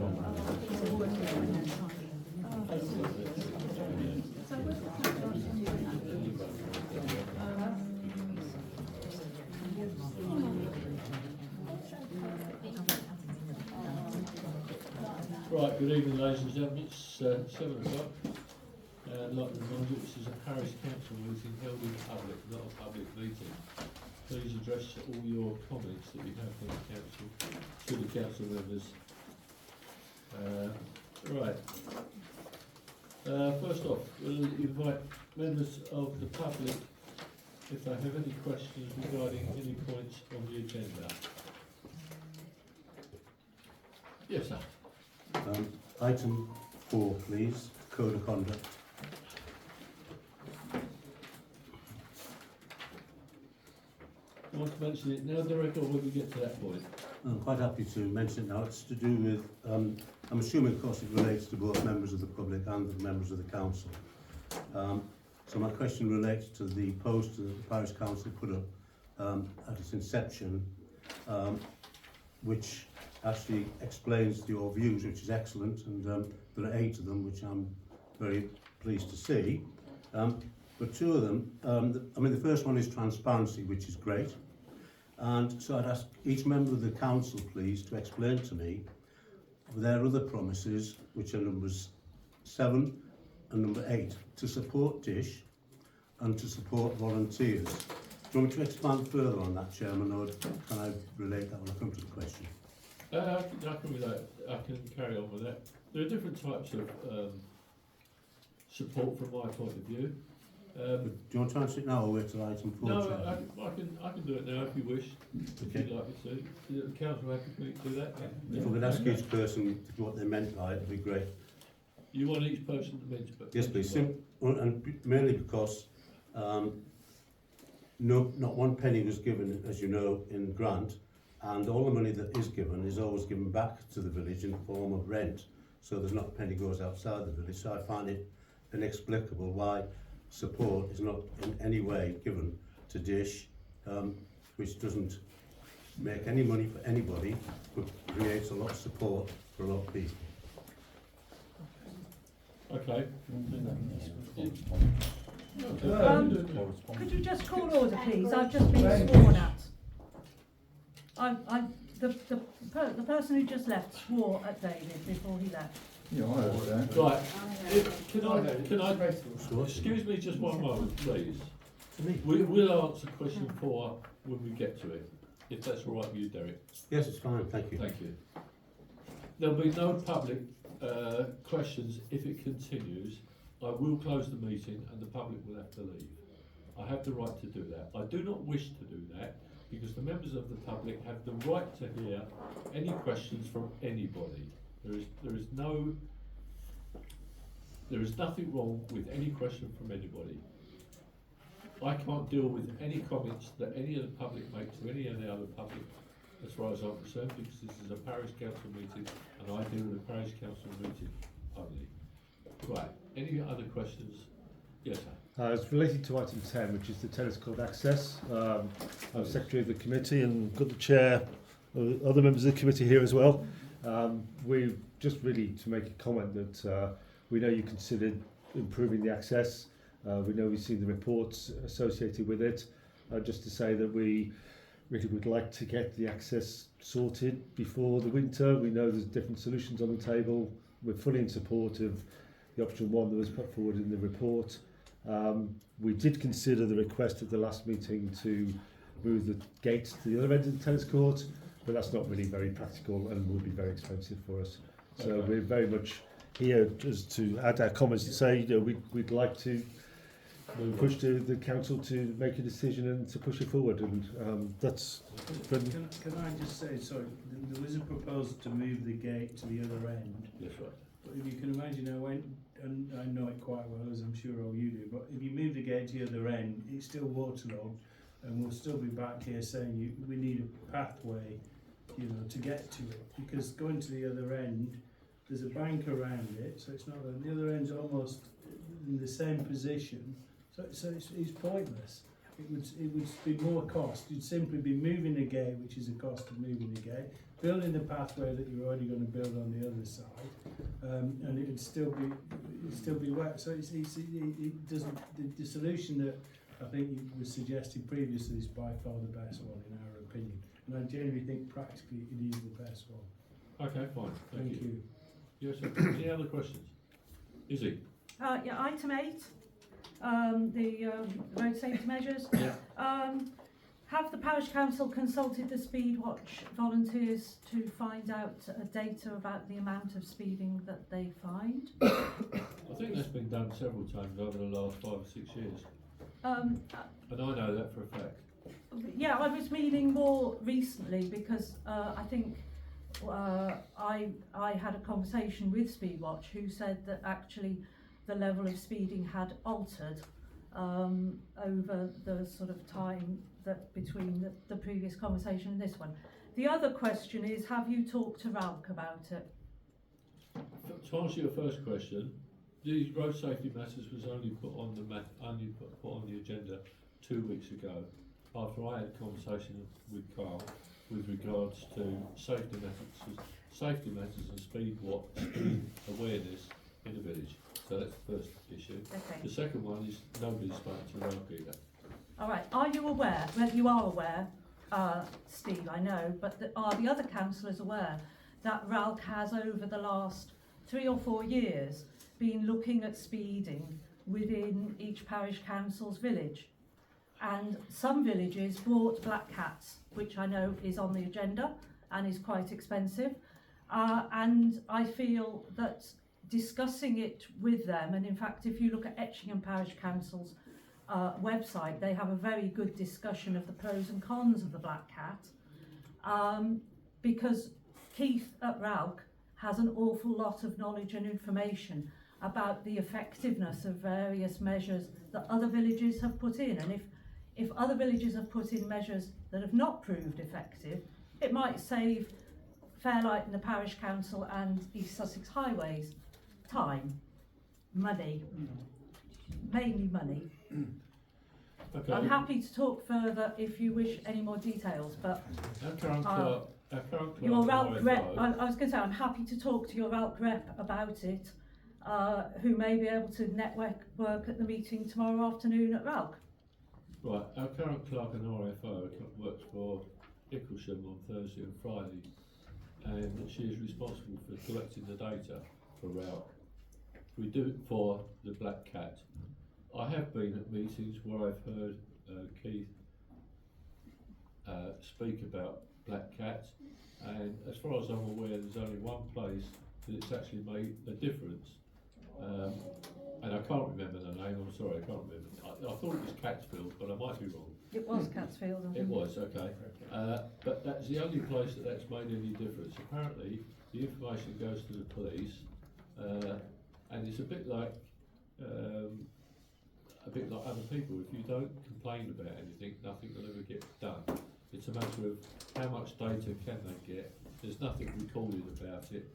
Right, good evening ladies and gentlemen, it's 7 o'clock. I'd like to remind you this is a parish council meeting held in public, not a public meeting. Please address all your comments that you have from the council to the council members. First off, we'll invite members of the public if they have any questions regarding any points on the agenda. Yes, sir. Item 4, please, Code of Conduct. You want to mention it now, Derek, or when we get to that point? I'm quite happy to mention it now. It's to do with, I'm assuming, of course, it relates to both members of the public and the members of the council. So my question relates to the post that the Parish Council put up at its inception, which actually explains your views, which is excellent, and there are 8 of them, which I'm very pleased to see. But 2 of them, the first one is transparency, which is great. And so I'd ask each member of the council, please, to explain to me their other promises, which are numbers 7 and number 8, to support DISH and to support volunteers. Do you want me to expand further on that, Chairman, or can I relate that when I come to the question? I can carry on with that. There are different types of support from my point of view. Do you want to answer it now or wait till item 4? No, I can do it now if you wish, if you'd like me to. Is the council happy for me to do that? If we could ask each person what they meant by it, it'd be great. You want each person to mention? Yes, please. And mainly because not one penny was given, as you know, in grant, and all the money that is given is always given back to the village in the form of rent. So there's not a penny goes outside the village. So I find it inexplicable why support is not in any way given to DISH, which doesn't make any money for anybody, but creates a lot of support for a lot of people. Okay. Could you just call order, please? I've just been sworn at. The person who just left swore at David before he left. Yeah, I heard that. Right. Can I excuse me just one moment, please? We'll answer question 4 when we get to it, if that's all right with you, Derek. Yes, it's fine. Thank you. Thank you. There'll be no public questions if it continues. I will close the meeting and the public will have to leave. I have the right to do that. I do not wish to do that because the members of the public have the right to hear any questions from anybody. There is nothing wrong with any question from anybody. I can't deal with any comments that any of the public make to any of the other public, as far as I'm concerned, because this is a parish council meeting and I deal with a parish council meeting only. Right, any other questions? Yes, sir. It's related to item 10, which is the tennis court access. I'm secretary of the committee and got the chair, other members of the committee here as well. We just really to make a comment that we know you considered improving the access. We know we've seen the reports associated with it. Just to say that we really would like to get the access sorted before the winter. We know there's different solutions on the table. We're fully in support of the option 1 that was put forward in the report. We did consider the request at the last meeting to move the gate to the other end of the tennis court, but that's not really very practical and would be very expensive for us. So okay. We're very much here just to add our comments to say, you know, we'd like to push the council to make a decision and to push it forward, and that's. Can I just say, sorry, there was a proposal to move the gate to the other end. That's right. But if you can imagine, and I know it quite well, as I'm sure all you do, but if you move the gate to the other end, it's still waterlogged, and we'll still be back here saying we need a pathway, you know, to get to it, because going to the other end, there's a bank around it, so it's not, the other end's almost in the same position, so it's pointless. it would be more cost. You'd simply be moving the gate, which is the cost of moving the gate, building the pathway that you're already going to build on the other side, and it'd still be wet. So it doesn't. The solution that I think you was suggested previously is by far the best one in our opinion, and I genuinely think practically it is the best one. Okay, fine, thank you. you. Yes, sir. Any other questions? Izzy? Yeah, item 8, the road safety measures. Yeah. Have the parish council consulted the speed watch volunteers to find out data about the amount of speeding that they find? I think that's been done several times over the last 5 or 6 years, and I know that for a fact. Yeah, I was meaning more recently because I think I had a conversation with Speedwatch who said that actually the level of speeding had altered over the sort of time that between the previous conversation and this one. The other question is, have you talked to Ralph about it? To answer your first question, the road safety matters was only put on put on the agenda 2 weeks ago, after I had a conversation with Carl with regards to safety matters and speed awareness in the village. So that's the first issue. Okay. The second one is nobody's spoken to Ralph either. All right. Are you aware? Well, you are aware, Steve. I know, but are the other councillors aware that Ralph has over the last 3 or 4 years been looking at speeding within each parish council's village? And some villages bought black cats, which I know is on the agenda and is quite expensive. And I feel that discussing it with them, and in fact, if you look at Etchingham Parish Council's website, they have a very good discussion of the pros and cons of the black cat, because Keith at Ralk has an awful lot of knowledge and information about the effectiveness of various measures that other villages have put in, and if other villages have put in measures that have not proved effective, it might save Fairlight and the Parish Council and East Sussex Highways time, money, mainly money. Okay. I'm happy to talk further if you wish any more details, but Our current clerk your at Ralk rep, RFO I was going to say, I'm happy to talk to your Ralk rep about it, who may be able to work at the meeting tomorrow afternoon at Ralk. Right, our current clerk in RFO works for Icklesham on Thursday and Friday, and she is responsible for collecting the data for Ralk. We do it for the black cat. I have been at meetings where I've heard Keith speak about black cats, and as far as I'm aware, there's only one place that it's actually made a difference. And I can't remember the name, I'm sorry, I can't remember. I thought it was Catsfield, but I might be wrong. It was Catsfield, I think. It was, okay. But that's the only place that's made any difference. Apparently, the information goes to the police, and it's a bit like other people. If you don't complain about anything, nothing will ever get done. It's a matter of how much data can they get. There's nothing recorded about it.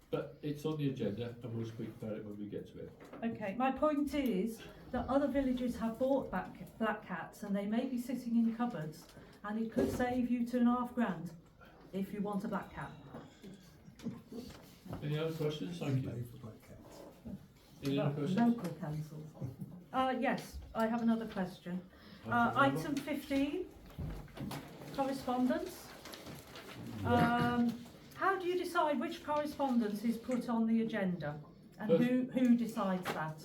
But it's on the agenda, and we'll speak about it when we get to it. Okay, my point is that other villages have bought black cats and they may be sitting in cupboards, and it could save you £2.5 grand if you want a black cat. Any other questions? Thank you. Any other questions? Local councils. Yes, I have another question. Item 15, correspondence. How do you decide which correspondence is put on the agenda, and who decides that?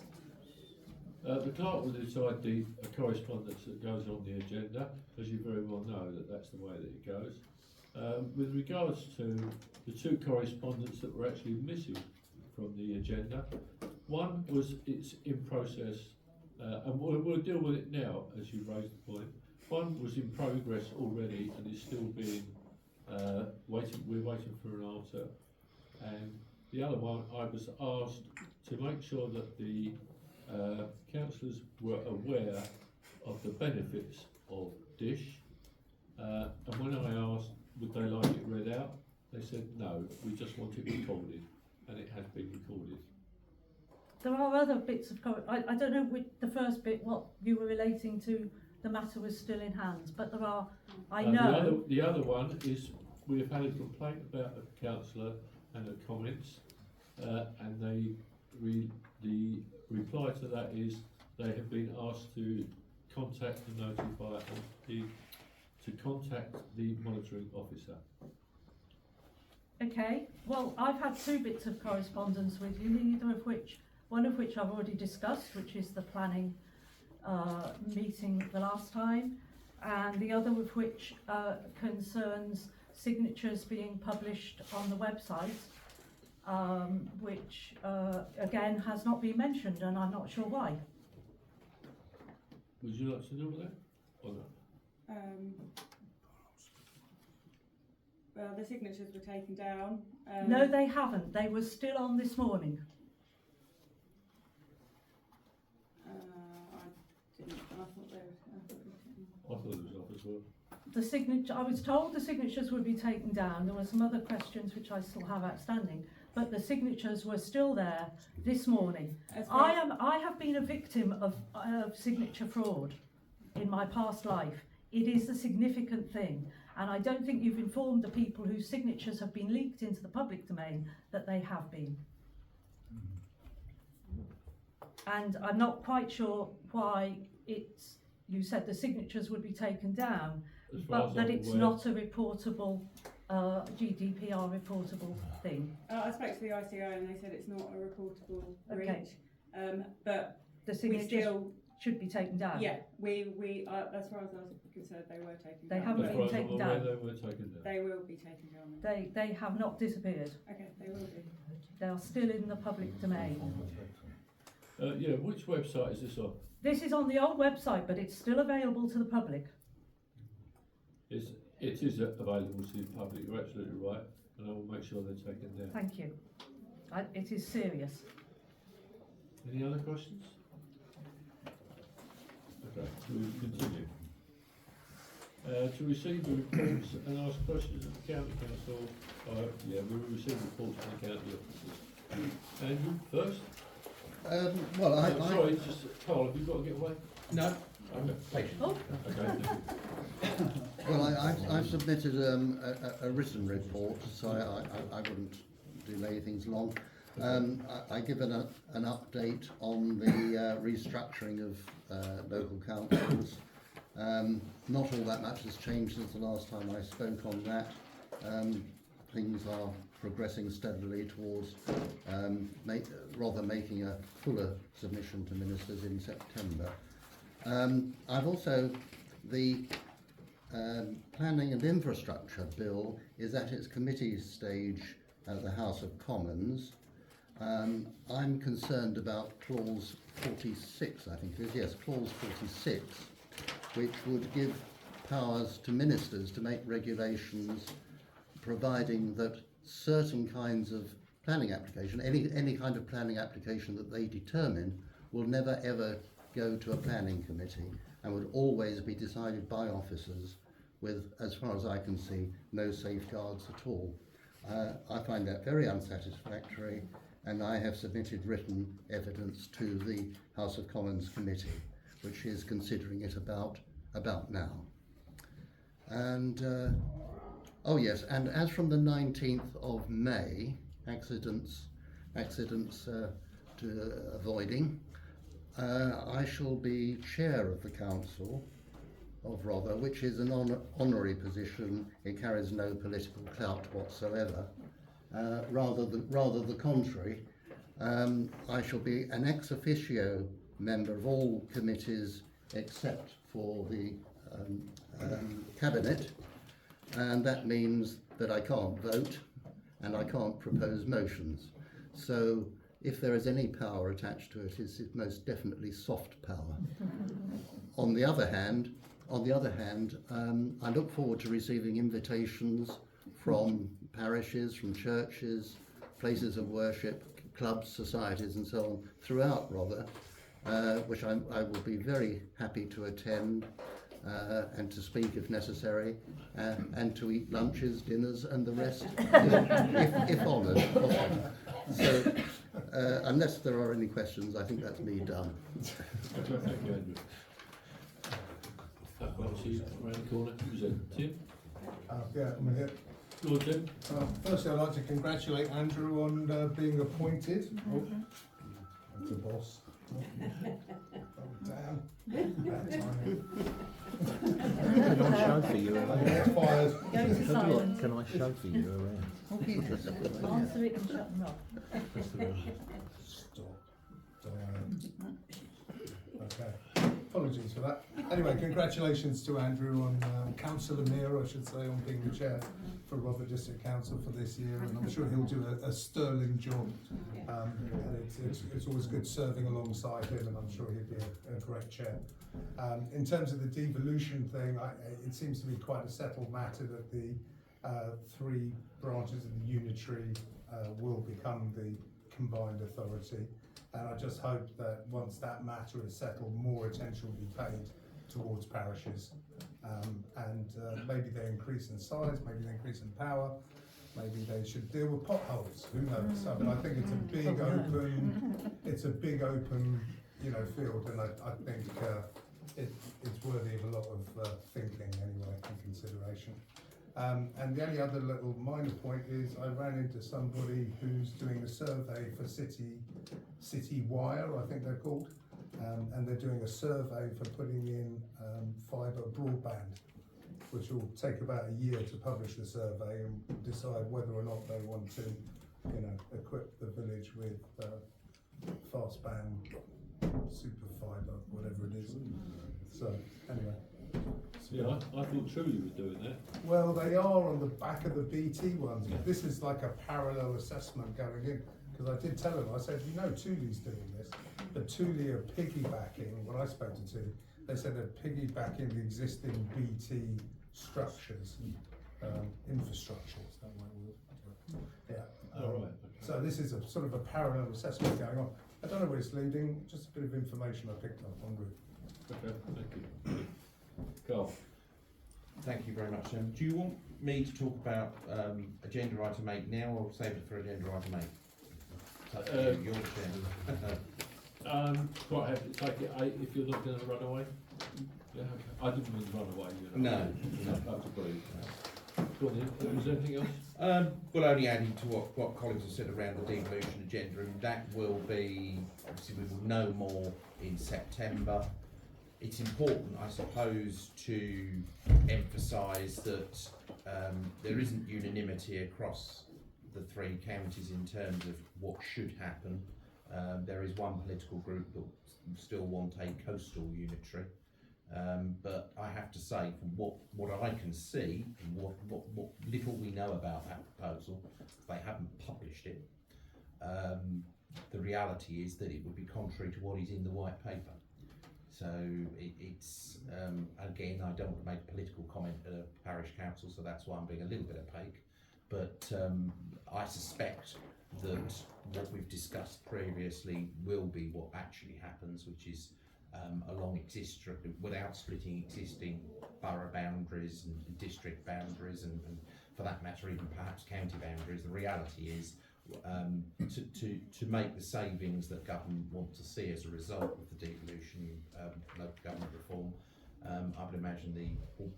The clerk will decide the correspondence that goes on the agenda, as you very well know that's the way that it goes. With regards to the 2 correspondence that were actually missing from the agenda, one was it's in process, and we'll deal with it now as you raised the point. One was in progress already and is still being we're waiting for an answer, and the other one I was asked to make sure that the councillors were aware of the benefits of Dish, and when I asked would they like it read out, they said no, we just want it recorded, and it has been recorded. There are other bits of, I don't know which, the first bit, what you were relating to, the matter was still in hand, but there are, I know. The other one is, we have had a complaint about a councillor and the comments, and the reply to that is they have been asked to contact and notify to contact the monitoring officer. Okay, well, I've had 2 bits of correspondence with you, one of which I've already discussed, which is the planning meeting the last time, and the other of which concerns signatures being published on the website, which again has not been mentioned, and I'm not sure why. Would you like to deal with that or not? Well, the signatures were taken down. No, they haven't. They were still on this morning. I thought they were. I thought it was off as well. The signature, I was told the signatures would be taken down. There were some other questions which I still have outstanding, but the signatures were still there this morning. I have been a victim of signature fraud in my past life. It is a significant thing, and I don't think you've informed the people whose signatures have been leaked into the public domain that they have been. And I'm not quite sure why you said the signatures would be taken down, but that it's not a reportable, GDPR reportable thing. I spoke to the ICO and they said it's not a reportable breach. Okay. But The we signatures still, should be taken down. yeah, we as far as I was concerned, they were taken They down. haven't As been far as I'm taken aware, down. they were taken down. They will be taken down. They have not disappeared. Okay, they will be. They are still in the public domain. Yeah, which website is this on? This is on the old website, but it's still available to the public. It is available to the public, you're absolutely right, and I will make sure they're taken down. Thank you. It is serious. Any other questions? Okay, we'll continue. To receive the reports and ask questions of the county council, yeah, we will receive reports from the county officers. Andrew, first? Well, Sorry, just, Carl, have you got to get away? No. Okay. Patient. Oh, Okay, thank you. Well, I've submitted a written report, so I wouldn't delay things long. I give an update on the restructuring of local councils. Not all that much has changed since the last time I spoke on that. Things are progressing steadily towards making a fuller submission to ministers in September. I've also, the Planning and Infrastructure Bill is at its committee stage at the House of Commons. I'm concerned about clause 46, I think it is, yes, clause 46, which would give powers to ministers to make regulations providing that certain kinds of planning application, any kind of planning application that they determine, will never ever go to a planning committee and would always be decided by officers with, as far as I can see, no safeguards at all. I find that very unsatisfactory, and I have submitted written evidence to the House of Commons committee, which is considering it about now. And oh yes, and as from the 19th of May, accidents to avoiding, I shall be chair of the council of Rother, which is an honorary position. It carries no political clout whatsoever. Rather the contrary. I shall be an ex officio member of all committees except for the cabinet, and that means that I can't vote and I can't propose motions. So if there is any power attached to it, it's most definitely soft power. On the other hand, I look forward to receiving invitations from parishes, from churches, places of worship, clubs, societies and so on throughout Rother, which I will be very happy to attend and to speak if necessary, and to eat lunches, dinners and the rest if honoured. So unless there are any questions, I think that's me done. Thank you, Andrew. Obviously, around the corner, who's that? Tim? Yeah, I'm here. Go on, Tim. Firstly, I'd like to congratulate Andrew on being appointed. Oh, that's a boss. Oh, damn. Bad timing. Can I chauffeur you around? Get fired. Go to silence. Can I chauffeur you around? Answer it and shut them off. Stop. Diana. Okay. Apologies for that. Anyway, congratulations to Andrew on Councillor Mayor, I should say, on being the chair for Rotherham District Council for this year, and I'm sure he'll do a sterling job. And it's always good serving alongside him, and I'm sure he'd be a great chair. In terms of the devolution thing, it seems to be quite a settled matter that the 3 branches of the unitary will become the combined authority. And I just hope that once that matter is settled, more attention will be paid towards parishes. Maybe they increase in size, maybe they increase in power, maybe they should deal with potholes, who knows? I mean, I think it's a big open, field, and I think it's worthy of a lot of thinking anyway, and consideration. And the only other little minor point is I ran into somebody who's doing a survey for City Wire, I think they're called, and they're doing a survey for putting in fibre broadband, which will take about a year to publish the survey and decide whether or not they want to, equip the village with fast band, super fibre, whatever it is. So anyway. Yeah, I thought Truly was doing that. Well, they are on the back of the BT ones, but this is like a parallel assessment going in. Because I did tell them, I said, Thule's doing this, but Thule are piggybacking, when I spoke to Thule, they said they're piggybacking the existing BT structures, infrastructure, is that right word? Yeah. All right. So this is a sort of a parallel assessment going on. I don't know where it's leading, just a bit of information I picked up en route. Okay, thank you. Carl. Thank you very much. Do you want me to talk about agenda item 8 now, or save it for agenda item 8? Your chairman. Quite happy to take it 8 if you're not going to run away. Yeah, okay. I didn't mean to run away. No. That's a brilliant. Go on then. Was there anything else? Well, only adding to what colleagues have said around the devolution agenda, and that will be, obviously we will know more in September. It's important, I suppose, to emphasise that there isn't unanimity across the 3 counties in terms of what should happen. There is one political group that still want a coastal unitary, but I have to say, from what I can see, and what little we know about that proposal, they haven't published it. The reality is that it would be contrary to what is in the white paper. So it's again, I don't want to make a political comment at a parish council, so that's why I'm being a little bit opaque. But I suspect that what we've discussed previously will be what actually happens, which is without splitting existing borough boundaries and district boundaries, and for that matter even perhaps county boundaries. The reality is to make the savings that government want to see as a result of the devolution, local government reform. I would imagine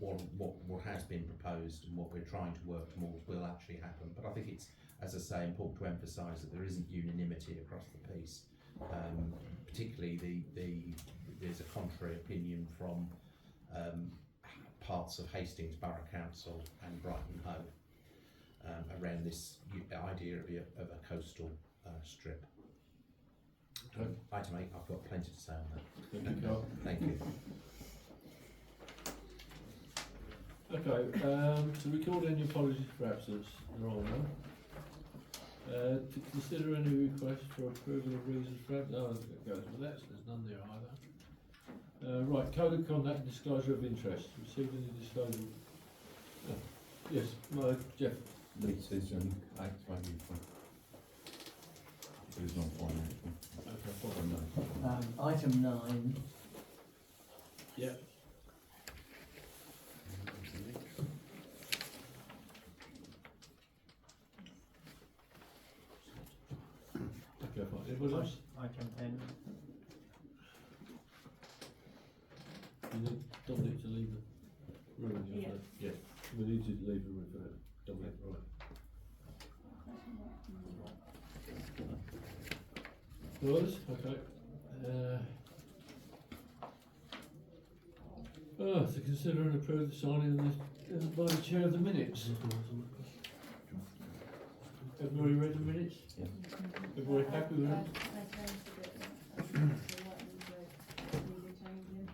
what has been proposed and what we're trying to work towards will actually happen. But I think it's, as I say, important to emphasise that there isn't unanimity across the piece. Particularly there's a contrary opinion from parts of Hastings Borough Council and Brighton Hove around this idea of a coastal strip. Okay. Item 8, I've got plenty to say on that. Thank you, Carl. Thank you. Okay, to record any apologies for absence, there are none. To consider any request for approval of reasons for absence, it goes with that, so there's none there either. Right, code of conduct and disclosure of interest. Received any disclosure? Yes, Jeff. Leases and acts value for who's not financial. Okay, Item 9. yeah. Okay, fine. Anybody else? Item 10. You need Dominic to leave the room. Yeah. Yeah. We need you to leave the room for that. Dominic, right. Yours? Okay. To consider and approve the signing by the chair of the minutes. Everybody read the minutes? Yeah. Everybody happy with them? I changed a bit. Needed changing.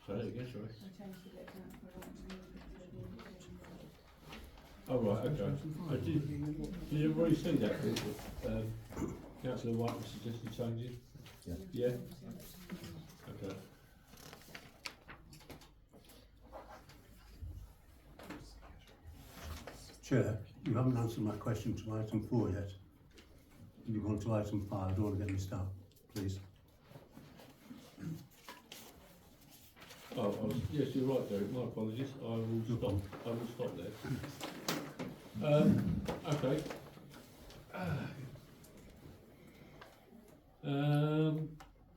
Say it again, sorry. I changed a bit councillor needed changing. Oh, right, okay. Did everybody see that? Councillor White was suggesting changes? Yeah. Yeah? Okay. Chair, you haven't answered my question to item 4 yet. Can you go on to item 5? I don't want to get mixed up, please. Oh, yes, you're right, Derek. My apologies. I will stop there. Okay.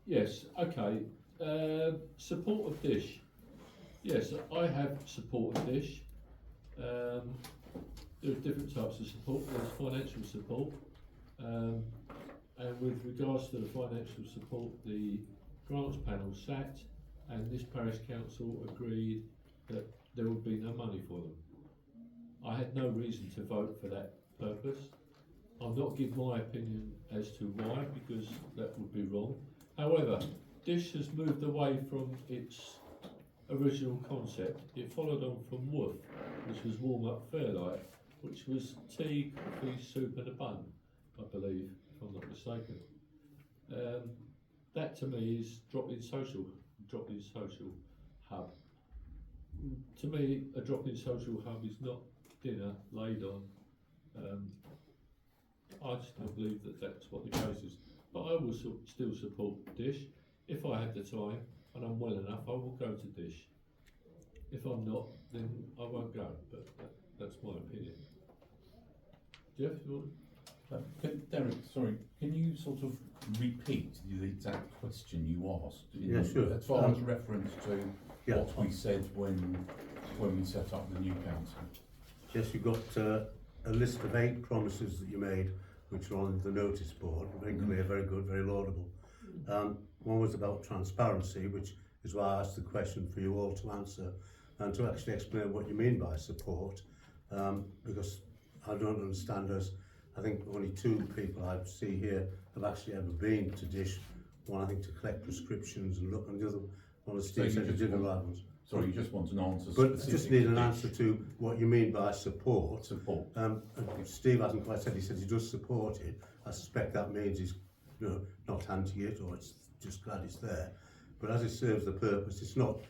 Yes, okay. Support of Dish. Yes, I have support of Dish. There are different types of support. There's financial support. And with regards to the financial support, the grants panel sat and this parish council agreed that there would be no money for them. I had no reason to vote for that purpose. I'll not give my opinion as to why, because that would be wrong. However, Dish has moved away from its original concept. It followed on from Woof, which was Warm Up Fairlight, which was tea, coffee, soup and a bun, I believe, if I'm not mistaken. That to me is drop-in social hub. To me, a drop-in social hub is not dinner laid on. I just don't believe that that's what the case is. But I will still support Dish. If I have the time and I'm well enough, I will go to Dish. If I'm not, then I won't go. But that's my opinion. Jeff, you want? Derek, sorry, can you sort of repeat the exact question you asked? Yeah, sure. As far as reference to Yeah. what we said when we set up the new council. Yes, you've got a list of 8 promises that you made, which are on the notice board. Very clear, very good, very laudable. One was about transparency, which is why I asked the question for you all to answer and to actually explain what you mean by support, because I don't understand us. I think only 2 people I see here have actually ever been to Dish. One, I think, to collect prescriptions and look, and the other one, as Steve said, to do the right ones. Sorry, you just want an answer. But I just need an answer to what you mean by support. Support. And Steve hasn't quite said. He says he does support it. I suspect that means he's, not anti it, or it's just glad it's there. But as it serves the purpose, it's not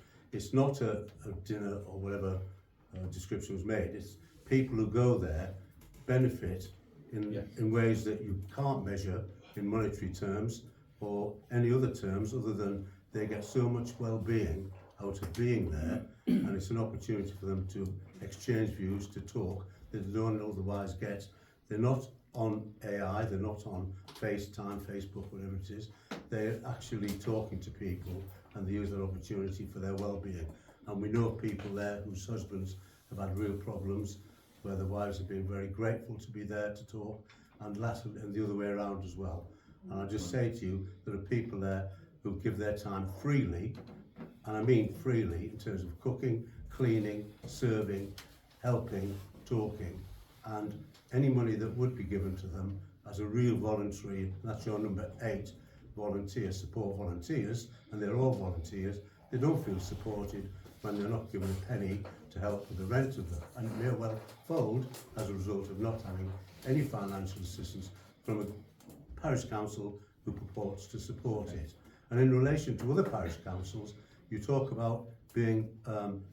a dinner or whatever description was made. It's people who go there benefit in ways that you can't measure in monetary terms or any other terms, other than they get so much well-being out of being there, and it's an opportunity for them to exchange views, to talk, that they don't otherwise get. They're not on AI, they're not on FaceTime, Facebook, whatever it is. They're actually talking to people, and they use that opportunity for their well-being. And we know people there whose husbands have had real problems, where the wives have been very grateful to be there to talk, and the other way around as well. And I just say to you, there are people there who give their time freely, and I mean freely, in terms of cooking, cleaning, serving, helping, talking, and any money that would be given to them as a real voluntary, and that's your number 8, volunteers, support volunteers, and they're all volunteers. They don't feel supported when they're not given a penny to help with the rent of them, and it may well fold as a result of not having any financial assistance from a parish council who purports to support it. And in relation to other parish councils, you talk about being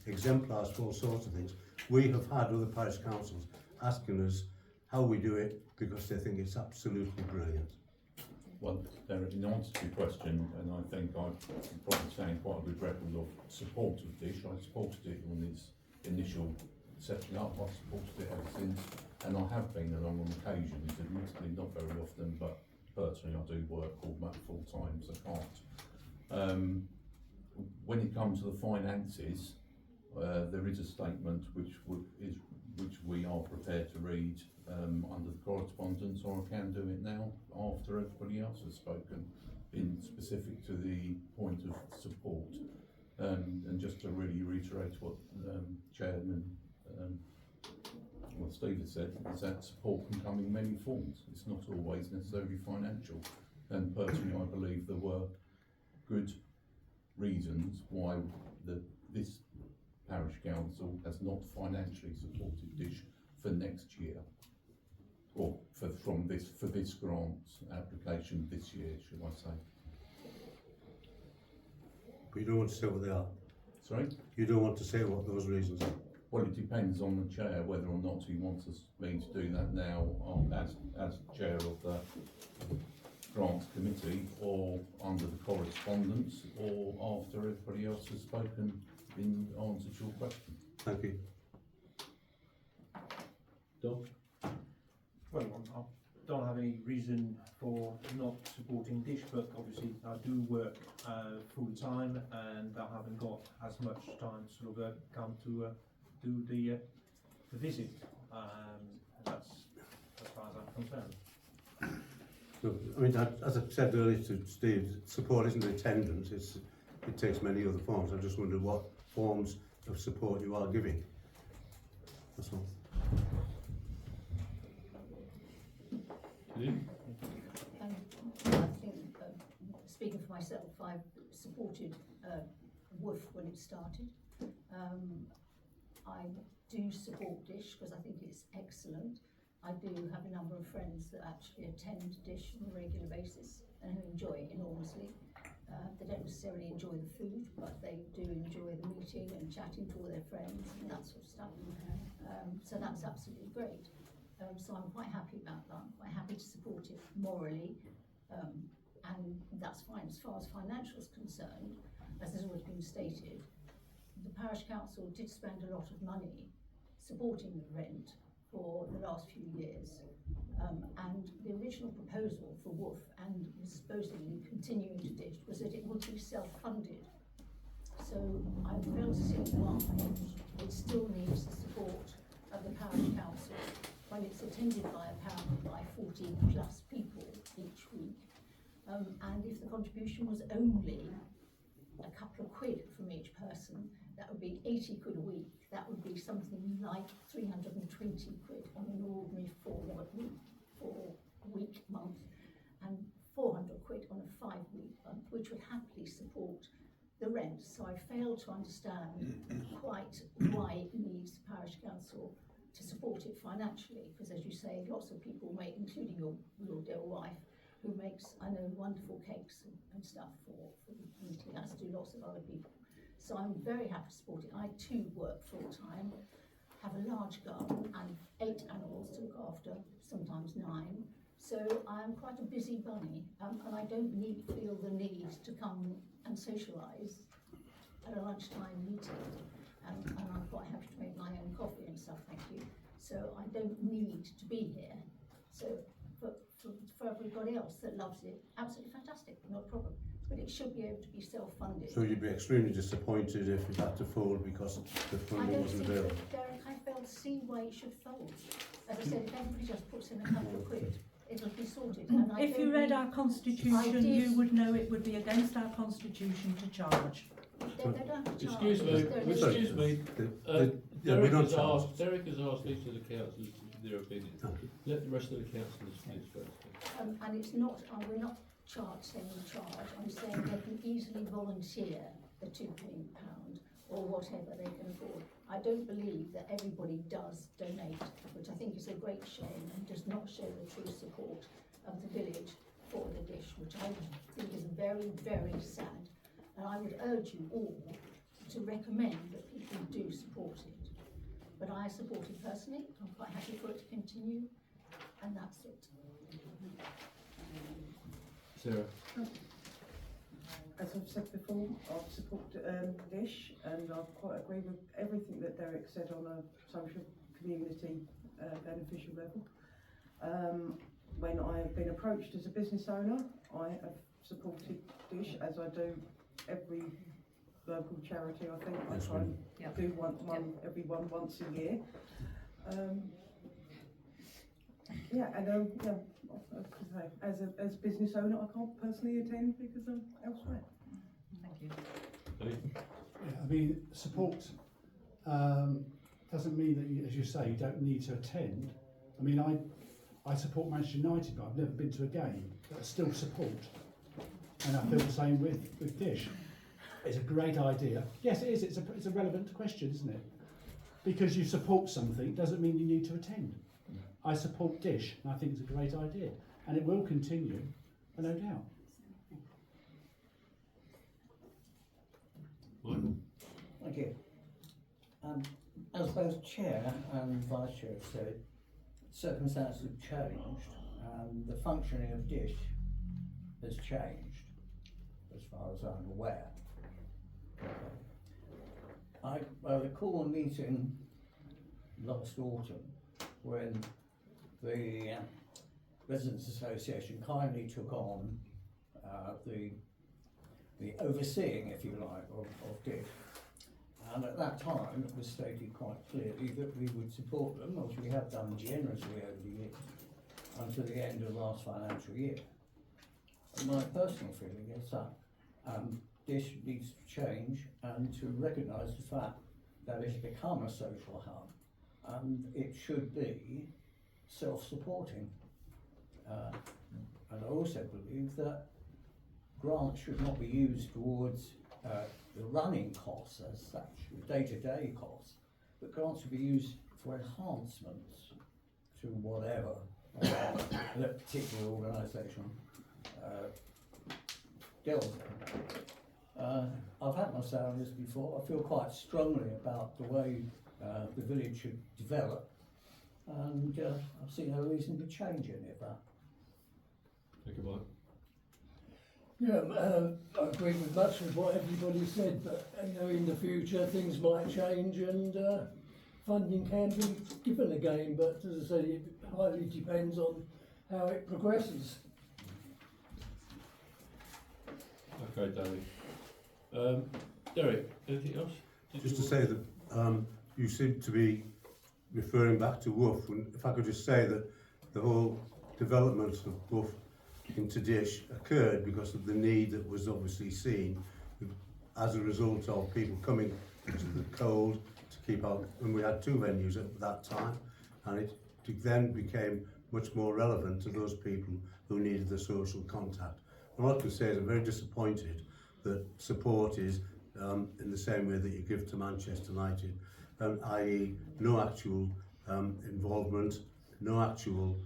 exemplars for all sorts of things. We have had other parish councils asking us how we do it because they think it's absolutely brilliant. Well, Derek, in answer to your question, and I think I've probably saying quite a good record of support of Dish. I supported it on its initial setting up. I've supported it ever since, and I have been along on occasions, admittedly not very often, but personally I do work all that full time, so I can't. When it comes to the finances, there is a statement which we are prepared to read under the correspondence, or I can do it now after everybody else has spoken, in specific to the point of support. And just to really reiterate what Chairman what Steve has said, is that support can come in many forms. It's not always necessarily financial. And personally, I believe there were good reasons why this parish council has not financially supported Dish for next year, or for this grant application this year, should I say? But you don't want to say what they are. Sorry? You don't want to say what those reasons are. Well, it depends on the chair whether or not he wants me to do that now as chair of the grants committee, or under the correspondence, or after everybody else has spoken in answer to your question. Thank you. Don? Well, I don't have any reason for not supporting Dish, but obviously I do work full time and I haven't got as much time to sort of come to do the visit. That's as far as I'm concerned. No, I mean, as I said earlier to Steve, support isn't attendance, it takes many other forms. I just wondered what forms of support you are giving. That's all. Lynn? I think, speaking for myself, I've supported WOOF when it started. I do support Dish because I think it's excellent. I do have a number of friends that actually attend Dish on a regular basis and who enjoy it enormously. They don't necessarily enjoy the food, but they do enjoy the meeting and chatting to all their friends and that sort of stuff. So that's absolutely great. So I'm quite happy about that. I'm quite happy to support it morally, and that's fine. As far as financial is concerned, as has always been stated, the parish council did spend a lot of money supporting the rent for the last few years, and the original proposal for WOOF, and supposedly continuing to Dish, was that it would be self-funded. So I fail to see why it still needs the support of the parish council when it's attended by apparently by 40 plus people each week. And if the contribution was only a couple of quid from each person, that would be 80 quid a week. That would be something like 320 quid on an ordinary 4-week month, and 400 quid on a 5-week month, which would happily support the rent. So I fail to understand quite why it needs the parish council to support it financially, because as you say, lots of people make, including your dear wife, who makes, I know, wonderful cakes and stuff for the meeting, as do lots of other people. So I'm very happy to support it. I too work full time, have a large garden and 8 animals to look after, sometimes 9. So I'm quite a busy bunny, and I don't feel the need to come and socialise at a lunchtime meeting. And I'm quite happy to make my own coffee and stuff, thank you. So I don't need to be here. So for everybody else that loves it, absolutely fantastic, not a problem. But it should be able to be self-funded. So you'd be extremely disappointed if it had to fold because the funding wasn't available? Derek, I fail to see why it should fold. As I said, if everybody just puts in a couple of quid, it'll be sorted. And If you read our constitution, you would know it would be against our constitution to charge. They don't have to charge. Excuse me, Derek has asked each of the councillors their opinion. Let the rest of the councillors finish first. And it's not, we're not saying charge, I'm saying they can easily volunteer the £2 or whatever they can afford. I don't believe that everybody does donate, which I think is a great shame and does not show the true support of the village for the Dish, which I think is very, very sad. And I would urge you all to recommend that people do support it. But I support it personally. I'm quite happy for it to continue, and that's it. Sarah? As I've said before, I've supported Dish, and I quite agree with everything that Derek said on a social community beneficial level. when I have been approached as a business owner, I have supported Dish, as I do every local charity. I think I try and do one every one once a year. As business owner, I can't personally attend because I'm elsewhere. Thank you. Yeah, I mean, support doesn't mean that, as you say, you don't need to attend. I mean, I support Manchester United, but I've never been to a game, but I still support. And I feel the same with Dish. It's a great idea. Yes, it is. It's a relevant question, isn't it? Because you support something doesn't mean you need to attend. I support Dish, and I think it's a great idea, and it will continue, no doubt. Michael? Thank you. As both Chair and Vice Chair have said, circumstances have changed and the functioning of Dish has changed, as far as I'm aware. I recall a meeting last autumn when the Residents Association kindly took on the overseeing, if you like, of Dish. And at that time, it was stated quite clearly that we would support them, as we have done generously over the years, until the end of last financial year. And my personal feeling is that Dish needs to change and to recognise the fact that it's become a social hub and it should be self-supporting. And I also believe that grants should not be used towards the running costs as such, the day-to-day costs, but grants should be used for enhancements to whatever that particular organisation deals with. I've had my say on this before. I feel quite strongly about the way the village should develop, and I see no reason to change any of that. Thank you, Mike. Yeah, I agree with much of what everybody said, but in the future things might change and funding can be given again, but as I said, it highly depends on how it progresses. Okay, Dave. Derek, anything else? Just to say that you seem to be referring back to Woof, and if I could just say that the whole development of Woof into Dish occurred because of the need that was obviously seen as a result of people coming into the cold to keep out, when we had two venues at that time, and it then became much more relevant to those people who needed the social contact. And what I can say is I'm very disappointed that support is in the same way that you give to Manchester United, i.e. no actual involvement, no actual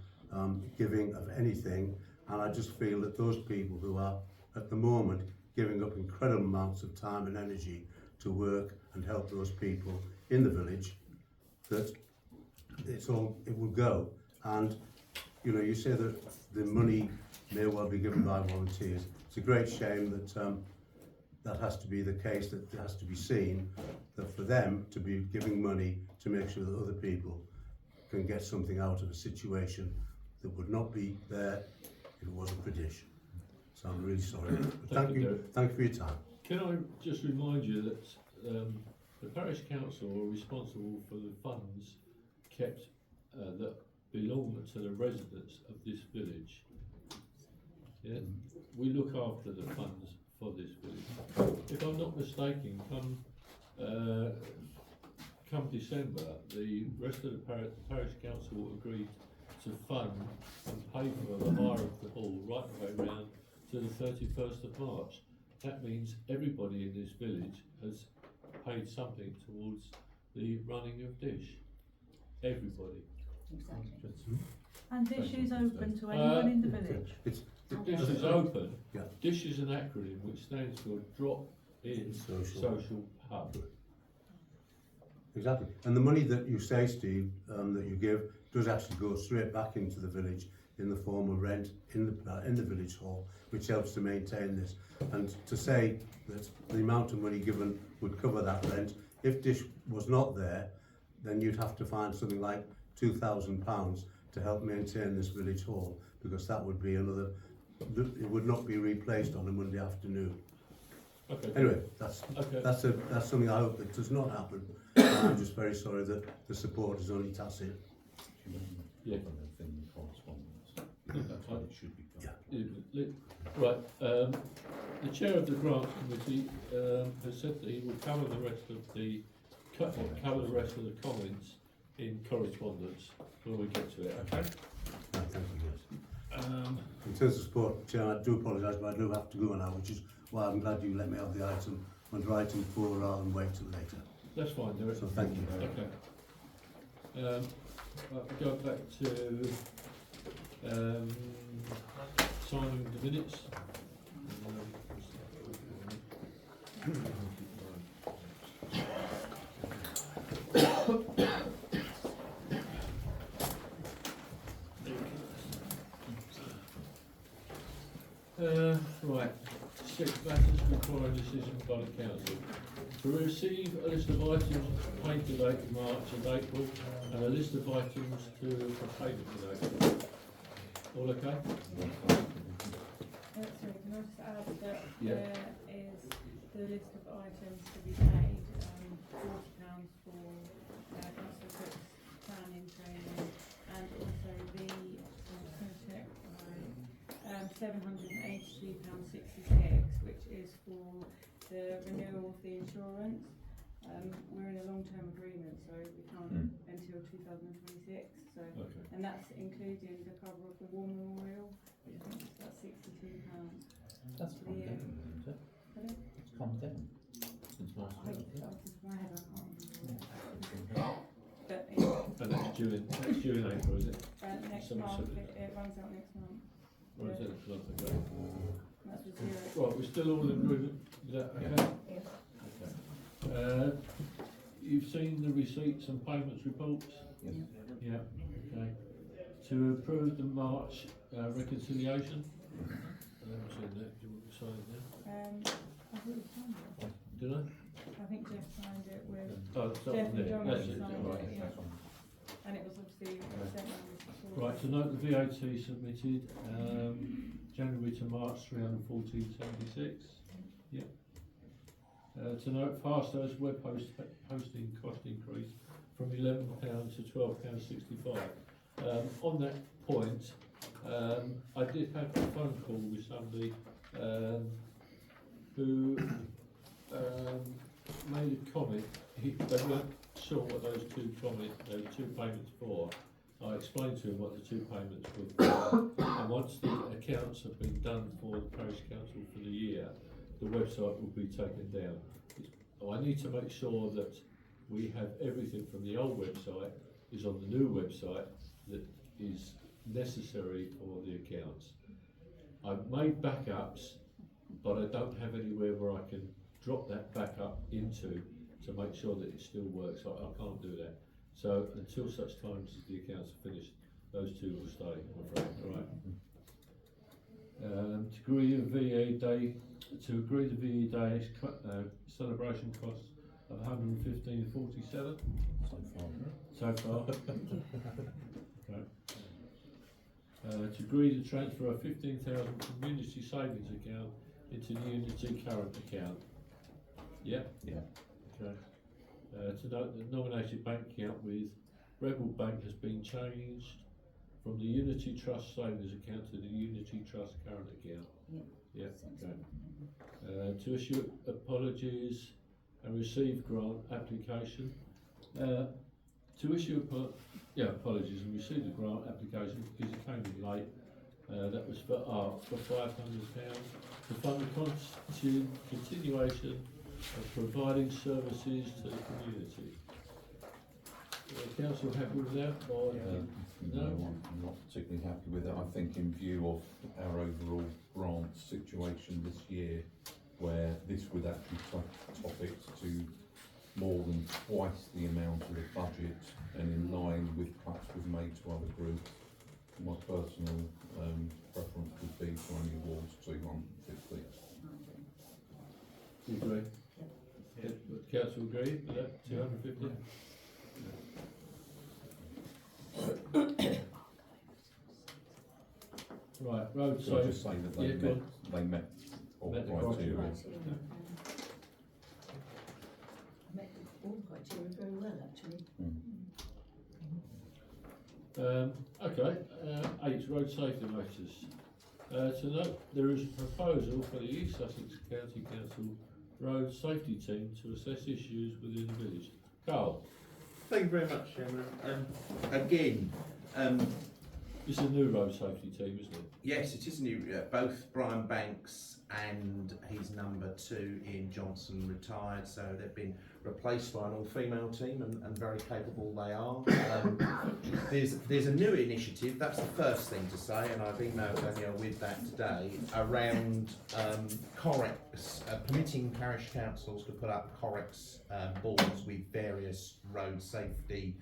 giving of anything. And I just feel that those people who are at the moment giving up incredible amounts of time and energy to work and help those people in the village, that it will go. And you say that the money may well be given by volunteers. It's a great shame that that has to be the case, that it has to be seen, that for them to be giving money to make sure that other people can get something out of a situation that would not be there if it wasn't for Dish. So I'm really sorry. But thank you for your time. Can I just remind you that the parish council are responsible for the funds kept that belong to the residents of this village. Yeah? We look after the funds for this village. If I'm not mistaken, come December, the rest of the parish council agreed to fund and pay for the hire of the hall right the way round to the 31st of March. That means everybody in this village has paid something towards the running of Dish. Everybody. Exactly. And Dish is open to anyone in the village. Dish is open. Yeah. Dish is an acronym which stands for Drop In Social Hub. Exactly. And the money that you say, Steve, that you give does actually go straight back into the village in the form of rent in the village hall, which helps to maintain this. And to say that the amount of money given would cover that rent, if Dish was not there, then you'd have to find something like £2,000 to help maintain this village hall, because that would be another, it would not be replaced on a Monday afternoon. Okay. Anyway, that's something I hope that does not happen. I'm just very sorry that the support is only tacit. Yeah. Correspondence. That's what it should be done. Yeah. Right, the chair of the grants committee has said that he will cover the rest of the comments in correspondence when we get to it. Okay. Thank you, yes. In terms of support, Chair, I do apologise, but I do have to go now, which is why I'm glad you let me have the item under item 4 rather than wait till later. That's fine, Derek. So thank you. Okay. Go back to signing the minutes. Right, 6 matters require a decision by the council. To receive a list of items paid to date in March and April, and a list of items for payment to date. All okay? Sorry, can I just add that there is the list of items to be paid, £40 for Councillor Cook's planning training, and also the, £783.66, which is for the renewal of the insurance. We're in a long-term agreement, so we can't until 2026. So, and that's including the cover of the war memorial, which I think is about £62. That's for the year. It's come down since last I year. off the top of my head, I can't remember. But And that's due in April, is it? next month, it runs out next month. Right, is it? Okay. That's the zero. Right, we're still all in agreement. Is that okay? Yes. Okay. You've seen the receipts and payments reports? Yes. Yeah, okay. To approve the March reconciliation? I haven't seen that. Do you want to sign that? I think we signed it. Did I? I think Jeff signed it with. Oh, it's up Jeff and there. John That's signed it. it, Right. yeah. And it was obviously sent on before. Right, to note the VAT submitted, January to March, £314.76. Yep. To note Fasto's web hosting cost increase from £11 to £12.65. On that point, I did have a phone call with somebody who made a comment. They weren't sure what those two payments for. I explained to him what the two payments were for, and once the accounts have been done for the parish council for the year, the website will be taken down. I need to make sure that we have everything from the old website is on the new website that is necessary for the accounts. I've made backups, but I don't have anywhere where I can drop that backup into to make sure that it still works. I can't do that. So until such times as the accounts are finished, those two will stay, I'm afraid. Right. To agree the VE Day celebration costs of £115.47 so far. Right. To agree the transfer of £15,000 from Unity Savings account into the Unity current account. Yeah. Okay. To note that the nominated bank account with Rebel Bank has been changed from the Unity Trust Savings account to the Unity Trust current account. Yeah. Okay. To issue apologies and receive grant application. To issue apologies and receive the grant application because it came in late. That was for £500 to fund the continuation of providing services to the community. Council happy with that? Or no, I'm not particularly happy with it. I think in view of our overall grant situation this year, where this would actually top it to more than twice the amount of the budget and in line with cuts we've made to other groups, my personal preference would be to only award 250. Do you agree? Yeah. Would council agree with that? 250? Right, road So I safety. just say that they Yeah, go met all Met the criteria. Met all criteria very well, actually. Okay, 8, road safety matters. To note, there is a proposal for the East Sussex County Council road safety team to assess issues within the village. Carl, Thank you very much, Chairman. Again, it's a new road safety team, isn't it? yes, it is new. Both Brian Banks and his number 2 Ian Johnson retired, so they've been replaced by an all-female team, and very capable they are. There's a new initiative. That's the first thing to say, and I've emailed Danielle with that today around Correx, permitting parish councils to put up Correx boards with various road safety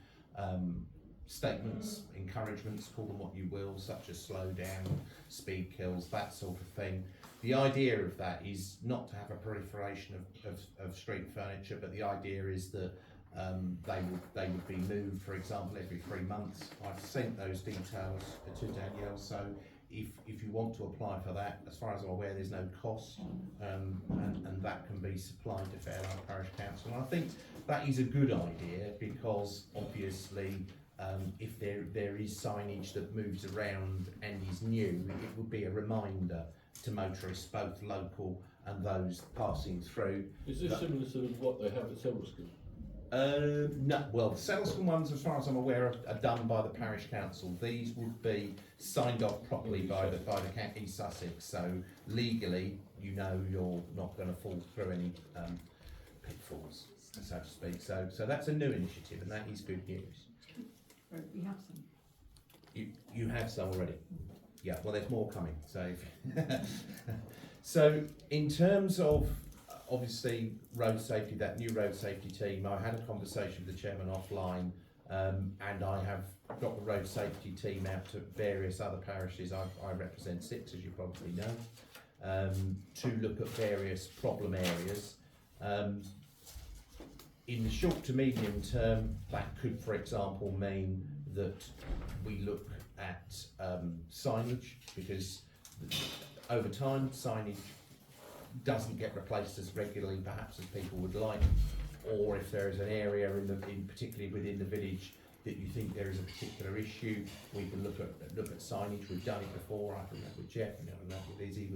statements, encouragements, call them what you will, such as slow down, speed kills, that sort of thing. The idea of that is not to have a proliferation of street furniture, but the idea is that they would be moved, for example, every 3 months. I've sent those details to Danielle, so if you want to apply for that, as far as I'm aware, there's no cost, and that can be supplied to Fairlight Parish Council. And I think that is a good idea, because obviously if there is signage that moves around and is new, it would be a reminder to motorists, both local and those passing through. Is this similar to what they have at Selwyscombe? No, well, the Selscombe ones, as far as I'm aware, are done by the parish council. These would be signed off properly by the County Sussex, so legally, you know, you're not going to fall through any pitfalls, so to speak. So that's a new initiative, and that is good news. We have some. You have some already. Yeah, well, there's more coming. So in terms of obviously road safety, that new road safety team, I had a conversation with the chairman offline, and I have got the road safety team out to various other parishes. I represent 6, as you probably know, to look at various problem areas. In the short to medium term, that could, for example, mean that we look at signage, because over time signage doesn't get replaced as regularly perhaps as people would like, or if there is an area particularly within the village that you think there is a particular issue, we can look at signage. We've done it before. I've done that with Jeff, and I've done that with Izzy.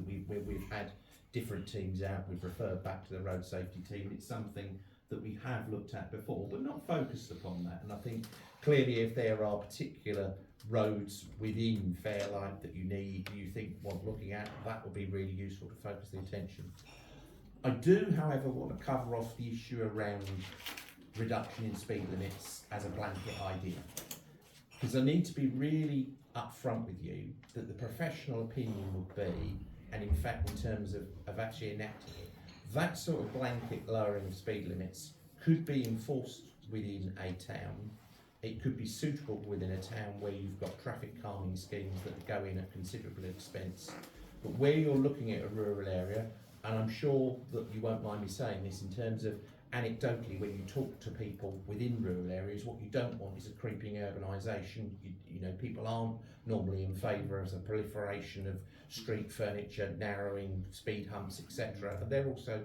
We've had different teams out. We've referred back to the road safety team. It's something that we have looked at before, but not focused upon that. And I think clearly, if there are particular roads within Fairlight that you think want looking at, that would be really useful to focus the attention. I do, however, want to cover off the issue around reduction in speed limits as a blanket idea, because I need to be really upfront with you that the professional opinion would be, and in fact in terms of actually enacting it, that sort of blanket lowering of speed limits could be enforced within a town. It could be suitable within a town where you've got traffic calming schemes that go in at considerable expense. But where you're looking at a rural area, and I'm sure that you won't mind me saying this, in terms of anecdotally, when you talk to people within rural areas, what you don't want is a creeping urbanisation. You know, people aren't normally in favour of a proliferation of street furniture, narrowing, speed humps, etc. And they're also,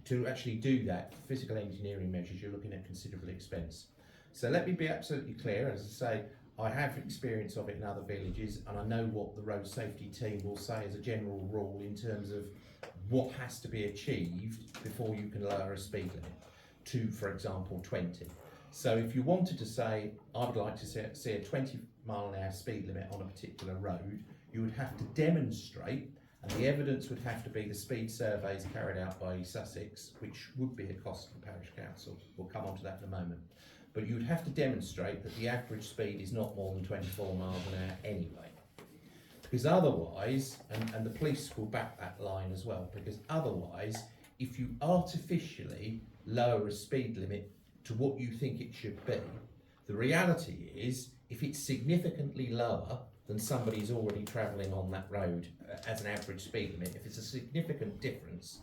to actually do that, physical engineering measures, you're looking at considerable expense. So let me be absolutely clear. As I say, I have experience of it in other villages, and I know what the road safety team will say as a general rule in terms of what has to be achieved before you can lower a speed limit to, for example, 20. So if you wanted to say, I would like to see a 20-mile-an-hour speed limit on a particular road, you would have to demonstrate, and the evidence would have to be the speed surveys carried out by Sussex, which would be a cost for the parish council. We'll come on to that in a moment. But you would have to demonstrate that the average speed is not more than 24 miles an hour anyway. Because otherwise, and the police will back that line as well, because otherwise, if you artificially lower a speed limit to what you think it should be, the reality is, if it's significantly lower than somebody's already travelling on that road as an average speed limit, if it's a significant difference,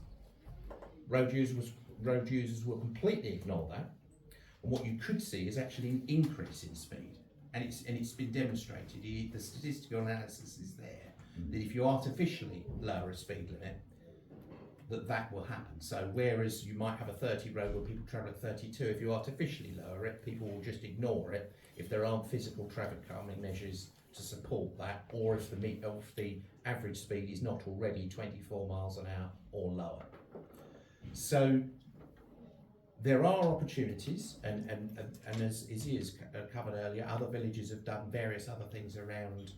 road users will completely ignore that. And what you could see is actually an increase in speed, and it's been demonstrated. The statistical analysis is there. that if you artificially lower a speed limit, that will happen. So whereas you might have a 30 road where people travel at 32, if you artificially lower it, people will just ignore it if there aren't physical traffic calming measures to support that, or if the average speed is not already 24 miles an hour or lower. So there are opportunities, and as Izzy has covered earlier, other villages have done various other things around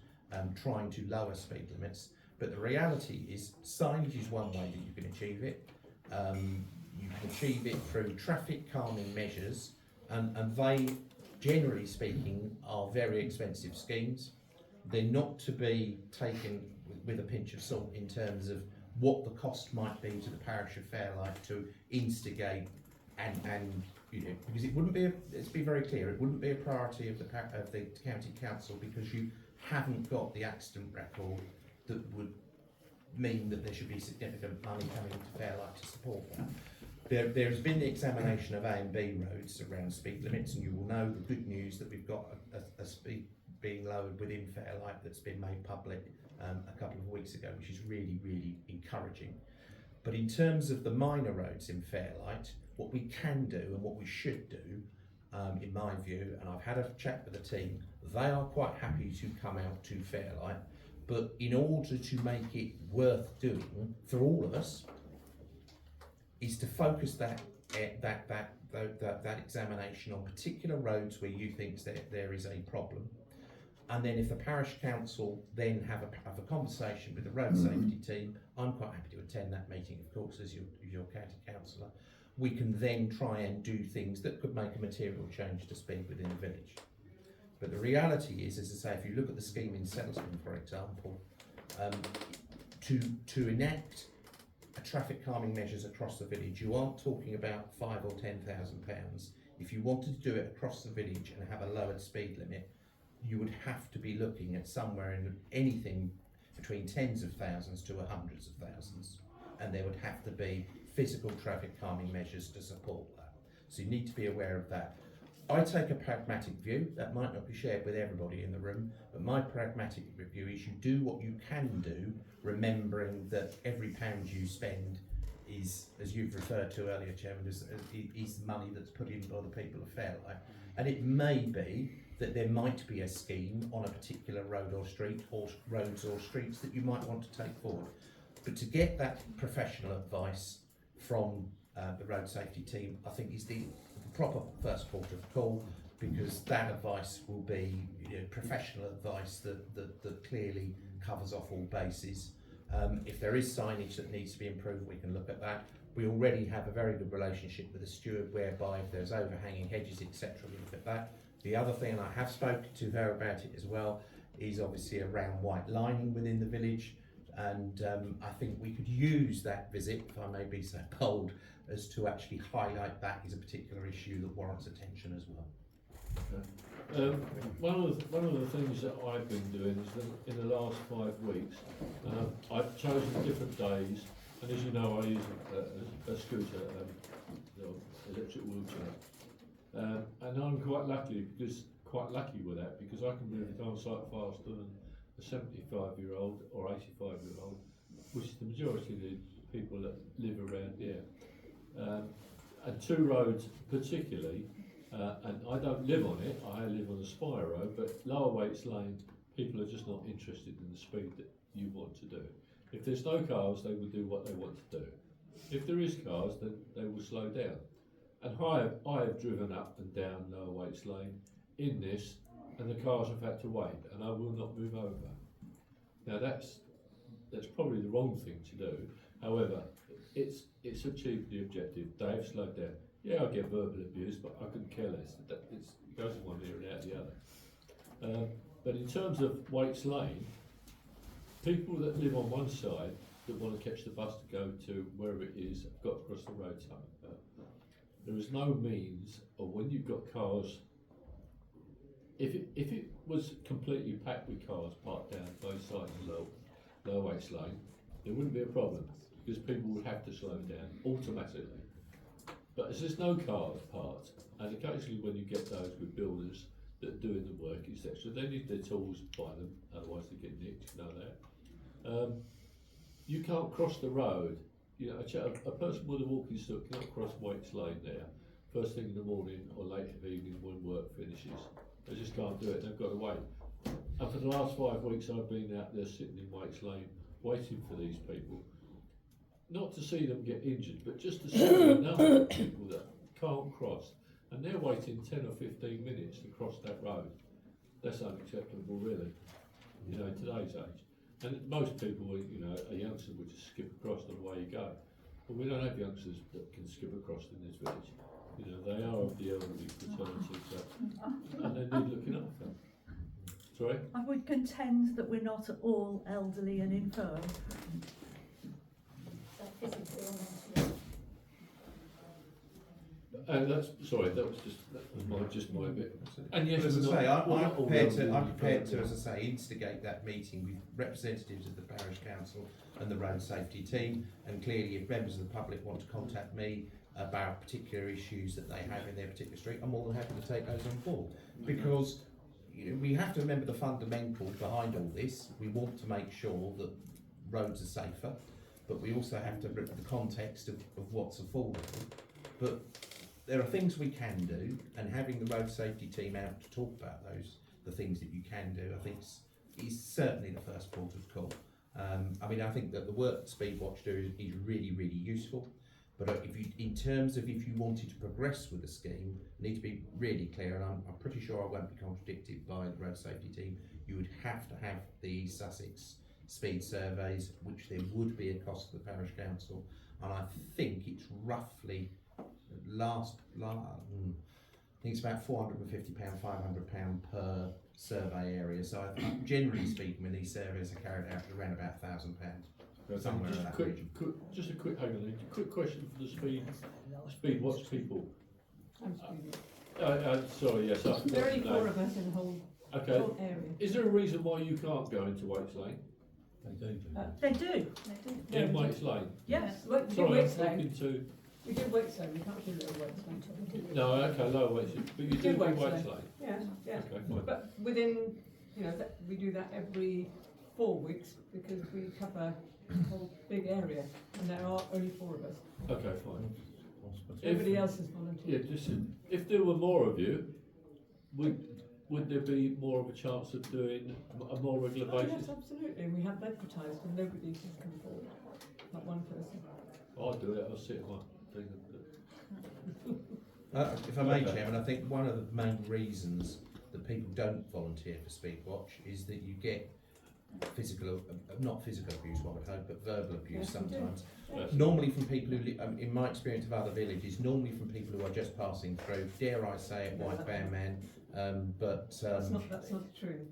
trying to lower speed limits. But the reality is, signage is one way that you can achieve it. You can achieve it through traffic calming measures, and they, generally speaking, are very expensive schemes. They're not to be taken with a pinch of salt in terms of what the cost might be to the parish of Fairlight to instigate and you know, because it wouldn't be, let's be very clear, it wouldn't be a priority of the county council, because you haven't got the accident record that would mean that there should be significant money coming into Fairlight to support that. There has been the examination of A and B roads around speed limits, and you will know the good news that we've got a speed being lowered within Fairlight that's been made public a couple of weeks ago, which is really, really encouraging. But in terms of the minor roads in Fairlight, what we can do and what we should do, in my view, and I've had a chat with the team, they are quite happy to come out to Fairlight, but in order to make it worth doing for all of us, is to focus that examination on particular roads where you think there is a problem. And then if the parish council then have a conversation with the road safety team, I'm quite happy to attend that meeting, of course, as your county councillor. We can then try and do things that could make a material change to speed within the village. But the reality is, as I say, if you look at the scheme in Settleston, for example, to enact a traffic calming measures across the village, you aren't talking about £5,000 or £10,000. If you wanted to do it across the village and have a lowered speed limit, you would have to be looking at somewhere in anything between tens of thousands to hundreds of thousands, and there would have to be physical traffic calming measures to support that. So you need to be aware of that. I take a pragmatic view, that might not be shared with everybody in the room, but my pragmatic view is you do what you can do, remembering that every pound you spend is, as you've referred to earlier, Chairman, is money that's put in by the people of Fairlight. And it may be that there might be a scheme on a particular road or street, or roads or streets that you might want to take forward. But to get that professional advice from the road safety team, I think is the proper first port of call, because that advice will be, you know, professional advice that clearly covers off all bases. If there is signage that needs to be improved, we can look at that. We already have a very good relationship with the steward, whereby if there's overhanging hedges, etc., we look at that. The other thing, and I have spoken to her about it as well, is obviously around white lining within the village, and I think we could use that visit, if I may be so bold, as to actually highlight that as a particular issue that warrants attention as well. One of the things that I've been doing is that in the last 5 weeks, I've chosen different days, and as you know, I use a scooter, electric wheelchair, and I'm quite lucky with that, because I can move down site faster than a 75-year-old or 85-year-old, which is the majority of the people that live around here. And 2 roads particularly, and I don't live on it, I live on the Spire Road, but Lower Waits Lane, people are just not interested in the speed that you want to do. If there's no cars, they will do what they want to do. If there is cars, then they will slow down. And I have driven up and down Lower Waits Lane in this, and the cars have had to wait, and I will not move over. Now that's probably the wrong thing to do. However, it's achieved the objective. They have slowed down. Yeah, I get verbal abuse, but I couldn't care less. It goes from one ear and out the other. But in terms of Waits Lane, people that live on one side that want to catch the bus to go to wherever it is, have got to cross the road. There is no means of, when you've got cars, if it was completely packed with cars parked down both sides of Lower Waits Lane, there wouldn't be a problem, because people would have to slow down automatically. But as there's no cars parked, and occasionally when you get those with builders that are doing the work, etc., they need their tools by them, otherwise they get nicked, you know that. You can't cross the road. You know, a person with a walking stick cannot cross Waits Lane there first thing in the morning or late in the evening when work finishes. They just can't do it. They've got to wait. And for the last 5 weeks, I've been out there sitting in Waits Lane waiting for these people, not to see them get injured, but just to see the number of people that can't cross, and they're waiting 10 or 15 minutes to cross that road. That's unacceptable, really. You know, in today's age. And most people, you know, a youngster would just skip across and away you go. But we don't have youngsters that can skip across in this village. You know, they are of the elderly fraternity, so, and they need looking after. Sorry? I would contend that we're not all elderly and infirm. That's sorry. That was just my bit. And yes, as I say, I'm prepared to, as as I say, instigate that meeting with representatives of the parish council and the road safety team. And clearly, if members of the public want to contact me about particular issues that they have in their particular street, I'm more than happy to take those on board. Because you know, we have to remember the fundamental behind all this. We want to make sure that roads are safer, but we also have to look at the context of what's affordable. But there are things we can do, and having the road safety team out to talk about the things that you can do, I think is certainly the first port of call. I mean, I think that the work that Speedwatch do is really, really useful. But in terms of if you wanted to progress with the scheme, you need to be really clear, and I'm pretty sure I won't be contradicted by the road safety team. You would have to have the East Sussex speed surveys, which there would be a cost to the parish council, and I think it's roughly I think it's about £450, £500 per survey area. So I think, generally speaking, when these surveys are carried out, around about £1,000. Somewhere in that region. Just a quick, hang on, a quick question for the Speedwatch people. Sorry, yes. There are only 4 of us in the whole, whole area. Is there a reason why you can't go into Waits Lane? They do. In Waits Lane? Yes. We do Sorry, Waits I'm Lane. talking to... We do Waits Lane, we can't do Little Waits Lane. No, okay, lower Waits Lane. But you do Waits Lane? Yeah, yeah. Okay, fine. But within, you know, we do that every 4 weeks because we cover a whole big area and there are only 4 of us. Okay, fine. Everybody else is volunteer. Yeah, just if there were more of you, would there be more of a chance of doing a more regular basis? Yes, absolutely. We have advertised and nobody has come forward. Not one person. I'll do it. I'll sit in my thing. If I may, Chairman, I think one of the main reasons that people don't volunteer for Speedwatch is that you get physical, not physical abuse, one would hope, but verbal abuse sometimes. Yes. Normally from people who, in my experience of other villages, normally from people who are just passing through, dare I say it, white van man, but... that's not true.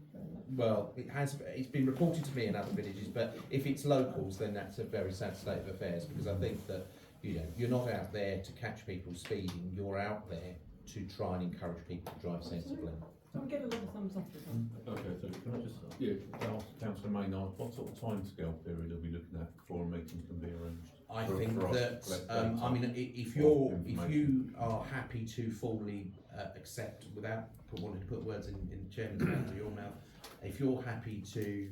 Well, it's been reported to me in other villages, but if it's locals, then that's a very sad state of affairs, because I think that, you know, you're not out there to catch people speeding, you're out there to try and encourage people to drive sensibly. So we get a lot of thumbs up. Okay, so Can I just ask Councillor Maynard, what sort of timescale period are we looking at before a meeting can be arranged? I think that, I mean, if you are happy to formally accept, without wanting to put words in the chairman's mouth or your mouth, if you're happy to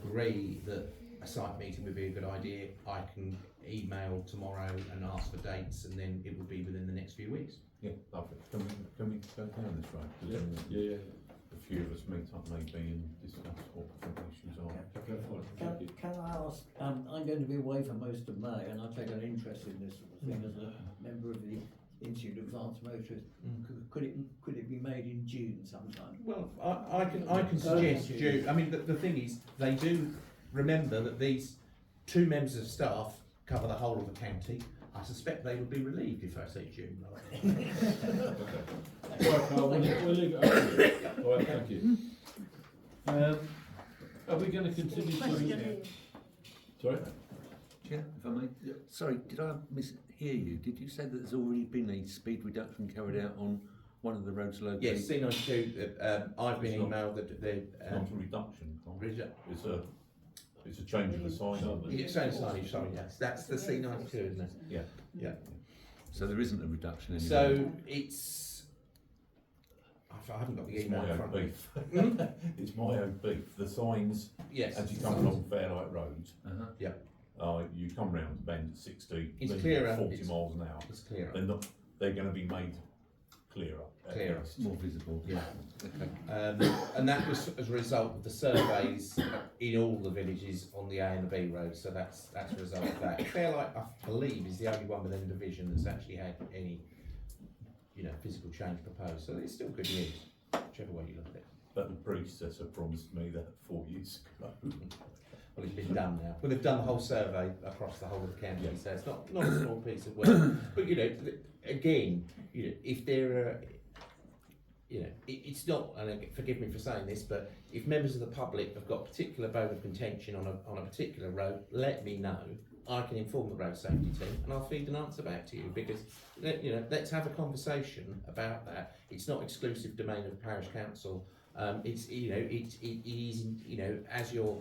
agree that a site meeting would be a good idea, I can email tomorrow and ask for dates, and then it would be within the next few weeks. Yeah, lovely. Can we go down this road? Yeah. A few of us meet up maybe and discuss what the issues are. Okay, fine. Can I ask, I'm going to be away for most of May and I take an interest in this sort of thing as a member of the Institute of Advanced Motorists. Could it be made in June sometime? Well, I can suggest June. I mean, the thing is, they do remember that these 2 members of staff cover the whole of the county. I suspect they would be relieved if I say June. Right, Carl, we'll leave it open. All right, thank you. Are we going to continue to... Sorry? Chair, if I may? Yeah. Sorry, did I mishear you? Did you say that there's already been a speed reduction carried out on one of the roads located? Yes, C92. I've been emailed that the... not a reduction, it's a change of the sign. It's only signage, sorry, yes. That's the C92, isn't it? Yeah. Yeah. So there isn't a reduction anymore? So it's... I haven't got the It's email my in own front of me. beef. It's my own beef. The signs, Yes. as you come along Fairlight Road, Yeah. you come round the bend at 60, It's then clearer. 40 miles an hour. It's clearer. They're going to be made clearer. at Clearer. least. More visible. Yeah. And that was as a result of the surveys in all the villages on the A and the B roads. So that's a result of that. Fairlight, I believe, is the only one within the division that's actually had any, physical change proposed. So it's still good news, whichever way you look at it. But the predecessor promised me that 4 years ago. Well, it's been done now. Well, they've done the whole survey across the whole of the county, so it's not a small piece of work. But again, if there are, it's not. And forgive me for saying this, but if members of the public have got a particular bone of contention on a particular road, let me know. I can inform the road safety team, and I'll feed an answer back to you. Because let's have a conversation about that. It's not exclusive domain of the parish council. It is as your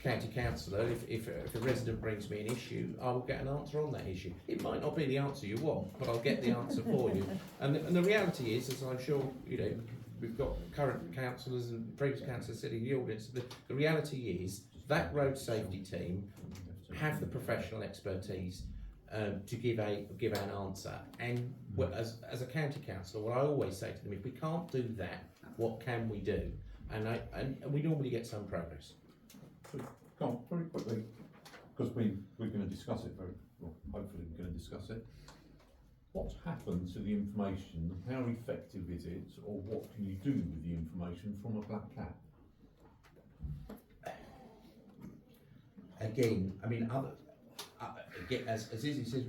county councillor, if a resident brings me an issue, I will get an answer on that issue. It might not be the answer you want, but I'll get the answer for you. And the reality is, as I'm sure we've got current councillors and previous councillors sitting in the audience. The reality is that road safety team have the professional expertise to give an answer. And as a county councillor, what I always say to them, if we can't do that, what can we do? And we normally get some progress. Come on, very quickly, because we're going to discuss it hopefully we're going to discuss it. What's happened to the information? How effective is it, or what can you do with the information from a black cat? Again, I mean, as Izzy says,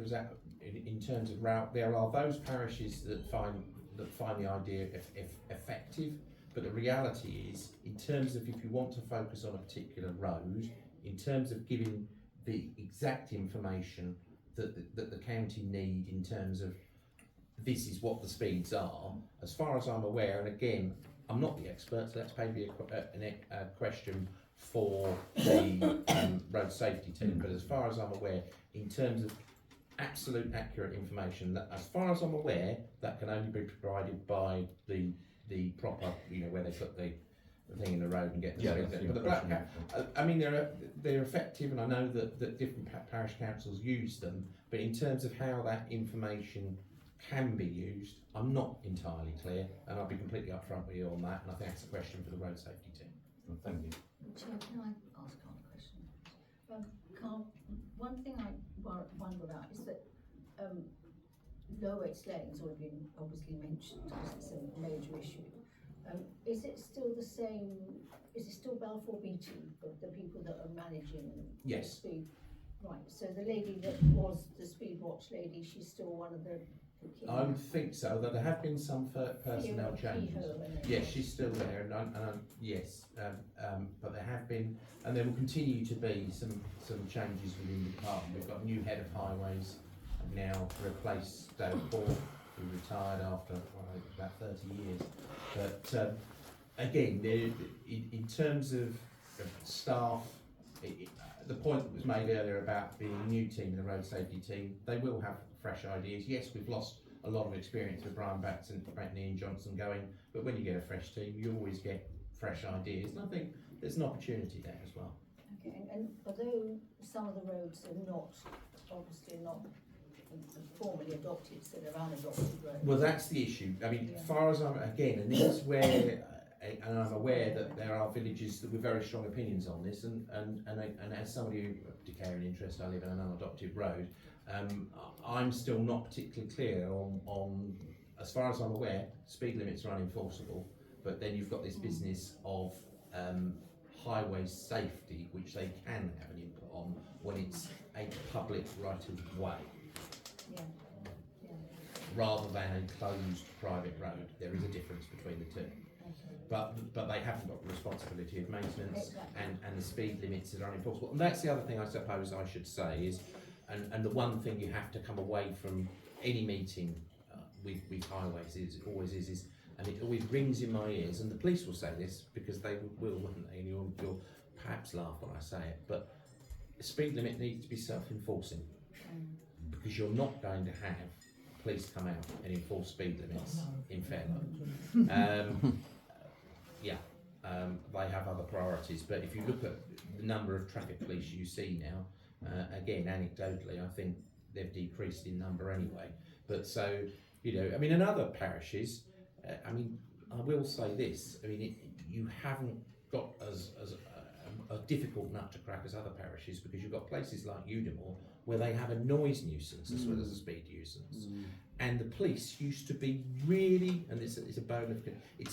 in terms of route, there are those parishes that find the idea effective. But the reality is, in terms of if you want to focus on a particular road, in terms of giving the exact information that the county need in terms of this is what the speeds are, as far as I'm aware, and again, I'm not the expert, so that's maybe a question for the road safety team, but as far as I'm aware, in terms of absolute accurate information, that as far as I'm aware, that can only be provided by the proper, where they put the thing in the road and get the speed there. But the black cat, I mean, they're effective, and I know that different parish councils use them. But in terms of how that information can be used, I'm not entirely clear, and I'll be completely upfront with you on that. And I think that's a question for the road safety team. Well, thank you. Chair, can I ask Carl a question? Carl, one thing I wonder about is that lower lanes have been obviously mentioned because it's a major issue. Is it still the same? Is it still Balfour Beatty, the people that are managing the speed? Right. So the lady that was the speed watch lady, she's still one of the key. I would think so. Though there have been some personnel changes. Yes, she's still there, and yes, but there have been, and there will continue to be some changes within the department. We've got a new head of highways. Now replaced Dale Paul, who retired after about 30 years. But again, in terms of staff, the point that was made earlier about being a new team, the road safety team, they will have fresh ideas. Yes, we've lost a lot of experience with Brian Batson, Ian Johnson going, but when you get a fresh team, you always get fresh ideas. And I think there's an opportunity there as well. Okay, and although some of the roads are obviously not formally adopted, so they're unadopted roads. Well, that's the issue. I mean, as far as I'm, again, and this is where, and I'm aware that there are villages that with very strong opinions on this, and as somebody who declaring interest, I live in an unadopted road, I'm still not particularly clear on, as far as I'm aware, speed limits are unenforceable, but then you've got this business of highway safety, which they can have an input on when it's a public right of way. Rather than a closed private road. There is a difference between the two. But they haven't got the responsibility of maintenance and the speed limits that are unenforceable. And that's the other thing I suppose I should say is, and the one thing you have to come away from any meeting with highways is, and it always rings in my ears, and the police will say this because they will, wouldn't they? And you'll perhaps laugh when I say it, but the speed limit needs to be self-enforcing because you're not going to have police come out and enforce speed limits in Fairlight. They have other priorities, but if you look at the number of traffic police you see now, again, anecdotally, I think they've decreased in number anyway. But so, you know, I mean, in other parishes, I mean, I will say this, I mean, you haven't got as a difficult nut to crack as other parishes, because you've got places like Udimore where they have a noise nuisance as well as a speed nuisance. And the police used to be really, and it's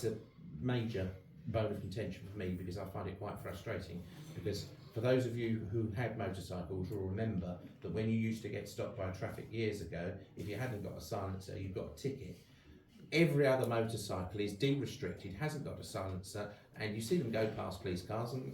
a major bone of contention for me, because I find it quite frustrating, because for those of you who had motorcycles will remember that when you used to get stopped by traffic years ago, if you hadn't got a silencer, you got a ticket. Every other motorcycle is de-restricted, hasn't got a silencer, and you see them go past police cars, and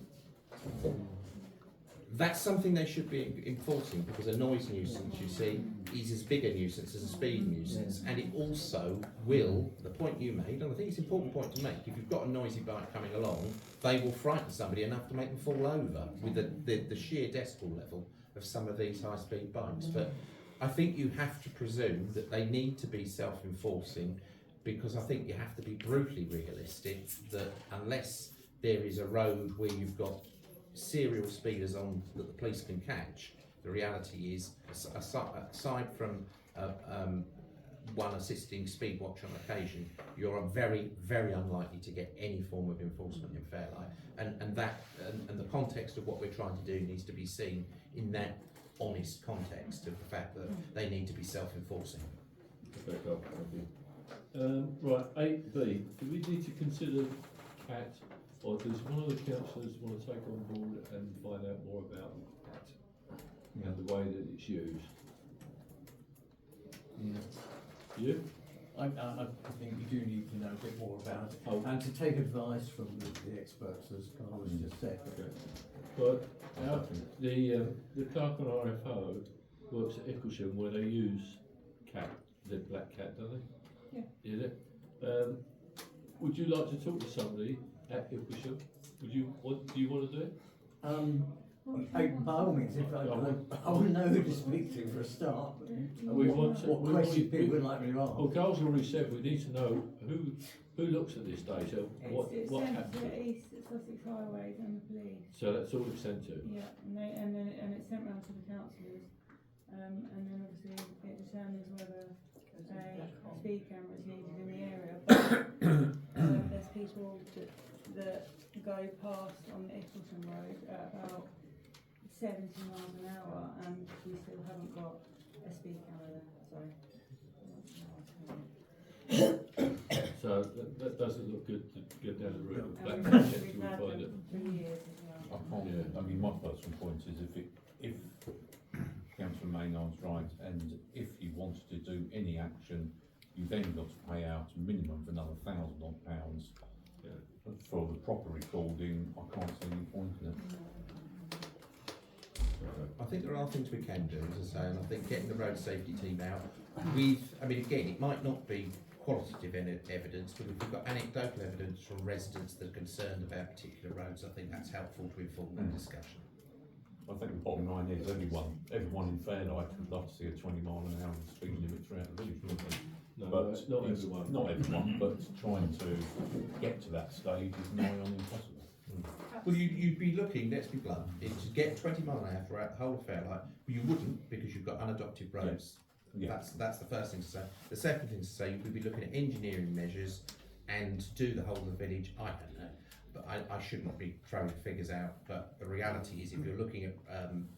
that's something they should be enforcing, because a noise nuisance, you see, is as big a nuisance as a speed nuisance, and it also will, the point you made, and I think it's an important point to make, if you've got a noisy bike coming along, they will frighten somebody enough to make them fall over with the sheer decibel level of some of these high-speed bikes. But I think you have to presume that they need to be self-enforcing, because I think you have to be brutally realistic that unless there is a road where you've got serial speeders on that the police can catch, the reality is, aside from one assisting speed watch on occasion, you're very, very unlikely to get any form of enforcement in Fairlight. And the context of what we're trying to do needs to be seen in that honest context of the fact that they need to be self-enforcing. Okay, thank you. Right, 8B, do we need to consider CAT, or does one of the councillors want to take on board and find out more about CAT and the way that it's used? You? I think you do need to know a bit more about it, and to take advice from the experts, as Carl has just said. Okay. But the clerk on RFO works at Icklesham, where they use CAT, the black cat, don't they? Yeah. Is it? Would you like to talk to somebody at Icklesham? Do you want to do it? By all means, if I will know who to speak to for a start. What questions people would like me to ask. Well, Carl's already said we need to know who looks at this data, what sent to happens. the East Sussex Highways and the police. So that's all it's sent to. Yeah, and it's sent round to the councillors, and then obviously it determines whether a speed camera is needed in the area. But there's people that go past on the Icklesham Road at about 70 miles an hour, and we still haven't got a speed camera there. So that doesn't look good to go down the route of black And cat we've until we had find them it. for years as well. I can't, I mean, my personal point is if Councillor Maynard's right, and if you wanted to do any action, you then got to pay out a minimum of another £1,000 for the proper recording. I can't see any point in it. I think there are things we can do, as I say, and I think getting the road safety team out with, I mean, again, it might not be qualitative evidence, but if we've got anecdotal evidence from residents that are concerned about particular roads, I think that's helpful to inform that discussion. I think the bottom line is everyone in Fairlight would love to see a 20-mile-an-hour speed limit throughout the village, wouldn't they? No, but not everyone. Not everyone, but trying to get to that stage is nigh on impossible. Well, you'd be looking, let's be blunt, to get 20 mile an hour throughout the whole of Fairlight. You wouldn't, because you've got unadopted roads. Yeah. That's the first thing to say. The second thing to say, you could be looking at engineering measures, and to do the whole of the village, I don't know. But I shouldn't be throwing figures out, but the reality is if you're looking at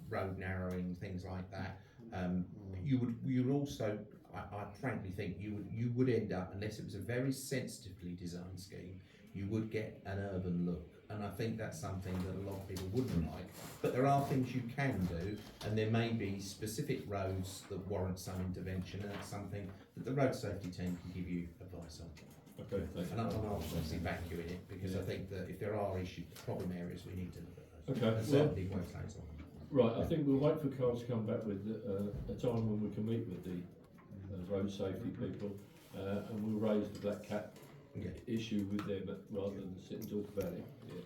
road narrowing, things like that, you'd also, I frankly think you would end up, unless it was a very sensitively designed scheme, you would get an urban look. And I think that's something that a lot of people wouldn't like. But there are things you can do, and there may be specific roads that warrant some intervention, and that's something that the road safety team can give you advice on. Okay, thank you. And I'll obviously back you in it, because I think that if there are issues, problem areas, we need to look at those. Okay, And certainly West Hazel. Right, I think we'll wait for Carl to come back with a time when we can meet with the road safety people, and we'll raise the black cat issue with them rather than sit and talk about it. Yeah.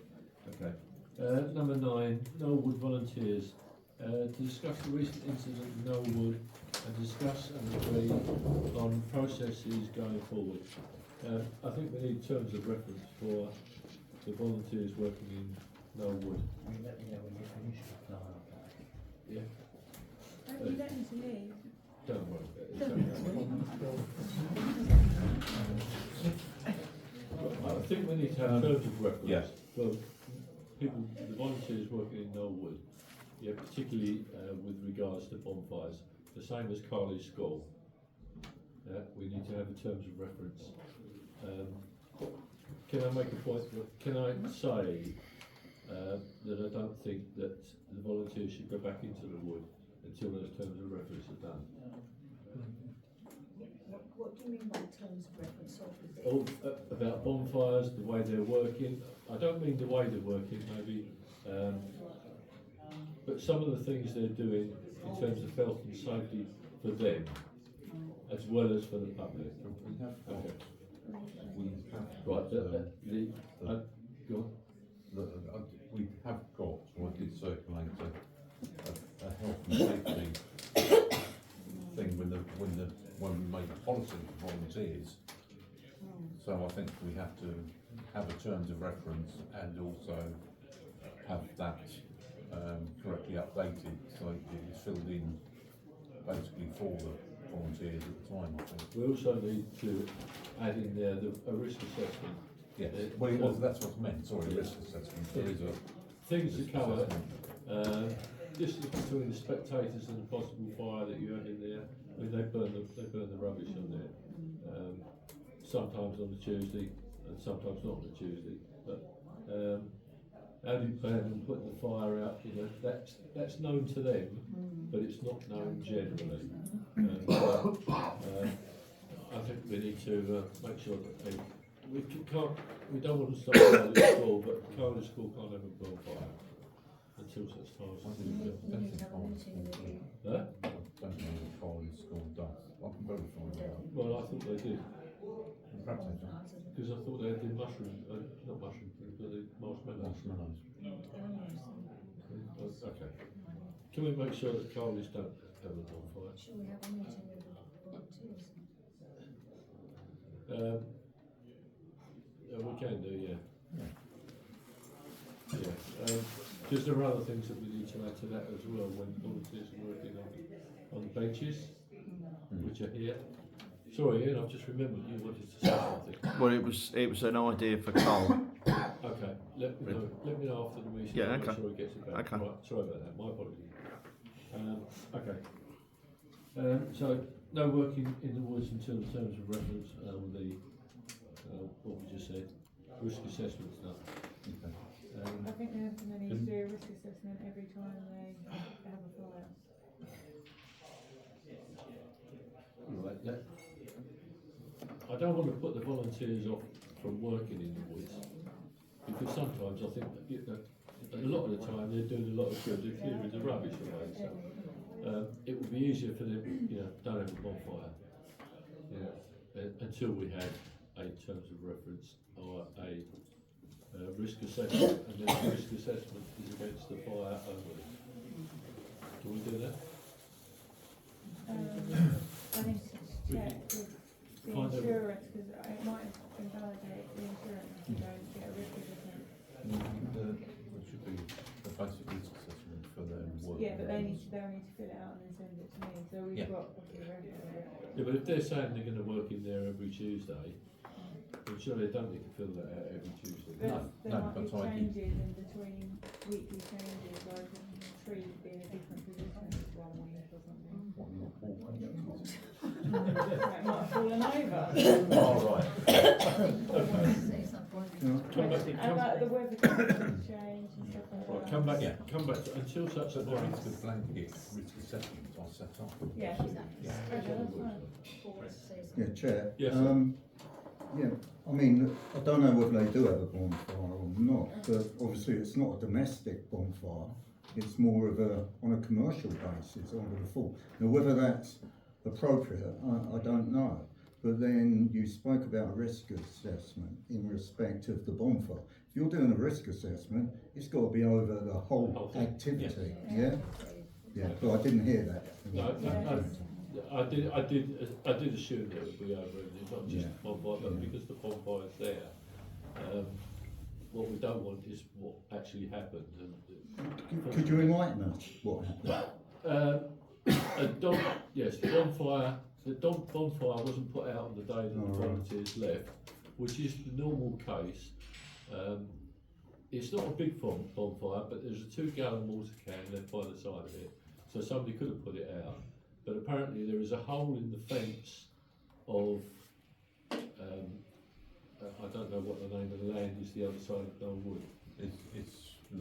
Okay. Number 9, Knollwood volunteers. To discuss the recent incident in Knollwood and discuss and agree on processes going forward. I think we need terms of reference for the volunteers working in Knollwood. You let me know when you finish. No, Yeah, You don't need to leave. don't worry about it. I think we need to have terms of reference yeah. for people, the volunteers working in Knollwood, yeah, particularly with regards to bonfires, the same as Carley School. Yeah, we need to have the terms of reference. Can I make a point? Can I say that I don't think that the volunteers should go back into the wood until those terms of reference are done? What do you mean by terms of reference? All about bonfires, the way they're working. I don't mean the way they're working, maybe, but some of the things they're doing in terms of health and safety for them, as well as for the public. Okay. Right. Go on. We have got, or I did circulate a health and safety thing when we made a policy for volunteers. So I think we have to have a terms of reference and also have that correctly updated, so it is filled in basically for the volunteers at the time, I think. We also need to add in there a risk assessment. Yes, well, that's what's meant, sorry, risk assessment. There is a things to cover, distance between the spectators and the possible fire that you have in there. I mean, they burn the rubbish on there. Sometimes on a Tuesday and sometimes not on a Tuesday. But how do you plan on putting the fire out? You know, that's known to them, but it's not known generally. I think we need to make sure that we don't want to stop Carley School, but Carley School can't have a bonfire until such time as You need to have a meeting with you. Huh? I don't know what Carley School does. I can verify that. Well, I thought they did. Perhaps they don't. Because I thought they had the mushroom, not mushroom, but the marshmallows. Marshmallows. Okay. Can we make sure that Carley's don't have a bonfire? Shall we have a meeting with the volunteers? We can do, yeah. Yeah. Because there are other things that we need to add to that as well when volunteers are working on the benches, which are here. Sorry, Ian, I've just remembered you wanted to say something. Well, it was an idea for Cole. Okay, let me know after the meeting. Yeah, Make okay. sure he gets it back. Okay. Right, sorry about that. My apologies. Okay. So no working in the woods until the terms of reference with the what we just said, risk assessment stuff. Okay. I think they need to do a risk assessment every time they have a fire. Right. I don't want to put the volunteers off from working in the woods, because sometimes I think that a lot of the time they're doing a lot of good, they're clearing the rubbish away. So it would be easier for them, don't have a bonfire, until we had a terms of reference or a risk assessment, and then the risk assessment is against the fire only. Can we do that? I need to check with the insurance, because it might invalidate the insurance if you don't get a risk assessment. It should be a basic risk assessment for their work. Yeah, but they'll need to fill it out and then send it to me, so we've got obviously a record of it. Yeah, but if they're saying they're going to work in there every Tuesday, then surely they don't need to fill that out every Tuesday. But there might be changes in between weekly changes, like a tree being a different position 1 week or something. It might have fallen over. Oh, right. And like the weather conditions change and stuff like Right, that. come back to, until such a point. The blanket risk assessment are set up. Yeah. Okay, that's fine. Yeah, Chair. Yes. Yeah, I mean, I don't know whether they do have a bonfire or not, but obviously it's not a domestic bonfire. It's more of on a commercial basis, I would have thought. Now, whether that's appropriate, I don't know. But then you spoke about a risk assessment in respect of the bonfire. If you're doing a risk assessment, it's got to be over the whole activity, yeah? Yeah, but I didn't hear that. No, I did assume that it would be over everything, not just the bonfire, but because the bonfire's there. What we don't want is what actually happened. Could you enlighten us what happened? The bonfire wasn't put out on the day that the volunteers left, which is the normal case. It's not a big bonfire, but there's a 2-gallon water can left by the side of it, so somebody could have put it out. But apparently there is a hole in the fence of, I don't know what the name of the land is, the other side of Wood. It's the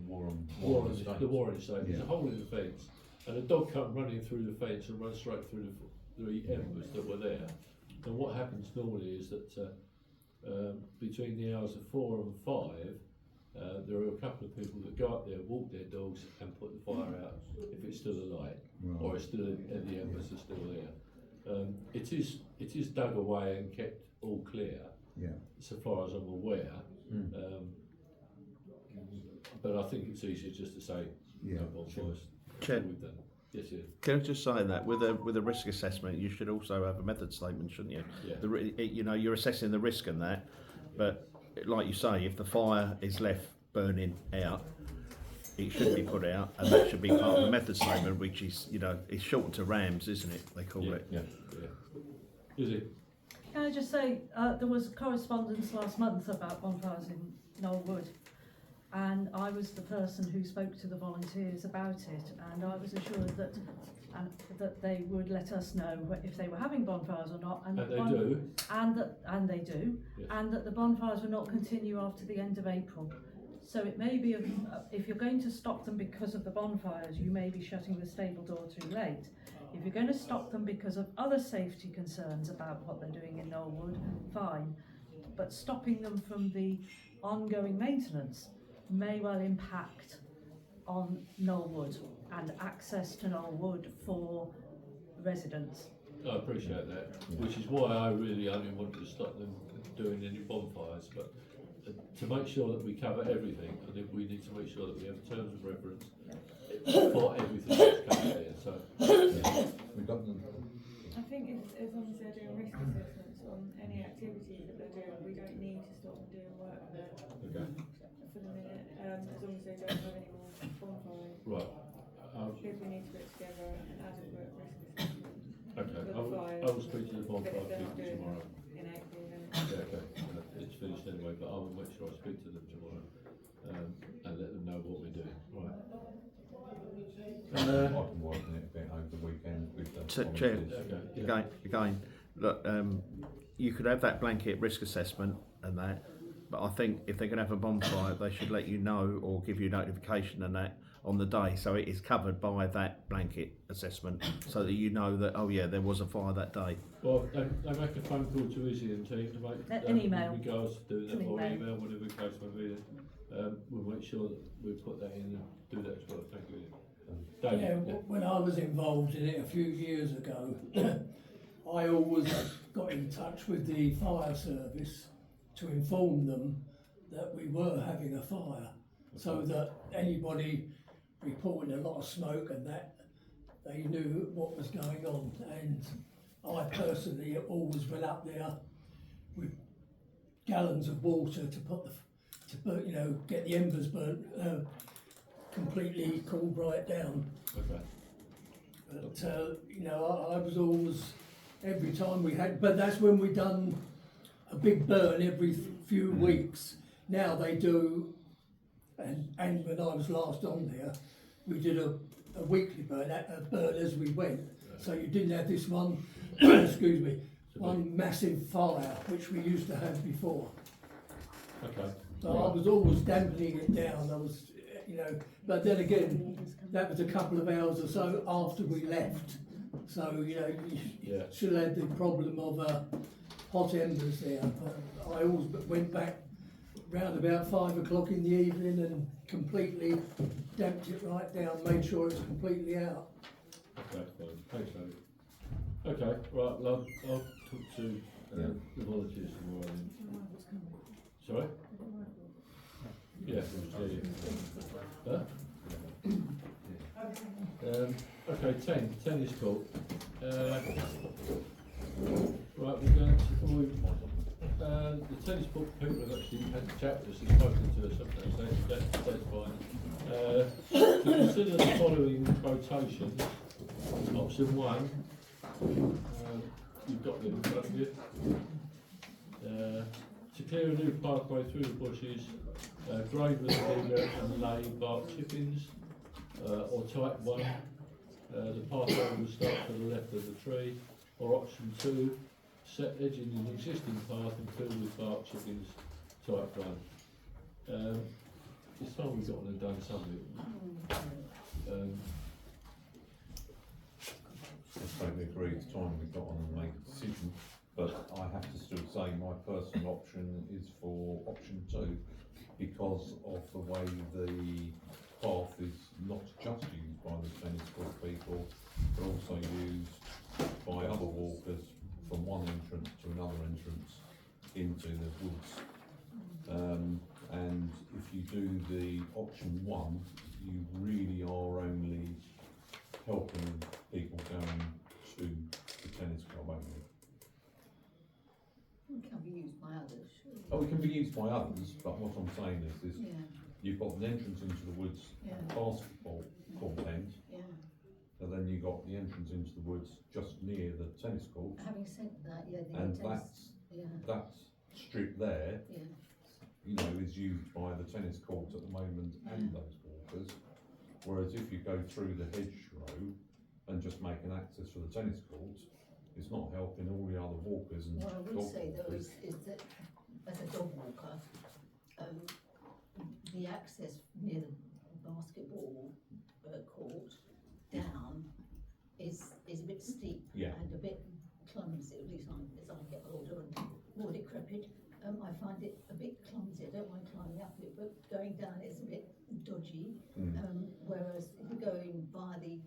Warren The Warren estate. There's a hole in the fence, and a dog come running through the fence and run straight through the 3 embers that were there. And what happens normally is that between the hours of 4 and 5, there are a couple of people that go up there, walk their dogs, and put the fire out if it's still alight, or it's still and the embers are still there. It is dug away and kept all clear, so far as I'm aware. But I think it's easier just to say no bonfires. Chair, Yes, yes. can I just say that with a risk assessment, you should also have a method statement, shouldn't you? Yeah. You know, you're assessing the risk and that, but like you say, if the fire is left burning out, it should be put out, and that should be part of the method statement, which is, you know, it's shortened to RAMS, isn't it? They call it. Yeah. Is it? Can I just say, there was correspondence last month about bonfires in Knoll Wood, and I was the person who spoke to the volunteers about it, and I was assured that they would let us know if they were having bonfires or not, and they do, and that the bonfires will not continue after the end of April. So it may be, if you're going to stop them because of the bonfires, you may be shutting the stable door too late. If you're going to stop them because of other safety concerns about what they're doing in Knoll Wood, fine. But stopping them from the ongoing maintenance may well impact on Knoll Wood and access to Knoll Wood for residents. I appreciate that, which is why I really only wanted to stop them doing any bonfires, but to make sure that we cover everything, I think we need to make sure that we have terms of reference for everything that's covered here. So we've got them. I think as long as they're doing risk assessments on any activities that they're doing, we don't need to stop them doing work there for the minute, as long as they don't have any more bonfires. Right. Because we need to put together an adequate risk assessment. Okay, I will speak to the bonfire people tomorrow. In April, then It's finished anyway, but I will make sure I speak to them tomorrow and let them know what we're doing. Right. I can work on it a bit over the weekend with the Chair, again, look, you could have that blanket risk assessment and that, but I think if they're going to have a bonfire, they should let you know or give you notification and that on the day, so it is covered by that blanket assessment, so that you know that, oh yeah, there was a fire that day. Well, they make a phone call to Izzy and team to make an email. with regards to do that, or email, whatever the case may be. We'll make sure that we put that in and do that as well. Thank you. David, when I was involved in it a few years ago, I always got in touch with the fire service to inform them that we were having a fire, so that anybody reporting a lot of smoke and that, they knew what was going on. And I personally always went up there with gallons of water to you know, get the embers burnt, completely cooled right down. Okay. But you know, I was always, every time we had, but that's when we done a big burn every few weeks. Now they do, and when I was last on there, we did a weekly burn as we went. So you didn't have this one, excuse me, one massive fire, which we used to have before. Okay. So I was always dampening it down. I was, you know, but then again, that was a couple of hours or so after we left. So, you know, you still had the problem of hot embers there. But I always went back round about 5 o'clock in the evening and completely damped it right down, made sure it's completely out. Okay, fine. Thanks, David. Okay, right, well, I'll talk to the volunteers tomorrow then. Sorry? Yeah, Huh? Okay, Okay, tennis court. Right, we're going to, the tennis court people have actually had a chat with us and spoken to us, okay, so that's fine. To consider the following quotations. Option 1, you've got them in front of you. To clear a new parkway through the bushes, grade with the digger and lay bark chippings, or type 1, the pathway will start to the left of the tree, or option 2, set edging an existing path and fill with bark chippings, type 1. It's time we've got on and done something. I totally agree, it's time we got on and make a decision, but I have to still say my personal option is for option 2 because of the way the path is not just used by the tennis court people, but also used by other walkers from one entrance to another entrance into the woods. And if you do the option 1, you really are only helping people going to the tennis club only. It can be used by others, surely. Oh, it can be used by others, but what I'm saying is Yeah. you've got an entrance into the woods Yeah. at the basketball court end, Yeah. and then you've got the entrance into the woods just near the tennis court, Having said that, yeah, the and tennis, yeah, that strip there, yeah. you know, is used by the tennis court at the moment and those walkers. Whereas if you go through the hedgerow and just make an access for the tennis court, it's not helping all the other walkers and What I would dog say though walkers. is that as a dog walker, the access near the basketball court down is a bit steep Yeah. and a bit clumsy, at least as I get older and more decrepit. I find it a bit clumsy. I don't mind climbing up it, but going down it's a bit dodgy. Whereas if you're going by the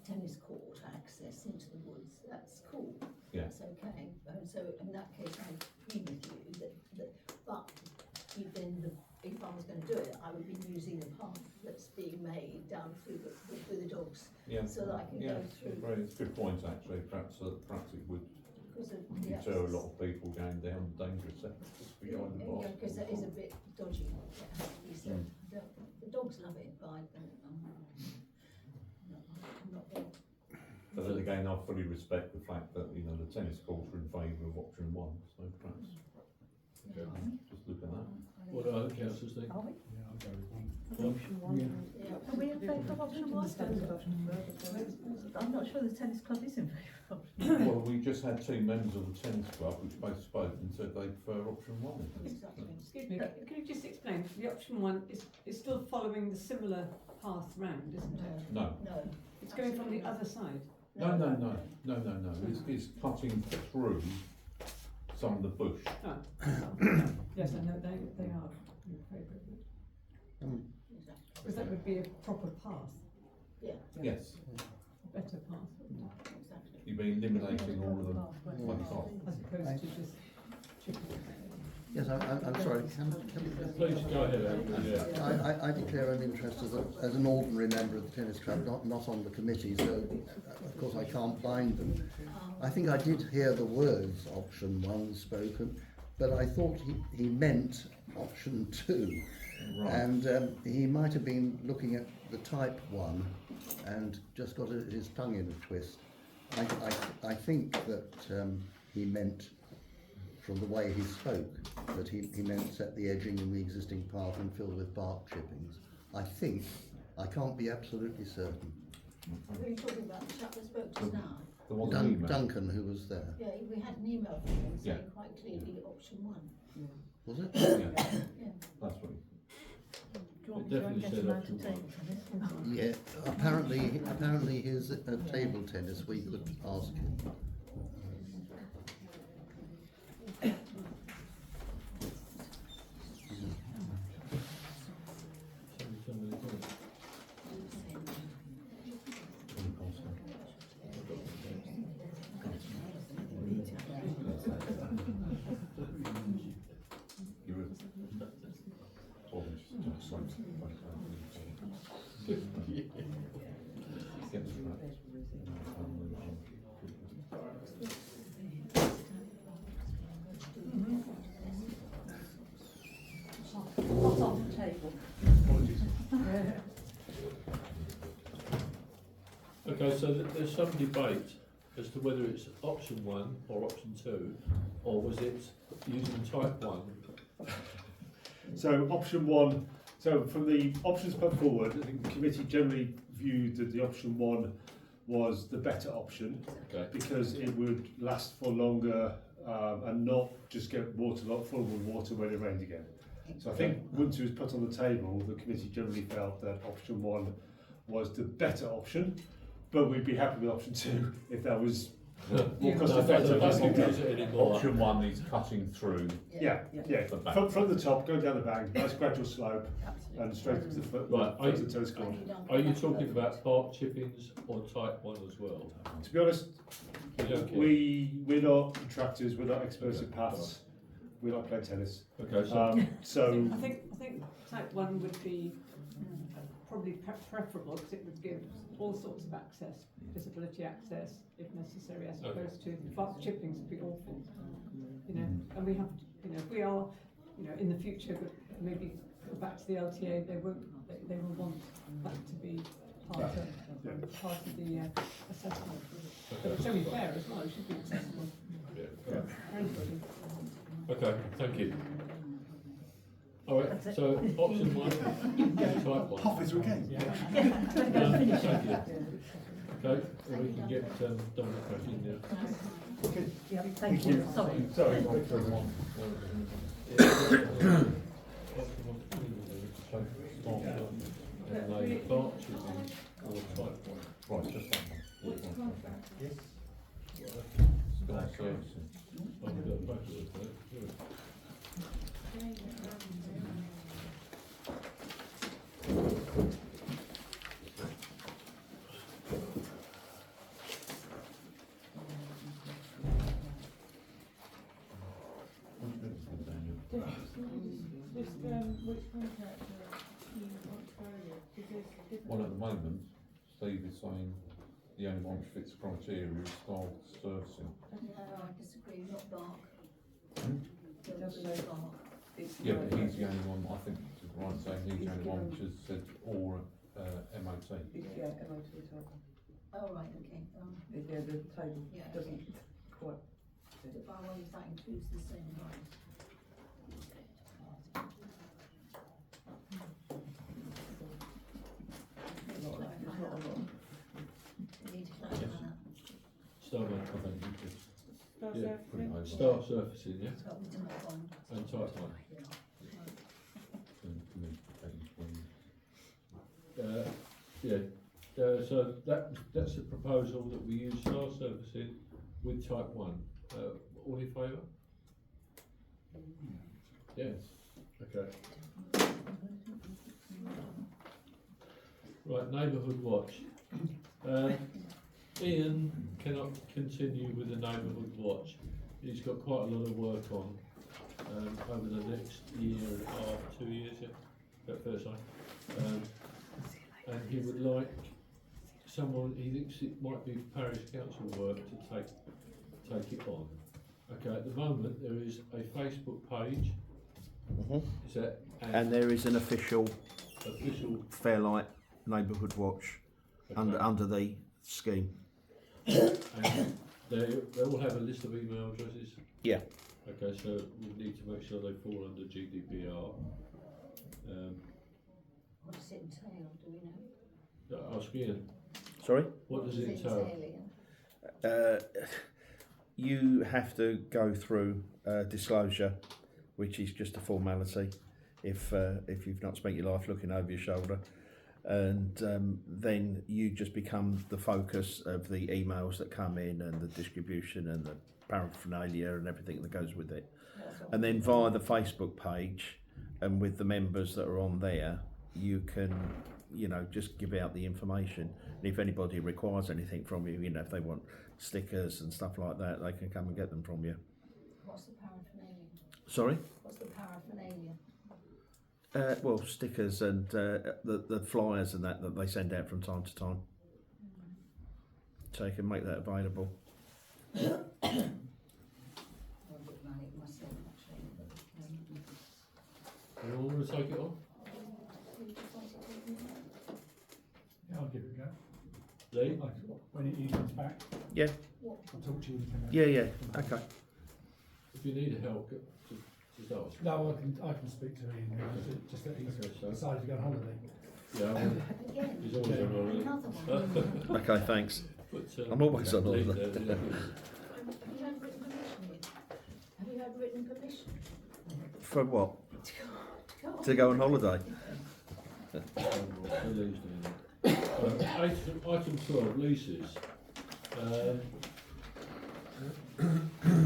tennis court access into the woods, that's cool. Yeah. That's okay. So in that case, I agree with you that but if I was going to do it, I would be using the path that's being made down through the dogs, Yeah. so that I can Yeah, go through. it's a good point actually. Perhaps it would Because of the deter a access. lot of people going down dangerous sectors behind the basketball. Because that is a bit dodgy, it has to be said. Mm. The dogs love it, but I don't, I'm not there. But then again, I fully respect the fact that, you know, the tennis courts are in favour of option 1, so perhaps just look at that. What do other councillors think? Are we? Yeah, I'll go with 1. Option 1. Are we in favour of option 1? I'm not sure the tennis club is in favour of option 1. Well, we just had 2 members of the tennis club which both spoke and said they prefer option 1. Excuse me, can you just explain, the option 1 is still following the similar path round, isn't it? No. No. It's going from the other side. No. It's cutting through some of the bush. Oh. Yes, I know they are in favour of it. Because that would be a proper path. Yeah. Yes. A better path. You've been eliminating all of them by half. As opposed to just chipping. Yes, I'm sorry. Please go ahead. I declare an interest as an ordinary member of the tennis club, not on the committee, so of course I can't bind them. I think I did hear the words option 1 spoken, but I thought he meant option 2. Right. And he might have been looking at the type 1 and just got his tongue in a twist. I think that he meant, from the way he spoke, that he meant set the edging in the existing path and fill with bark chippings. I think, I can't be absolutely certain. Who are you talking about, the chap that spoke to us now? Duncan, who was there. Yeah, we had an email from him saying Yeah. quite clearly option 1. Was it? Yeah. Yeah. That's what Do you want me to go and get him out of table tennis? Yeah, apparently his table tennis, we could ask him. What's on the table? Okay, so there's some debate as to whether it's option 1 or option 2, or was it using type 1? So option 1, so from the options put forward, I think the committee generally viewed that the option 1 was the better option, okay, because it would last for longer and not just get waterlogged full of water when it rained again. So I think once it was put on the table, the committee generally felt that option 1 was the better option, but we'd be happy with option 2 if that was more cost effective. Option 1 is cutting through. Yeah. The back. From the top, going down the bank, nice gradual slope, and straight to the foot. Right, to the tennis court. Are you talking about park chippings or type 1 as well? To be honest, You don't care? we're not contractors, we're not experts in paths. We like playing tennis. Okay, so I think type 1 would be probably preferable, because it would give all sorts of access, disability access if necessary, as opposed to fast chippings would be awful. You know, and we have to, you know, if we are, you know, in the future, but maybe go back to the LTA, they will want that to be part of the assessment. But it's only fair as well, it should be accessible. Yeah. Everybody. Okay, thank you. All right, so option 1, type 1. Half as we can. Thank you. Okay, well, we can get Dominic back in there. Okay. Yeah, thank you. Sorry. Sorry, thanks very much. And they park chipping or type 1. Right, just that one. Which contract? Yes. Sky servicing. Oh, we've got both of those, right? Good. Which contract do you want to go with? Well, at the moment, Steve is saying the only one which fits the criteria is style servicing. No, I disagree, not Bark. It does say Bark. Yeah, but he's the only one, I think, to right saying he's the only one which has said or MOT. Yeah, MOT type. Oh, right, okay. Yeah, the table Yeah, doesn't okay. quite. The bar one, if that includes the same line. There's not a lot. We need to clarify that. Star, I think you could. Star Yeah, surfacing? Star surfacing, yeah? Start with type one. And type 1. Yeah, so that's the proposal that we use star surfacing with type 1. All in favour? Yes. Okay. Right, neighbourhood watch. Ian cannot continue with the neighbourhood watch. He's got quite a lot of work on over the next year and a half, 2 years, yeah, that first time. And he would like someone, he thinks it might be parish council work to take it on. Okay, at the moment there is a Facebook page. Is that And there is an official Fairlight Neighbourhood Watch under the scheme. And they all have a list of email addresses. Yeah. Okay, so we need to make sure they fall under GDPR. What does it entail, do we know? Ask Ian. Sorry? What does it entail? You have to go through disclosure, which is just a formality if you've not spent your life looking over your shoulder, and then you just become the focus of the emails that come in and the distribution and the paraphernalia and everything that goes with it. And then via the Facebook page and with the members that are on there, you can, you know, just give out the information. And if anybody requires anything from you, you know, if they want stickers and stuff like that, they can come and get them from you. What's the paraphernalia? Sorry? What's the paraphernalia? Well, stickers and the flyers and that they send out from time to time. so you can make that available. I'm a bit manic myself, actually. Anyone want to take it on? Yeah, I'll give it a go. Lee? When he comes back, Yeah. I'll talk to you. When he comes back. Yeah. Okay. If you need help, just ask. No, I can speak to Ian. Just that he's decided to go on holiday. Yeah, Again? he's always on holiday. Another one. Okay, thanks. But, I'm always on Lee, holiday. Have you had written permission yet? Have you had written permission? For what? To go on? To go on holiday? Item 12, leases.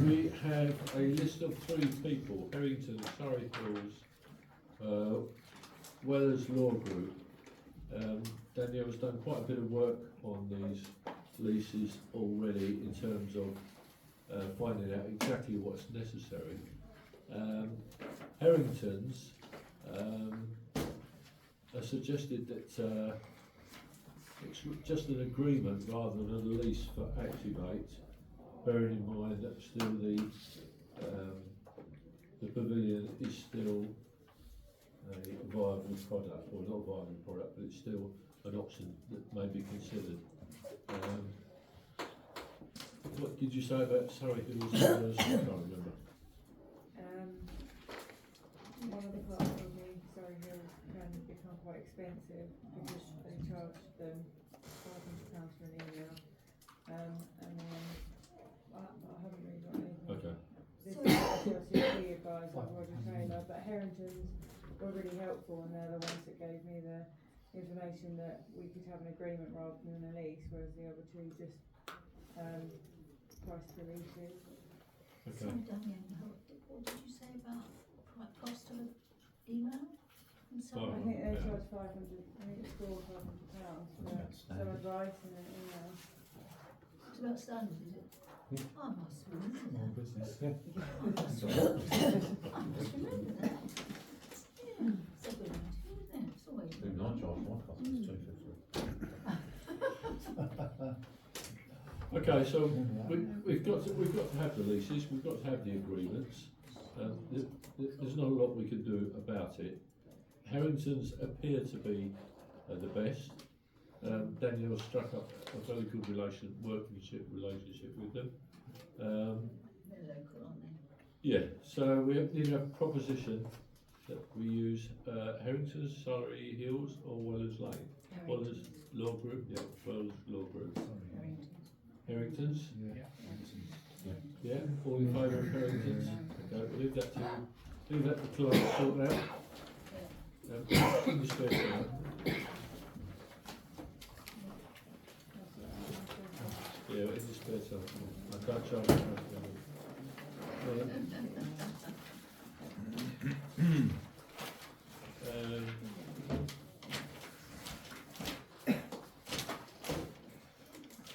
We have a list of 3 people: Harrington, Surrey Hills, Wellers Law Group. Danielle's done quite a bit of work on these leases already in terms of finding out exactly what's necessary. Harrington's suggested that it's just an agreement rather than a lease for Activate, bearing in mind that still the pavilion is still a viable product, or not a viable product, but it's still an option that may be considered. What did you say about Surrey Hills? I can't remember. One of the clerks told me Surrey Hills can become quite expensive because they charge them £500 for an email, and then I haven't really got anything. Okay. This is the advisor, Roger Taylor, but Harrington's were really helpful, and they're the ones that gave me the information that we could have an agreement rather than a lease, whereas the other two just priced the leases. Okay. Sorry, Damien, what did you say about cost of an email? I'm sorry. I think they charge £500. I think it's still £500 for some advice and an email. It's about standard, is it? I must remember that. Business. I must remember that. Yeah, it's a good idea, isn't it? It's always good. Even I charge my customers £2.50. Okay, so we've got to have the leases, we've got to have the agreements. There's not a lot we can do about it. Harrington's appear to be the best. Danielle struck up a very good relationship with them. They're local, aren't they? Yeah, so we need to have a proposition that we use Harrington's, Surrey Hills, or Wellers Lane. Wellers Law Group, yeah, Wellers Law Group. Harrington's? Yeah, all in favour of Harrington's? Okay, we'll leave that to clerk to sort out. In the spare time. Yeah, in the spare time. I can't charge you.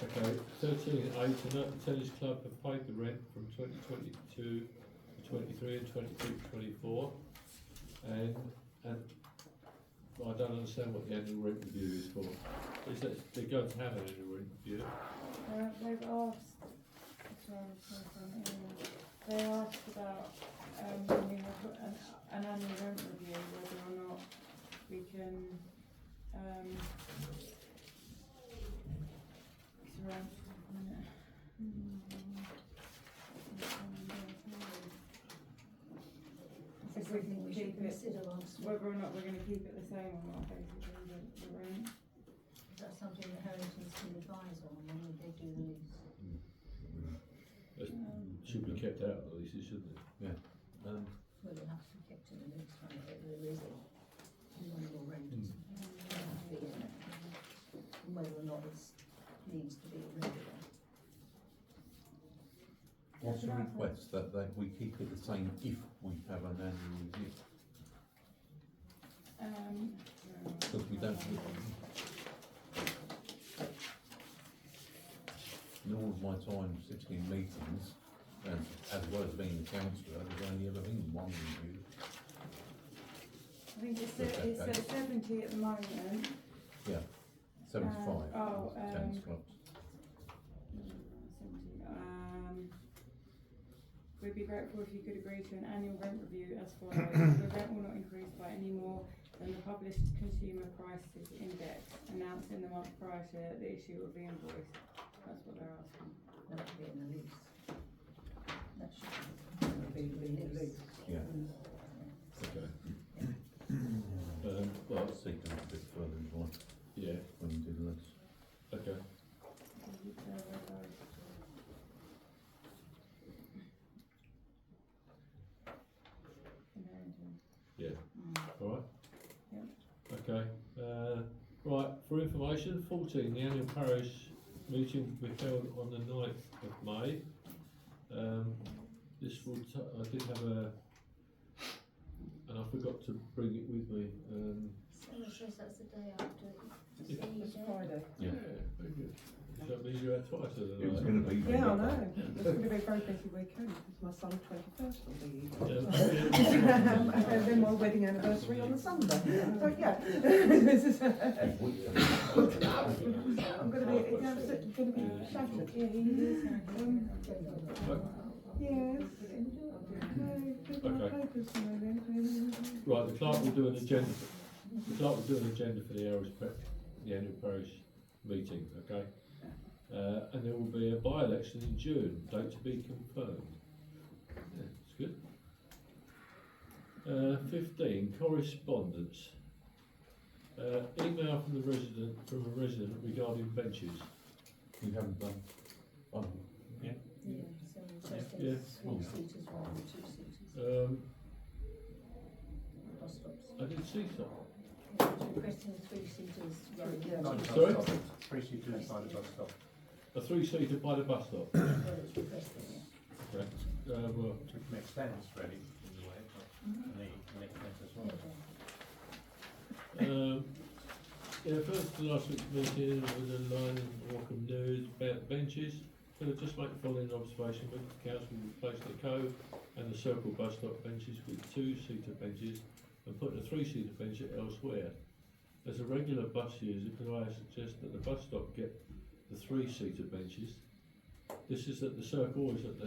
Okay, 13A, to note the tennis club have paid the rent from 2022 to 23 and 23 to 24, and I don't understand what the annual rent review is for. Is that they're going to have an annual rent review? They've asked, they asked about when we have an annual rent review, whether or not we can it's around if we can keep it, whether or not we're going to keep it the same or not, basically, the rent. Is that something that Harrington's can advise on when they do the lease? It should be kept out of the leases, shouldn't it? Yeah. Well, it has to be kept in the lease, right? There is a normal rent fee in it. And whether or not it needs to be regular. What's the request that we keep it the same if we have an annual review? Because we don't. In all of my time, 16 meetings, and as well as being a councillor, there's only ever been one review. I think it's at 70 at the moment. Yeah, 75. Oh, tennis clubs. we'd be grateful if you could agree to an annual rent review as follows. The rent will not increase by any more than the published Consumer Prices Index announced in the month prior to the issue of the invoice. That's what they're asking. That should be in the lease. That should Be in the lease. Yeah. Okay. Well, I'll see them a bit further in line Yeah, when you do the list. okay. Yeah, alright. Okay, right, for information, 14, the annual parish meeting will be held on the 9th of May. This will, I did have and I forgot to bring it with me. Sarah says that's the day after It's Friday. Yeah. Very good. Does that mean you're out twice in the It was night? going to be. Yeah, I know. It's going to be a very busy weekend because my son's 21st will be and then my wedding anniversary on the Sunday. So yeah, I'm going to be shattered. Yeah, he is. Yes. Okay. Right, the clerk will do an agenda. The clerk will do an agenda for the annual parish meeting. Okay. And there will be a by-election in June, date to be confirmed. Yeah, that's good. 15, correspondence. Email from a resident regarding benches. You haven't done one. Yeah. so requesting Yeah. 3-seaters rather than 2-seaters. Bus stops. I did see some. Requesting 3-seaters rather than Sorry? 3-seaters by the bus stop. A 3-seater by the bus stop. well, it's requesting it. Okay. Well, To make sense, really, in a way, but make sense as well. Yeah, first to last week's meeting was a line of Walkham News about benches. Can I just make the following observation? The council will replace the Cove and the Circle bus stop benches with 2-seater benches and put a 3-seater bench elsewhere. As a regular bus user, can I suggest that the bus stop get the 3-seater benches? This is at the Circle, or is it the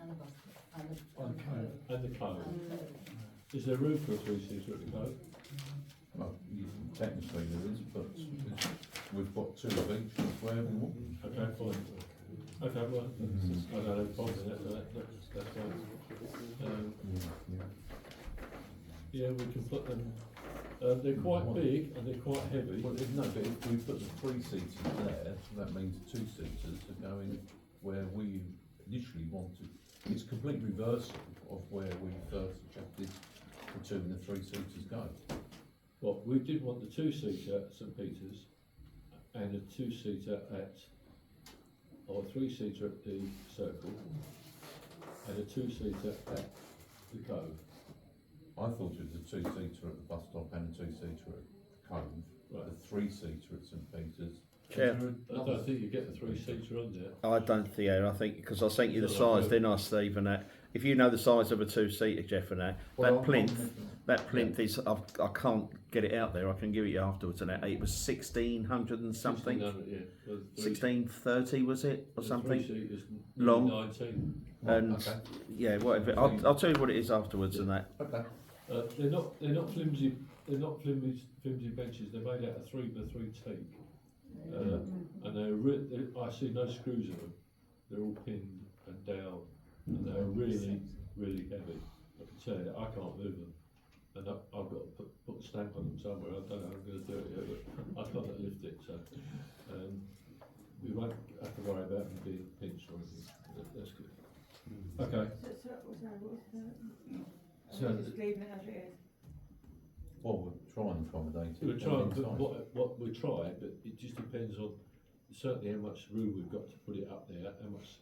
And the bus stop. and the Cove? Is there room for a 3-seater at the Cove? Well, technically there is, but we've got 2 of each where we want. Okay, fine. Okay, well, I don't have a problem with that, that's fine. Yeah, we can put them, they're quite big and they're quite heavy. Well, no, but if we put the 3-seaters there, that means 2-seaters are going where we initially wanted. It's complete reversal of where we first suggested the 2 and the 3-seaters go. Well, we did want the 2-seater at St Peter's and a 2-seater or a 3-seater at the Circle and a 2-seater at the Cove. I thought it was a 2-seater at the bus stop and a 2-seater at the Cove, Right. a 3-seater at St Peter's. Chair. I don't think you get the 3-seater on there. I don't think, yeah, I think, because I sent you the size, didn't I, Steve, and that. If you know the size of a 2-seater, Jeff, and that, Well, that plinth is, I can't get it out there, I can give it you afterwards, and that, it was 1,600 and something, 1600, yeah. Well, 1630 was it, or the something? 3-seater's Long. 19. And, Okay. yeah, whatever, I'll tell you what it is afterwards and that. Okay. They're not flimsy benches. They're made out of 3x3 teak, and I see no screws in them. They're all pinned and down, and they're really heavy. I can tell you, I can't move them, and I've got to put a stamp on them somewhere. I don't know how I'm going to do it yet, but I can't lift it, so we won't have to worry about them being pinched or anything. That's good. Okay. So just leaving it as it is. Well, we'll try and accommodate it. We'll try, what we try, but it just depends on certainly how much room we've got to put it up there, how much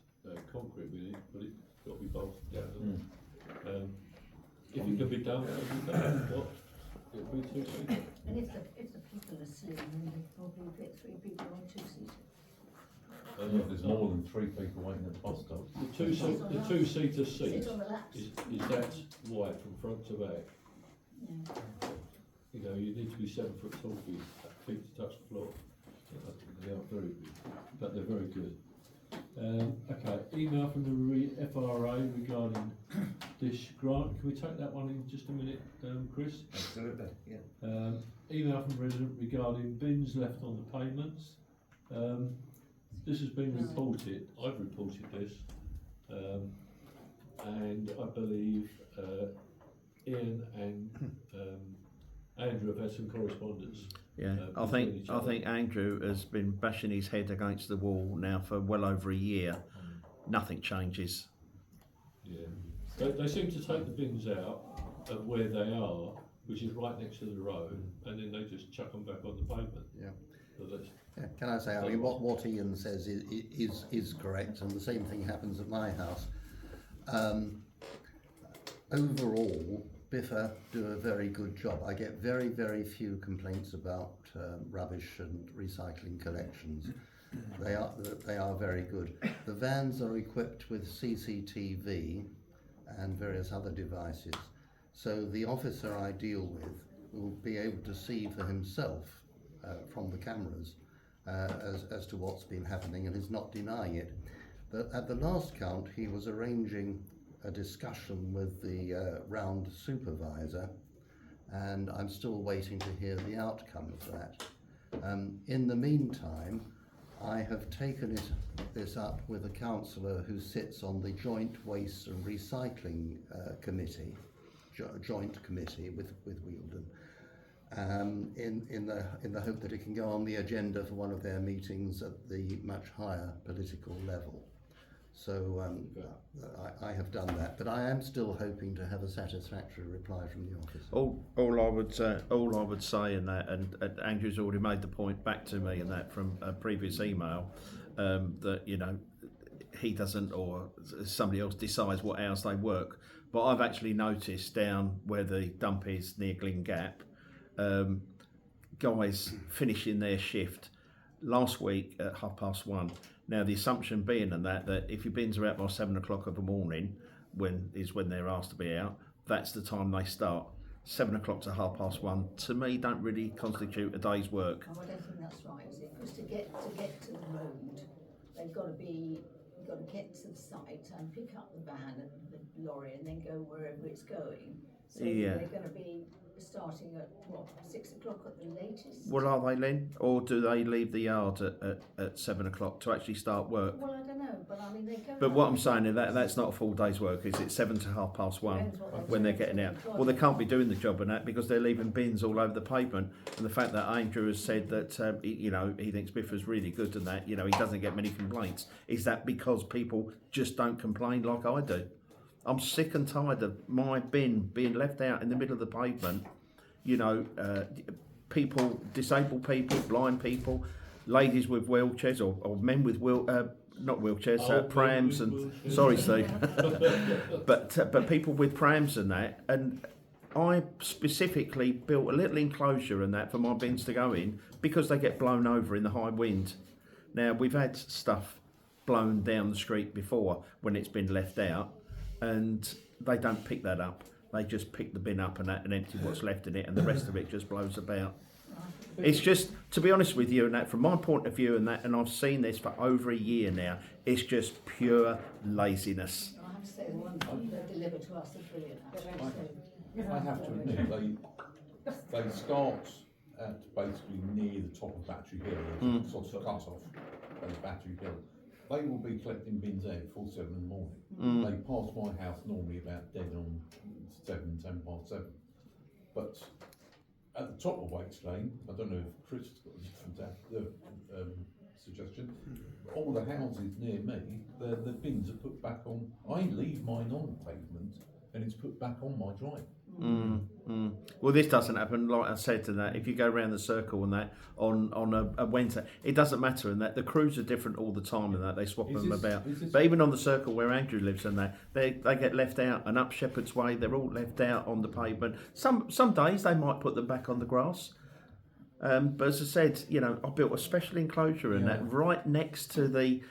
concrete we need to put it. Got to be bolted down. If it can be done, it'll be done. What? It'll be 2-seater. And if the people are slim, then they probably get 3 people on 2-seater. If there's more than 3 people waiting at the bus stop. The 2-seater seat Sit on the laps. is that wide from front to back. Yeah. You know, you need to be 7 foot tall for your feet to touch the floor. They are very big, but they're very good. Okay, email from the FRA regarding dish grant. Can we take that one in just a minute, Chris? Absolutely, yeah. Email from resident regarding bins left on the pavements. This has been reported. I've reported this, and I believe Ian and Andrew have had some correspondence. Yeah, I think Andrew has been bashing his head against the wall now for well over a year. Nothing changes. Yeah, they seem to take the bins out of where they are, which is right next to the road, and then they just chuck them back on the pavement. Yeah. So that's, yeah. Can I say? I mean, what Ian says is correct, and the same thing happens at my house. Overall, Biffa do a very good job. I get very, very few complaints about rubbish and recycling collections. They are very good. The vans are equipped with CCTV and various other devices, so the officer I deal with will be able to see for himself from the cameras as to what's been happening, and is not denying it. But at the last count, he was arranging a discussion with the round supervisor, and I'm still waiting to hear the outcome of that. In the meantime, I have taken this up with a councillor who sits on the Joint Waste and Recycling Committee, joint committee with Woodland, in the hope that it can go on the agenda for one of their meetings at the much higher political level. So I have done that, but I am still hoping to have a satisfactory reply from the office. All I would say in that, and Andrew's already made the point back to me in that from a previous email, that he doesn't, or somebody else decides what hours they work. But I've actually noticed down where the dump is near Glyn Gap, guys finishing their shift last week at 1:30. Now, the assumption being that if your bins are out by 7 o'clock of the morning, when they're asked to be out, that's the time they start. 7 o'clock to 1:30, to me, don't really constitute a day's work. Oh, I don't think that's right, is it? Because to get to the road, they've got to get to the site and pick up the van and the lorry and then go wherever it's going. So Yeah. they're going to be starting at 6 o'clock at the latest. Well, are they, Lynn? Or do they leave the yard at 7 o'clock to actually start work? Well, I don't know, but I mean they go. But what I'm saying is that's not a full day's work, is it? 7 to 1:30 when they're getting out. Well, they can't be doing the job and that because they're leaving bins all over the pavement. And the fact that Andrew has said that he thinks Biffa's really good and that he doesn't get many complaints, is that because people just don't complain like I do? I'm sick and tired of my bin being left out in the middle of the pavement. People, disabled people, blind people, ladies with wheelchairs, or men with not wheelchairs, prams and sorry, Steve, but people with prams and that. And I specifically built a little enclosure and that for my bins to go in because they get blown over in the high wind. Now, we've had stuff blown down the street before when it's been left out, and they don't pick that up. They just pick the bin up and empty what's left in it, and the rest of it just blows about. It's just, to be honest with you, and that from my point of view, and I've seen this for over a year now, it's just pure laziness. I have to say, the ones that deliver to us are brilliant. I have to admit, they start at basically near the top of Battery Hill, sort of cut off at Battery Hill. They will be collecting bins out before 7 in the morning. They pass my house normally about dead on 10:07. But at the top of Wakes Lane, I don't know if Chris has got a different suggestion, all the houses near me, the bins are put back on. I leave mine on the pavement and it's put back on my drive. Well, this doesn't happen, like I said to that. If you go around the circle and that on a winter, it doesn't matter. And that the crews are different all the time and that they swap them about. But even on the circle where Andrew lives and that, they get left out. And up Shepherd's Way, they're all left out on the pavement. Some days they might put them back on the grass. But as I said, I built a special enclosure and that right next to the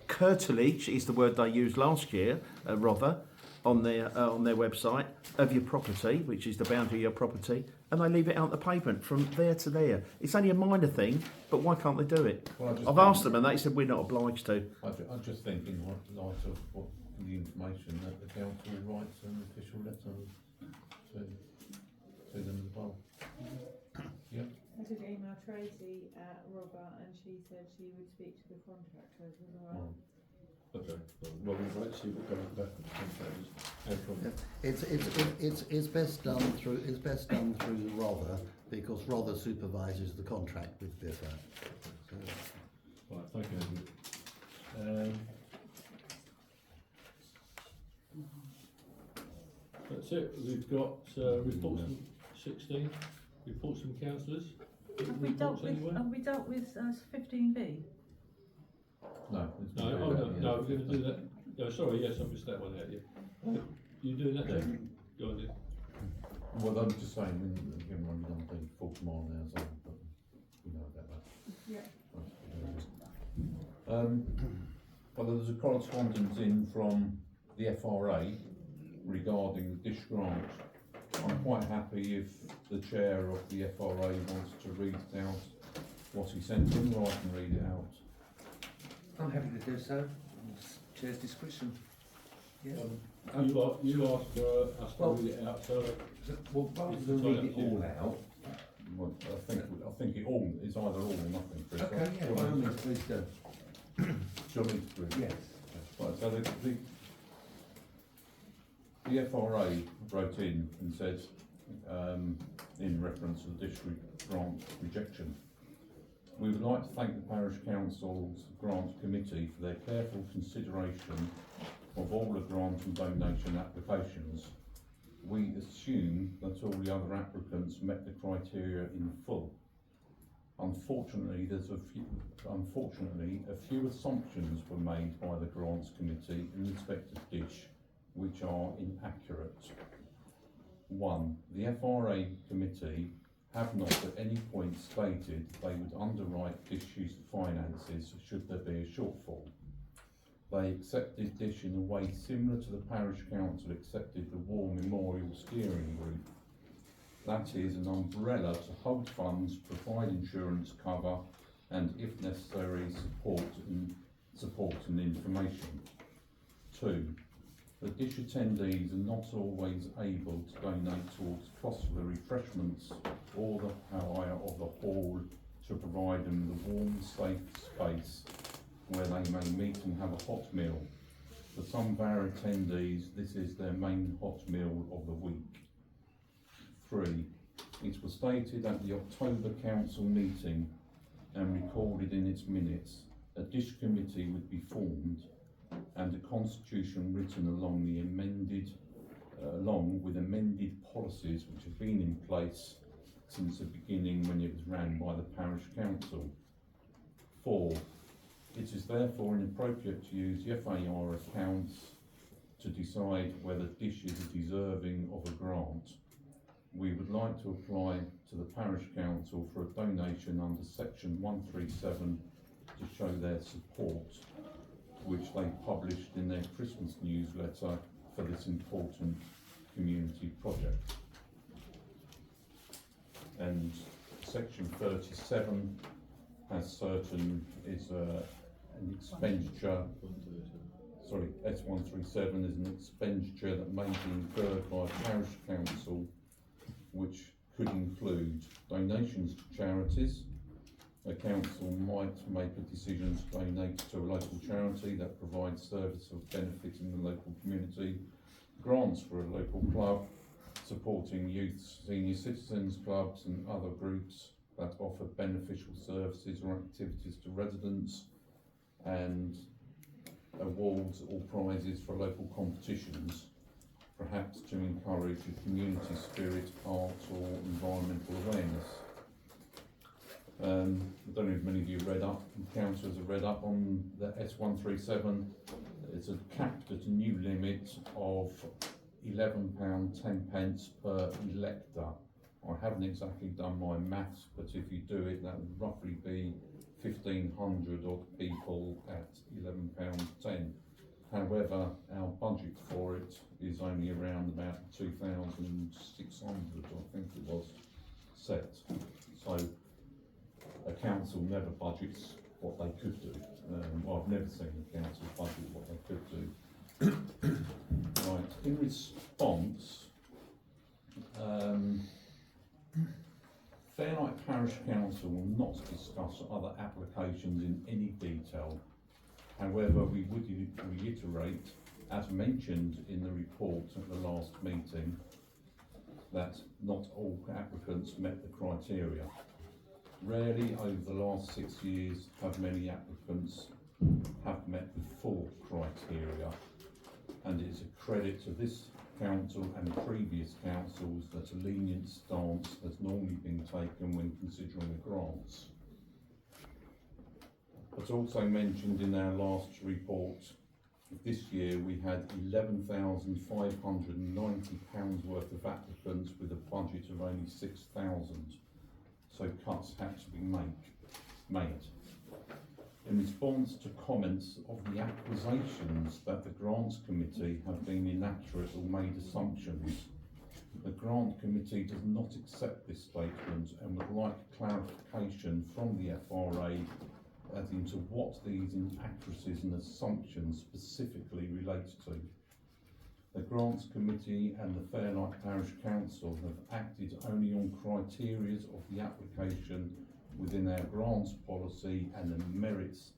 curtilage is the word they used last year, rather. on their website of your property, which is the boundary of your property, and they leave it out the pavement from there to there. It's only a minor thing, but why can't they do it? Well, I've asked them and they said we're not obliged to. I'm just thinking, in light of what the information that the council writes an official letter to them as well. Yeah. I did email Tracy at Robert, and she said she would speak to the contractors as well. Okay, well, let's see what comes back from the contractors. It's best done through Rother, because Rother supervises the contract with Biffa. Right, thank you, Andrew. That's it. We've got reports from 16. Reports from councillors. Have we dealt with 15B? No. No, we're going to do that. No, sorry, yes, I missed that one out. Yeah. You doing that? Yeah. Go on, yeah. Well, I'm just saying, again, we're only going to do 40 mile an hour zone, but we know about that. Yeah. Well, there's a correspondence in from the FRA regarding the dish grant. I'm quite happy if the chair of the FRA wants to read out what he sent in, or I can read it out. I'm happy to do so. Chair's discretion. Yeah. You asked for us to read it out, so well, rather than read it all out, well, I think it all is either all or nothing. Chris. Okay, yeah, by all means, please do. Shall we read it? Yes. Right, so the FRA wrote in and said, in reference to the district grant rejection, we would like to thank the Parish Council's Grant Committee for their careful consideration of all the grant and donation applications. We assume that all the other applicants met the criteria in full. Unfortunately, a few assumptions were made by the Grants Committee in respect of DISH, which are inaccurate. 1. The FRA Committee have not at any point stated they would underwrite DISH's finances should there be a shortfall. They accepted DISH in a way similar to the Parish Council accepted the War Memorial Steering Group. That is an umbrella to hold funds, provide insurance cover and, if necessary, support and information. 2. The DISH attendees are not always able to donate towards costs for the refreshments or the hire of the hall to provide them with a warm, safe space where they may meet and have a hot meal. For some of our attendees, this is their main hot meal of the week. 3. It was stated at the October Council meeting and recorded in its minutes, a DISH committee would be formed and a constitution written along with amended policies which have been in place since the beginning when it was ran by the Parish Council. 4. It is therefore inappropriate to use the FAR accounts to decide whether DISH is deserving of a grant. We would like to apply to the Parish Council for a donation under section 137 to show their support, which they published in their Christmas newsletter for this important community project. And section 37 has an expenditure, sorry, S137 is an expenditure that may be incurred by a Parish Council, which could include donations to charities. A council might make a decision to donate to a local charity that provides service of benefiting the local community, grants for a local club, supporting youth, senior citizens clubs and other groups that offer beneficial services or activities to residents, and awards or prizes for local competitions, perhaps to encourage a community spirit, art or environmental awareness. I don't know if many of you read up, councillors have read up on the S137. It's capped at a new limit of £11.10 per elector. I haven't exactly done my maths, but if you do it, that would roughly be 1,500 odd people at £11.10. However, our budget for it is only around about 2,600, I think it was, set. So a council never budgets what they could do. I've never seen a council budget what they could do. Right, in response, Fairlight Parish Council will not discuss other applications in any detail. However, we would reiterate, as mentioned in the report at the last meeting, that not all applicants met the criteria. Rarely over the last 6 years have many applicants have met the full criteria, and it's a credit to this council and previous councils that a lenient stance has normally been taken when considering the grants. As also mentioned in our last report, this year we had £11,590 worth of applicants with a budget of only 6,000, so cuts had to be made. In response to comments of the accusations that the Grants Committee have been inaccurate or made assumptions, the Grant Committee does not accept this statement and would like clarification from the FRA as into what these inaccuracies and assumptions specifically relate to. The Grants Committee and the Fairlight Parish Council have acted only on criteria of the application within our grants policy and the merits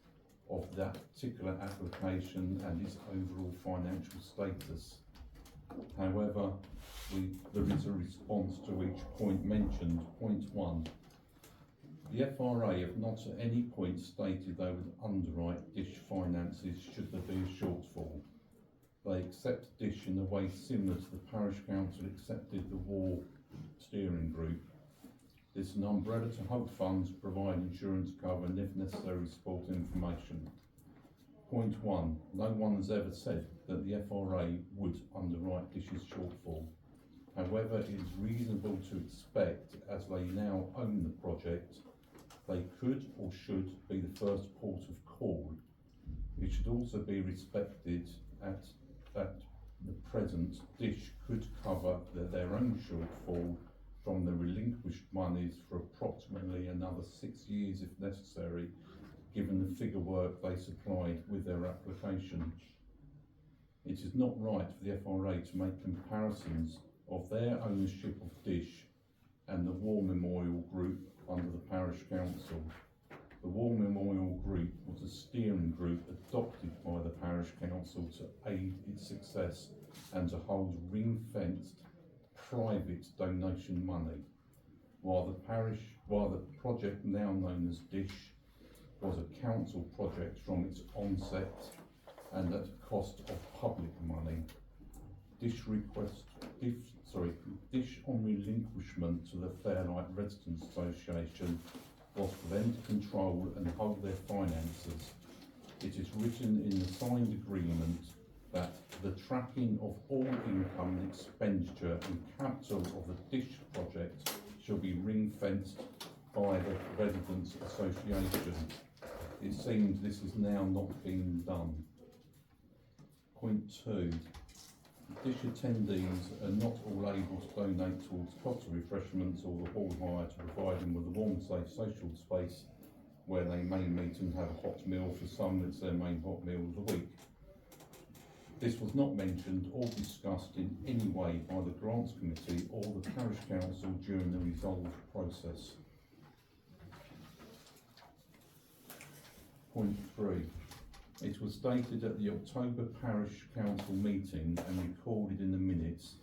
of that particular application and its overall financial status. However, there is a response to each point mentioned. Point 1. The FRA have not at any point stated they would underwrite DISH finances should there be a shortfall. They accept DISH in a way similar to the Parish Council accepted the War Steering Group. It's an umbrella to hold funds, provide insurance cover and if necessary support information. Point 1. No one has ever said that the FRA would underwrite DISH's shortfall. However, it is reasonable to expect, as they now own the project, they could or should be the first port of call. It should also be respected at the present DISH could cover their own shortfall from the relinquished monies for approximately another 6 years if necessary, given the figure work they supplied with their application. It is not right for the FRA to make comparisons of their ownership of DISH and the War Memorial Group under the Parish Council. The War Memorial Group was a steering group adopted by the Parish Council to aid its success and to hold ring-fenced private donation money, while the project now known as DISH was a council project from its onset and at cost of public money. DISH on relinquishment to the Fairlight Residents Association was for them to control and hold their finances. It is written in the signed agreement that the tracking of all income and expenditure and capital of the DISH project shall be ring-fenced by the Residents Association. It seems this is now not being done. Point 2. DISH attendees are not all able to donate towards cost of refreshments or the hall hire to provide them with a warm, safe social space where they may meet and have a hot meal. For some, it's their main hot meal of the week. This was not mentioned or discussed in any way by the Grants Committee or the Parish Council during the resolve process. Point 3. It was stated at the October Parish Council meeting and recorded in the minutes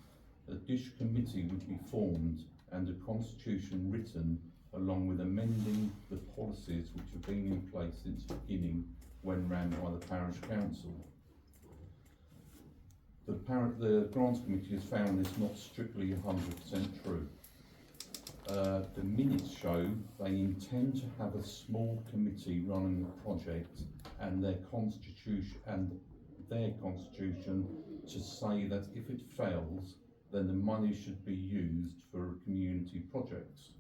that a DISH committee would be formed and a constitution written along with amending the policies which have been in place since the beginning when ran by the Parish Council. The Grants Committee has found this not strictly 100% true. The minutes show they intend to have a small committee running the project and their constitution to say that if it fails, then the money should be used for community projects.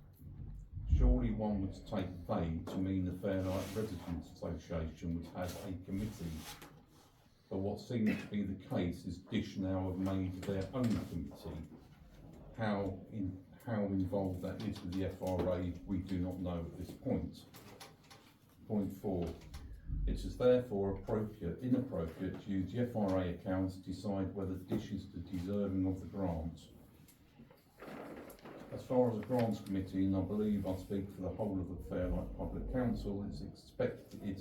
Surely one would take they to mean the Fairlight Residents Association would have a committee. But what seems to be the case is Dish now have made their own committee. How involved that is with the FRA, we do not know at this point. Point 4. It is therefore inappropriate to use the FRA accounts to decide whether Dish is deserving of the grant. As far as the Grants Committee, and I believe I speak for the whole of the Fairlight Public Council, it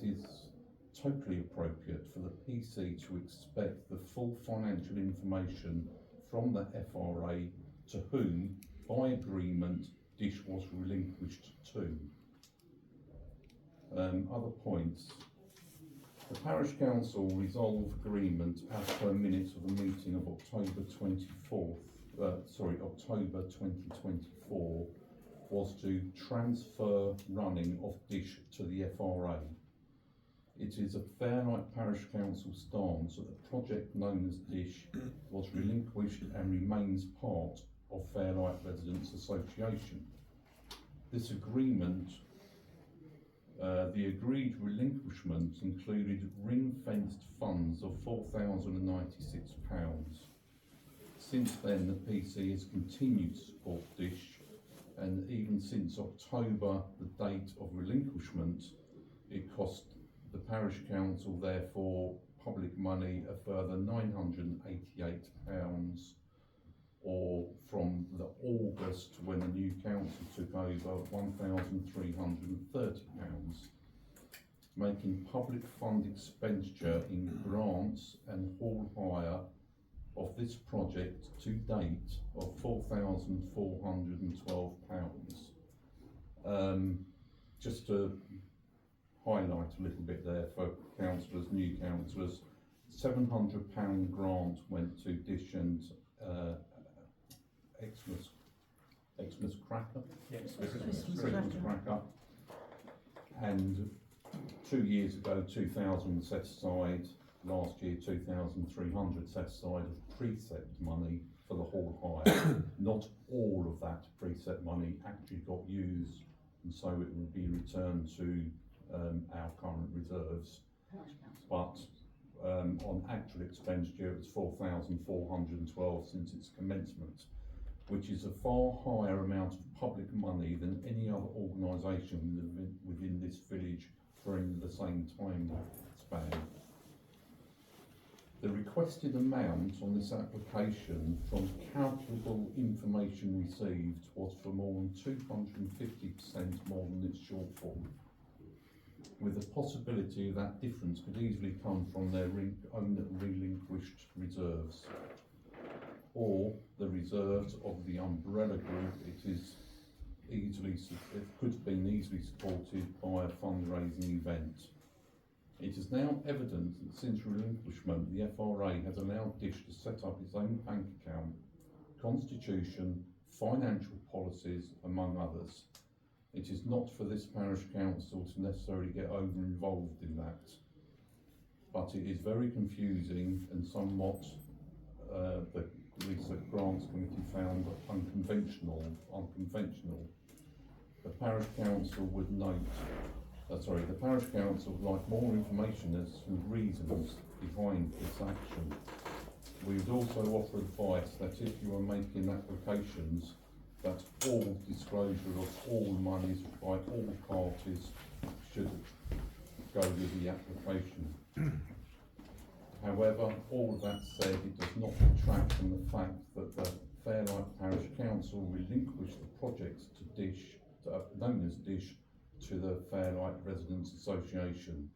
is totally appropriate for the PC to expect the full financial information from the FRA to whom, by agreement, Dish was relinquished to. Other points. The Parish Council resolve agreement as per minutes of the meeting of October 2024 was to transfer running of Dish to the FRA. It is a Fairlight Parish Council stance that the project known as Dish was relinquished and remains part of Fairlight Residents Association. This agreement, the agreed relinquishment included ring-fenced funds of £4,096. Since then, the PC has continued to support Dish, and even since October, the date of relinquishment, it cost the Parish Council, therefore, public money a further £988, or from the August when the new council took over, £1,330, making public fund expenditure in grants and hall hire of this project to date of £4,412. Just to highlight a little bit there for councillors, new councillors, £700 grant went to Dish and Xmas Cracker, Christmas Cracker, and 2 years ago 2,000 set aside, last year 2,300 set aside of precept money for the hall hire. Not all of that precept money actually got used, and so it will be returned to our current reserves, but on actual expenditure it's 4,412 since its commencement, which is a far higher amount of public money than any other organisation within this village for the same time span. The requested amount on this application from calculable information received was for more than 250% more than its shortfall, with the possibility that difference could easily come from their own relinquished reserves, or the reserves of the umbrella group. It could have been easily supported by a fundraising event. It is now evident that since relinquishment, the FRA has allowed Dish to set up its own bank account, constitution, financial policies, among others. It is not for this parish council to necessarily get over involved in that, but it is very confusing and somewhat the Grants Committee found unconventional. The parish council would the parish council would like more information as to the reasons behind this action. We would also offer advice that if you are making applications, that all disclosure of all monies by all parties should go with the application. However, all that said, it does not detract from the fact that the Fairlight Parish Council relinquished the project to Dish, known as Dish, to the Fairlight Residents Association.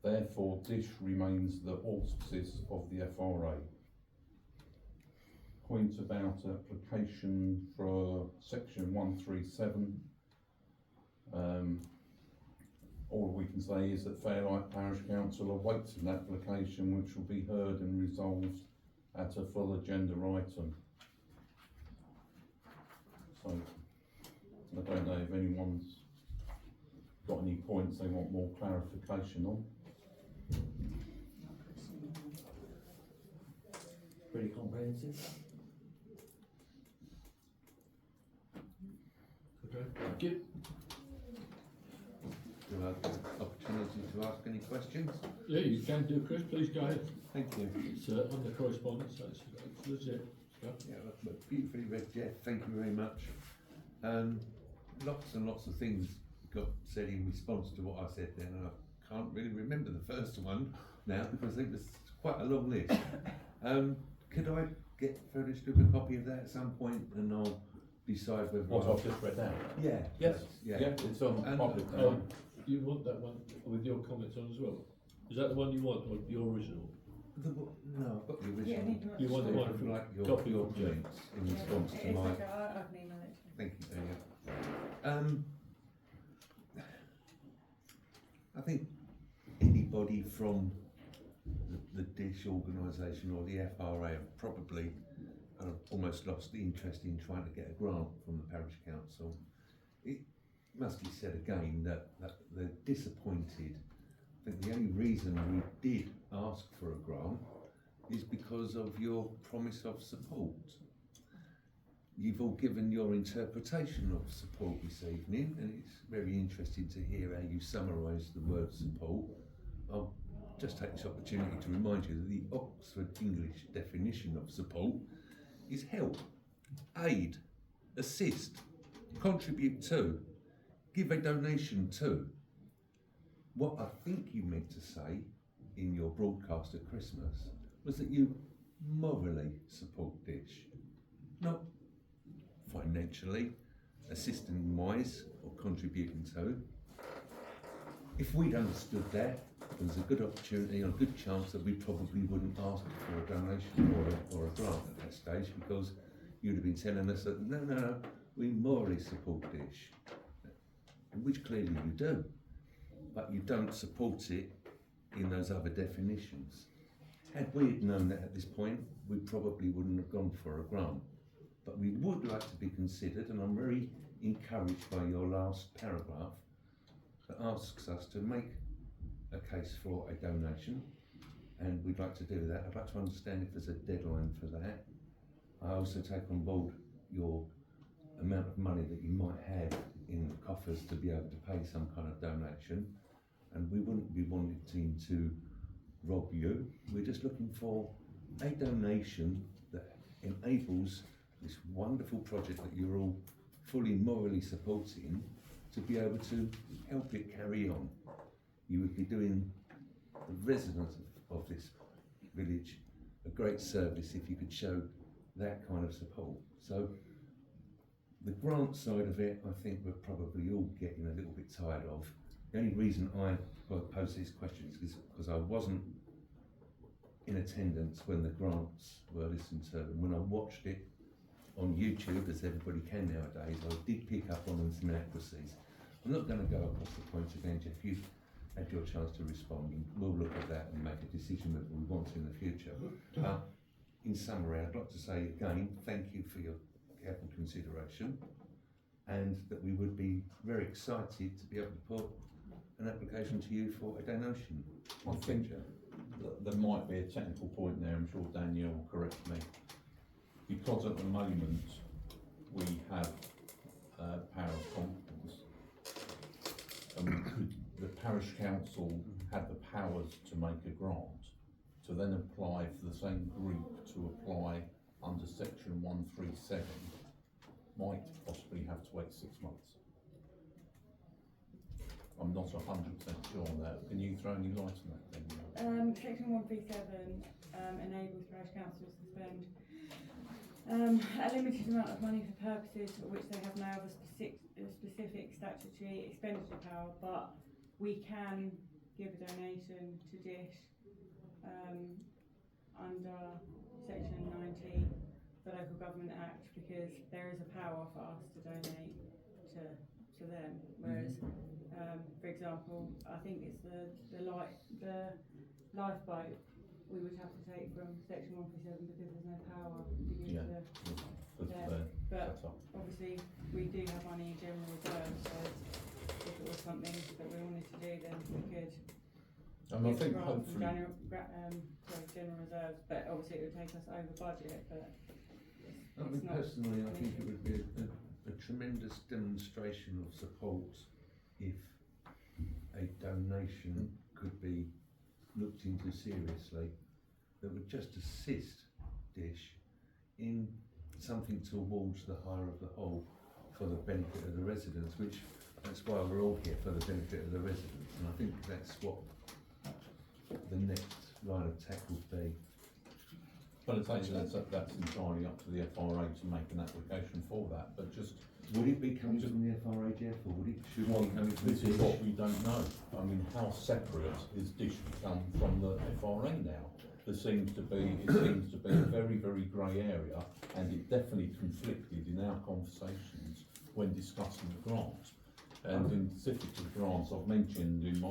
Therefore, Dish remains the auspices of the FRA. Point about application for section 137. All we can say is that Fairlight Parish Council awaits an application which will be heard and resolved at a full agenda item. So I don't know if anyone's got any points they want more clarification on. Pretty comprehensive. Okay, thank you. to have the opportunity to ask any questions. Yeah, you can do, Chris, please go ahead. Thank you. It's on the correspondence, that's legit stuff. Yeah, that's beautifully read, Jeff. Thank you very much. Lots and lots of things got said in response to what I said then, and I can't really remember the first one now because it was quite a long list. Could I get furnished with a copy of that at some point, and I'll decide whether What I've just read out? Yeah. Yes. Yeah. Yeah, it's on And, public. You want that one with your comments on as well? Is that the one you want, or your original? No, I've got the original. Yeah, you want the one from like your copy your of comments in response to It's my. okay, I can email it to you. Thank you, Daniel. I think anybody from the DISH organisation or the FRA have probably almost lost the interest in trying to get a grant from the parish council. It must be said again that they're disappointed. I think the only reason we did ask for a grant is because of your promise of support. You've all given your interpretation of support this evening, and it's very interesting to hear how you summarise the word support. I'll just take this opportunity to remind you that the Oxford English definition of support is help, aid, assist, contribute to, give a donation to. What I think you meant to say in your broadcast at Christmas was that you morally support DISH, not financially, assisting wise or contributing to. If we'd understood that, there was a good opportunity and a good chance that we probably wouldn't ask for a donation or a grant at that stage, because you'd have been telling us that no, we morally support DISH, which clearly you do, but you don't support it in those other definitions. Had we had known that at this point, we probably wouldn't have gone for a grant. But we would like to be considered, and I'm very encouraged by your last paragraph that asks us to make a case for a donation, and we'd like to do that. I'd like to understand if there's a deadline for that. I also take on board your amount of money that you might have in the coffers to be able to pay some kind of donation, and we wouldn't be wanting to rob you. We're just looking for a donation that enables this wonderful project that you're all fully morally supporting to be able to help it carry on. You would be doing the residents of this village a great service if you could show that kind of support. So the grant side of it, I think we're probably all getting a little bit tired of. The only reason I pose these questions is because I wasn't in attendance when the grants were listened to, and when I watched it on YouTube, as everybody can nowadays, I did pick up on some inaccuracies. I'm not going to go across the points again, Jeff. You've had your chance to respond, and we'll look at that and make a decision whether we want to in the future. In summary, I'd like to say again, thank you for your careful consideration, and that we would be very excited to be able to put an application to you for a donation. I think there might be a technical point there, I'm sure Danielle will correct me. Because at the moment we have power of confidence, the parish council had the powers to make a grant, to then apply for the same group to apply under section 137, might possibly have to wait 6 months. I'm not 100% sure on that. Can you throw any light on that then? Section 137 enables parish councils to spend a limited amount of money for purposes for which they have no other specific statutory expenditure power, but we can give a donation to DISH under section 90 the Local Government Act, because there is a power for us to donate to them, whereas for example, I think it's the lifeboat we would have to take from section 137 because there's no power to give but obviously we do have money in general reserves, so if it was something that we wanted to do, then we could. And I think hopefully general reserves, but obviously it would take us over budget. But I mean, personally, I think it would be a tremendous demonstration of support if operation could be looked into seriously that would just assist Dish in something towards the hire of the whole for the benefit of the residents, which that's why we're all here, for the benefit of the residents, and I think that's what the next line of attack would be. But I'd say that's entirely up to the FRA to make an application for that, but just... Would it be coming from the FRA, Jeff, or would it, should it be coming from this is Dish? what we don't know. I mean, how separate is Dish become from the FRA now? It seems to be a very, very grey area, and it definitely conflicted in our conversations when discussing the grant. And in specifically grants, I've mentioned in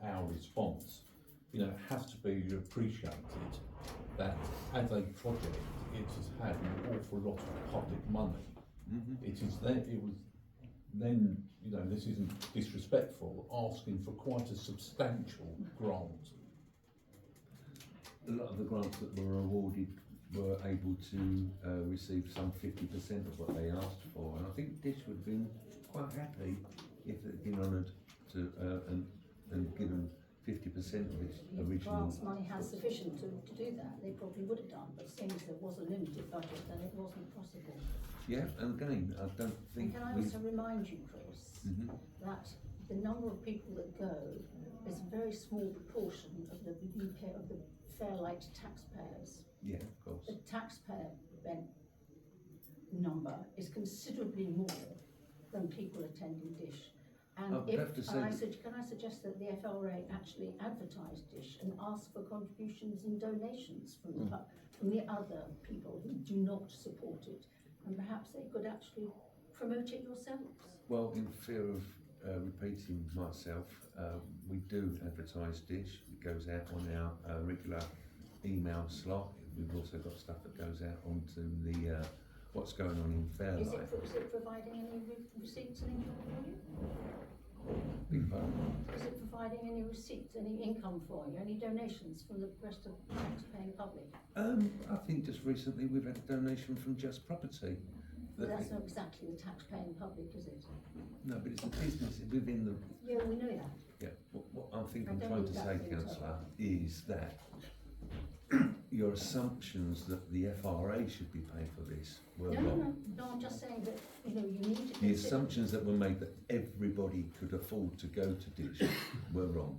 our response, you know, it has to be appreciated that as a project, it has had an awful lot of public money. It was then, you know, this isn't disrespectful, asking for quite a substantial grant. A lot of the grants that were awarded were able to receive some 50% of what they asked for, and I think Dish would have been quite happy if it had been honoured to and given 50% of its original. Grants money has sufficient to do that, they probably would have done, but since there was a limited budget, then it wasn't possible. Yeah, and again, I don't think. And can I also remind you, Chris, that the number of people that go is a very small proportion of the UK, of the Fairlight taxpayers. Yeah, of course. The taxpayer number is considerably more than people attending Dish. And can I suggest that the FRA actually advertise Dish and ask for contributions and donations from the other people who do not support it, and perhaps they could actually promote it yourselves. Well, in fear of repeating myself, we do advertise Dish. It goes out on our regular email slot. We've also got stuff that goes out onto the what's going on in Fairlight. Is it providing any receipts and income for you? Big pardon? Is it providing any receipts, any income for you, any donations from the rest of the tax-paying public? I think just recently we've had a donation from Just Property. Well, that's not exactly the tax-paying public, is it? No, but it's a business within the. Yeah, we know that. Yeah, what I think I'm trying to say, Councillor, is that your assumptions that the FRA should be paying for this were wrong. No, I'm just saying that, you know, you need to The assumptions that were made that everybody could afford to go to Dish were wrong.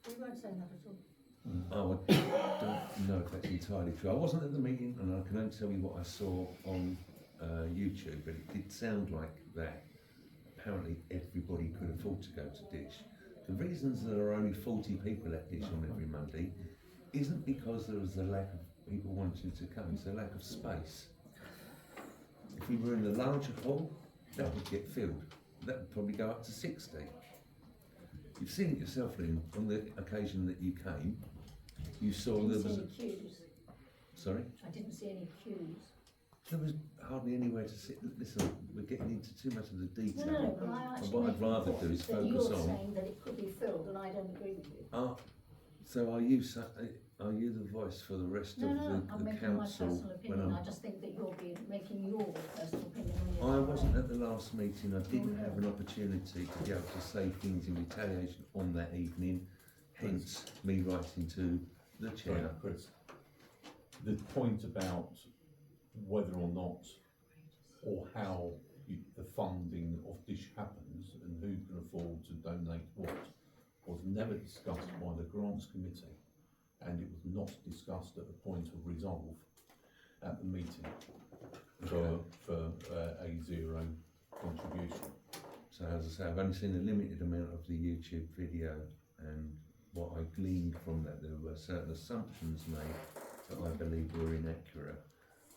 We won't say that at all. Oh, I don't know if that's entirely true. I wasn't at the meeting, and I can only tell you what I saw on YouTube, but it did sound like that. Apparently everybody could afford to go to Dish. The reasons there are only 40 people at Dish on every Monday isn't because there is a lack of people wanting to come, it's a lack of space. If we were in the larger hall, that would get filled. That would probably go up to 60. You've seen it yourself, Lynn, on the occasion that you came. You saw there was any queues. Sorry? I didn't see any queues. There was hardly anywhere to sit. Listen, we're getting into too much of the detail. No, but I actually what I'd rather do is focus you're on. saying that it could be filled, and I don't agree with you. So are you the voice for the rest No, of I'm the making council? my personal opinion. I just think that you're making your personal opinion on the I FRA. wasn't at the last meeting. I didn't have an opportunity to be able to say things in retaliation on that evening. Hence, me writing to the chair. Chris, the point about whether or not or how the funding of Dish happens and who can afford to donate what was never discussed by the grants committee, and it was not discussed at the point of resolve at the meeting for a zero contribution. So as I say, I've only seen a limited amount of the YouTube video, and what I gleaned from that, there were certain assumptions made that I believe were inaccurate,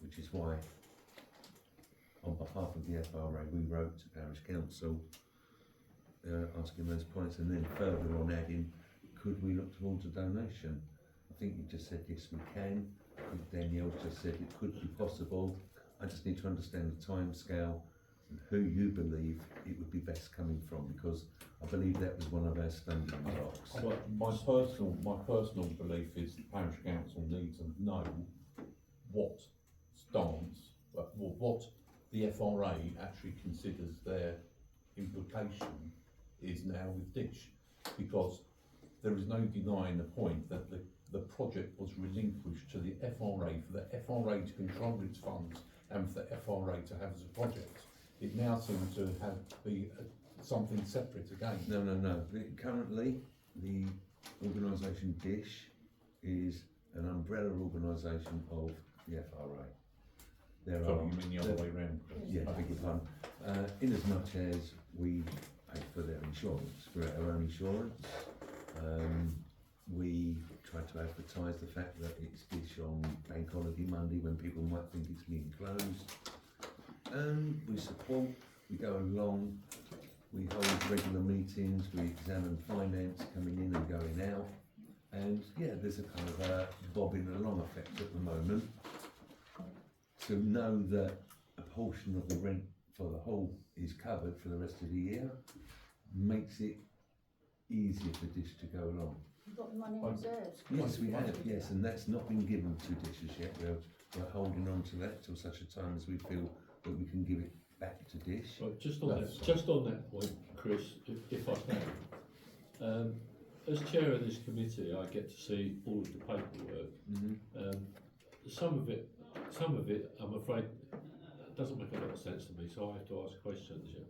which is why on behalf of the FRA we wrote to Parish Council asking those points, and then further on adding, could we look towards a donation? I think you just said yes we can. I think Danielle just said it could be possible. I just need to understand the time scale and who you believe it would be best coming from, because I believe that was one of our stumbling blocks. Well, my personal belief is the Parish Council need to know what stance, what the FRA actually considers their implication is now with Dish, because there is no denying the point that the project was relinquished to the FRA for the FRA to control its funds and for the FRA to have as a project. It now seems to be something separate again. No. Currently, the organisation Dish is an umbrella organisation of the FRA. There Sorry, are, you mean the other way round? Yeah, I beg your pardon. In as much as we pay for their insurance, we're our own insurance. We try to advertise the fact that it's Dish on Bank Holiday Monday when people might think it's being closed. We support, we go along, we hold regular meetings, we examine finance coming in and going out. And yeah, there's a kind of a bobbing along effect at the moment. To know that a portion of the rent for the whole is covered for the rest of the year makes it easier for Dish to go along. You've got the money in reserves. Yes, we have, yes, and that's not been given to Dish as yet. We're holding on to that till such a time as we feel that we can give it back to Dish. Right, just on that point, Chris, if I can. As chair of this committee, I get to see all of the paperwork. Some of it, I'm afraid, doesn't make a lot of sense to me, so I have to ask questions. Yeah?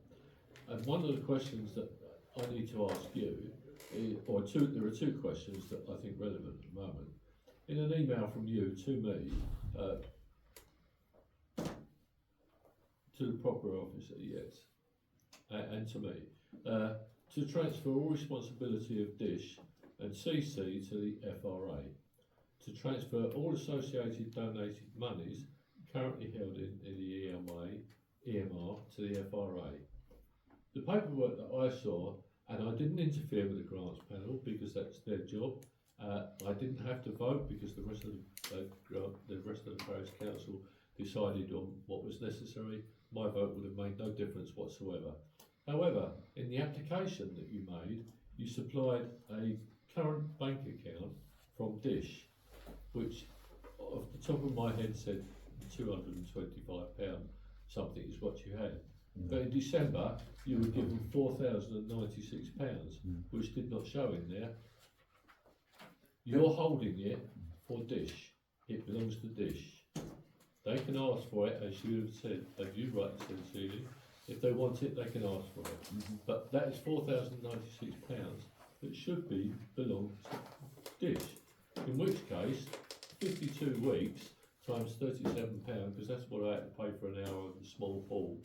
And one of the questions that I need to ask you, there are two questions that I think relevant at the moment. In an email from you to me, to the proper officer, yes, and to me, to transfer all responsibility of Dish and CC to the FRA, to transfer all associated donated monies currently held in the EMR to the FRA. The paperwork that I saw, and I didn't interfere with the grants panel because that's their job. I didn't have to vote because the rest of the parish council decided on what was necessary. My vote would have made no difference whatsoever. However, in the application that you made, you supplied a current bank account from Dish, which off the top of my head said £225 something is what you had. But in December, you were given £4,096, which did not show in there. You're holding it for Dish. It belongs to Dish. They can ask for it, as you have said, as you rightly said, Celia. If they want it, they can ask for it. But that is £4,096 that should belong to Dish. In which case, 52 weeks times £37, because that's what I had to pay for an hour of the small pool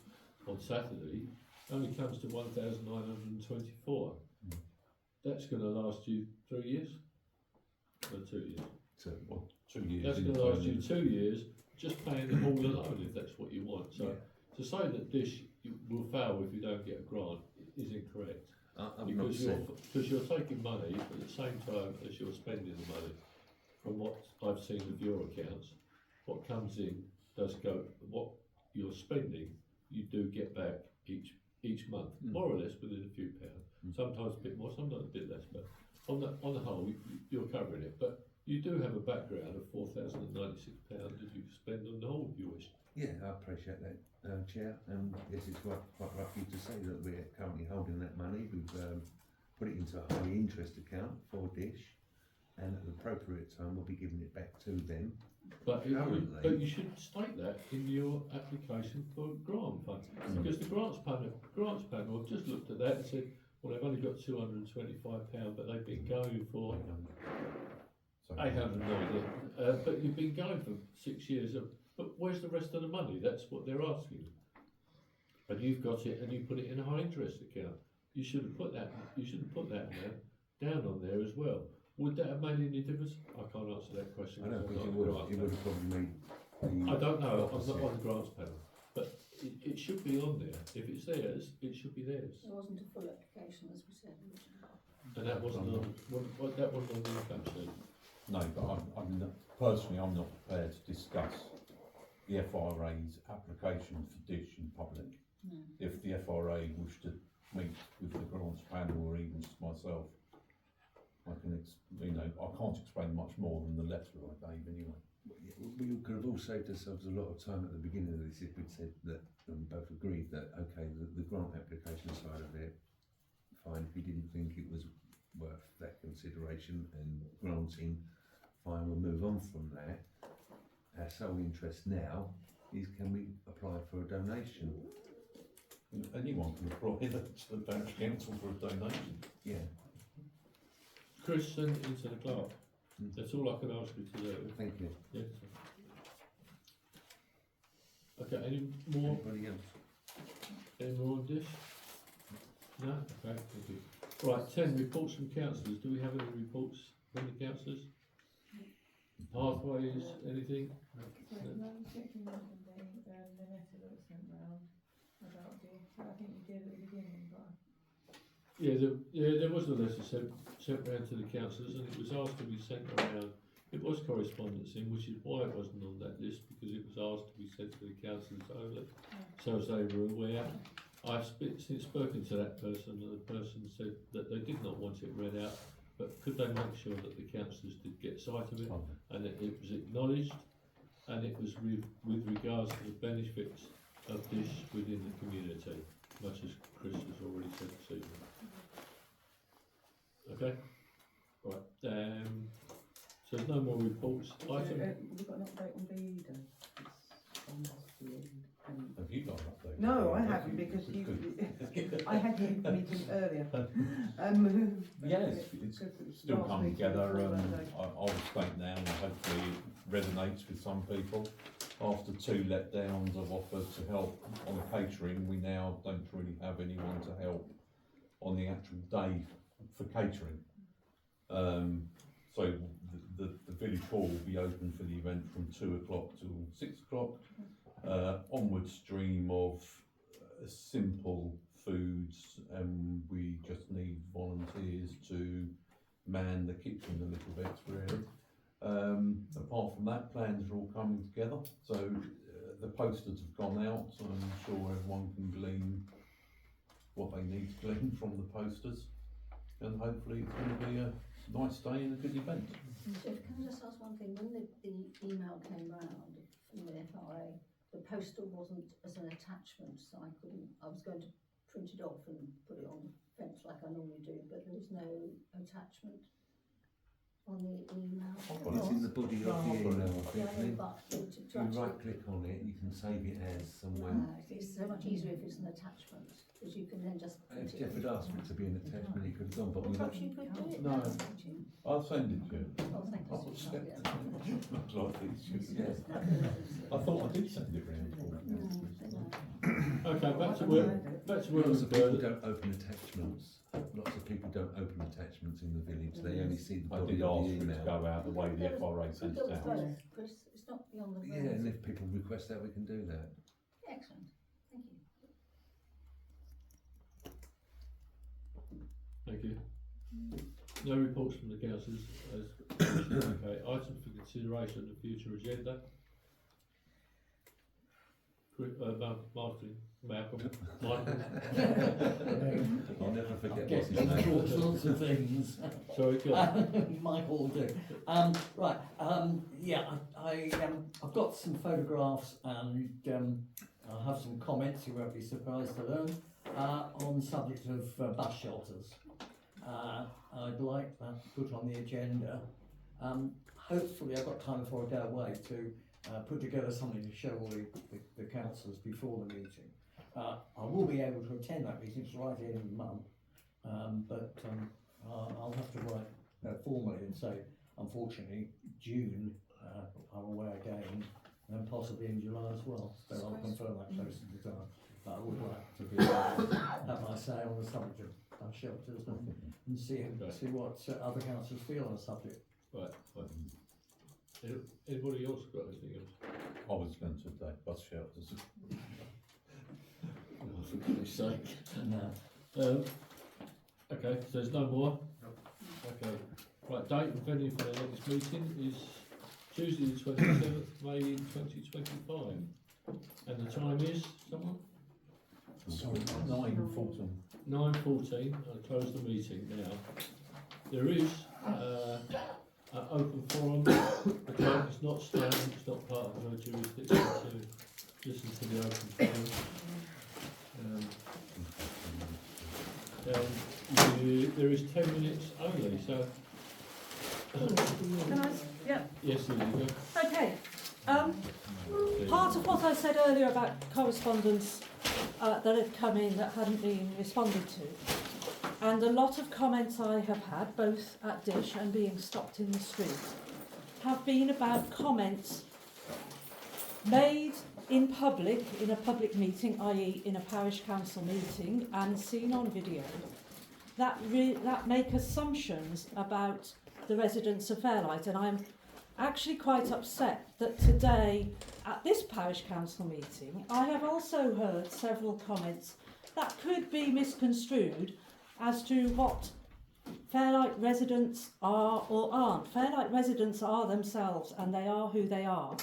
on Saturday, only comes to 1,924. That's going to last you 3 years? No, 2 years. 2 years. That's going to last you 2 years, just paying them all alone if that's what you want. So to say that Dish will fail if you don't get a grant is incorrect. Because you're taking money at the same time as you're spending the money. From what I've seen of your accounts, what comes in does go, what you're spending, you do get back each month, more or less within a few pounds. Sometimes a bit more, sometimes a bit less, but on the whole, you're covering it. But you do have a background of £4,096 that you spend on the whole if you wish. Yeah, I appreciate that, Chair, and yes, it's quite right for you to say that we're currently holding that money. We've put it into a high interest account for Dish, and at the appropriate time we'll be giving it back to them. But you should state that in your application for grant funds, because the grants panel have just looked at that and said, well, they've only got £225, but they've been going for 890. But you've been going for 6 years. But where's the rest of the money? That's what they're asking. And you've got it, and you put it in a high interest account. You should have put that. You should have put that down on there as well. Would that have made any difference? I can't answer that question. I don't think it would have probably made. I don't know. I'm not on the grants panel, but it should be on there. If it's theirs, it should be theirs. There wasn't a full application, as we said originally. And that wasn't on. That wasn't on the income sheet. No, but I'm personally not prepared to discuss the FRA's application for Dish in public. No. If the FRA wish to meet with the grants panel or even just myself, I can't explain much more than the letter I gave anyway. We could have all saved ourselves a lot of time at the beginning of this if we'd said that, and both agreed that, okay, the grant application side of it, fine. If you didn't think it was worth that consideration and granting, fine, we'll move on from that. Our sole interest now is, can we apply for a donation? Anyone can apply to the parish council for a donation. Yeah. Chris, send it into the clerk. That's all I can ask you to do. Thank you. Yes. Okay, any more? Anybody else? Any more on this? No? Okay, thank you. Right, 10, reports from councillors. Do we have any reports from the councillors? Pathways, anything? So, no, I'm checking on the letter that was sent round about this. I think you did at the beginning, but. Yeah, there was a letter sent round to the councillors, and it was asked to be sent around. It was correspondence in, which is why it wasn't on that list, because it was asked to be sent to the councillors only, so as they were aware. I've since spoken to that person, and the person said that they did not want it read out, but could they make sure that the councillors did get sight of it, and that it was acknowledged, and it was with regards to the benefits of this within the community, much as Chris has already said this evening. Okay? Right, so there's no more reports. We've got an update on VE Day. Have you got an update? No, I haven't, because I had the meeting earlier. Yes, it's still coming together. I'll state now, and hopefully it resonates with some people. After 2 letdowns of offers to help on the catering, we now don't really have anyone to help on the actual day for catering. So the village hall will be open for the event from 2 o'clock till 6 o'clock. Onward stream of simple foods, and we just need volunteers to man the kitchen a little bit, really. Apart from that, plans are all coming together, so the posters have gone out, so I'm sure everyone can glean what they need to glean from the posters, and hopefully it's going to be a nice day and a good event. Jeff, can I just ask one thing? When the email came round from the FRA, the postal wasn't as an attachment, so I was going to print it off and put it on the fence like I normally do, but there was no attachment on the email. Well, it's in the body of the email, I think. Yeah, I know, but to You actually, right click on it, you can save it as somewhere. it's so much easier if it's an attachment, because you can then just print If it. Jeff had asked me to be an attachment, he could have gone, but Well, we perhaps don't. you could do it. No. now, couldn't you? I'll send it to you. Oh, thank you. I'll send it. Not like these. Yes. I thought I did send it round for you. Okay, back to where Lots we of people were. don't open attachments. Lots of people don't open attachments in the village. They only see the I body did of ask the for it to email. go out the way the FRA sent it out. Chris, it's not beyond the. Yeah, and if people request that, we can do that. Excellent, thank you. Thank you. No reports from the councillors. Okay, item for consideration of the future agenda. Martin, Malcolm, Michael. I'll never forget Yes, what's his name. all sorts of things. Sorry, go on. Michael will do. Right, yeah, I've got some photographs and I'll have some comments, you won't be surprised to learn, on the subject of bus shelters. I'd like that put on the agenda. Hopefully I've got time before I go away to put together something to show all the councillors before the meeting. I will be able to attend that meeting, it's right in the month, but I'll have to write formally and say, unfortunately, June I'm away again, and possibly in July as well, so I'll confirm that closer to the time. But I would like to be able to have my say on the subject of bus shelters and see what other councillors feel on the subject. Right. Anybody else got anything else? I was going to say bus shelters. Oh, for goodness sake. No. Okay, so there's no more? Okay. Right, date and venue for the next meeting is Tuesday the 27th May 2025. And the time is, someone? Sorry, 9:14. 9:14, I'll close the meeting now. There is an open forum. The clerk is not standing, it's not part of her jurisdiction to listen to the open forum. There is 10 minutes only, so. Can I? Yeah. Yes, Lily, go. Okay. Part of what I said earlier about correspondence that had come in that hadn't been responded to, and a lot of comments I have had, both at Dish and being stopped in the street, have been about comments made in public, in a public meeting, i.e. in a parish council meeting, and seen on video, that make assumptions about the residents of Fairlight. And I'm actually quite upset that today, at this parish council meeting, I have also heard several comments that could be misconstrued as to what Fairlight residents are or aren't. Fairlight residents are themselves, and they are who they are.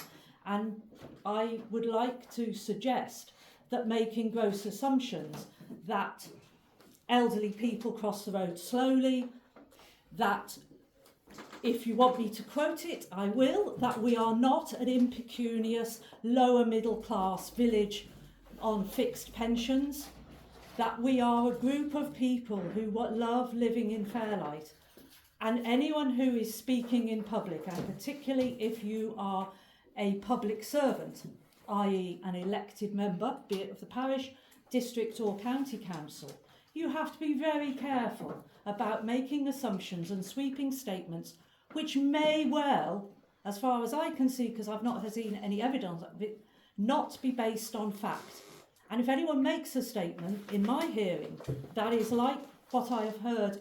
And I would like to suggest that making gross assumptions that elderly people cross the road slowly, that if you want me to quote it, I will, that we are not an impecunious lower middle class village on fixed pensions, that we are a group of people who love living in Fairlight. And anyone who is speaking in public, and particularly if you are a public servant, i.e. an elected member, be it of the parish, district or county council, you have to be very careful about making assumptions and sweeping statements which may well, as far as I can see, because I've not seen any evidence of it, not be based on fact. And if anyone makes a statement in my hearing that is like what I have heard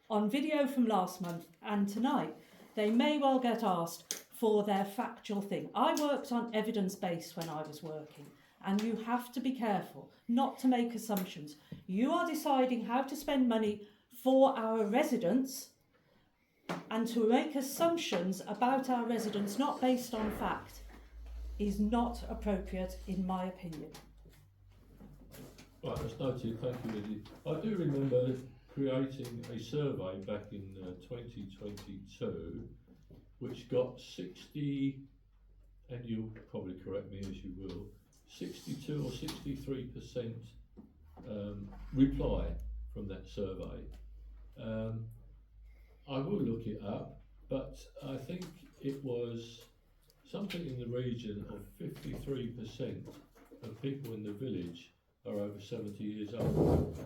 on video from last month and tonight, they may well get asked for their factual thing. I worked on evidence-based when I was working, and you have to be careful not to make assumptions. You are deciding how to spend money for our residents, and to make assumptions about our residents not based on fact is not appropriate in my opinion. Right, that's noted. Thank you, Lily. I do remember creating a survey back in 2022 which got 60, and you'll probably correct me as you will, 62 or 63% reply from that survey. I will look it up, but I think it was something in the region of 53% of people in the village are over 70 years old.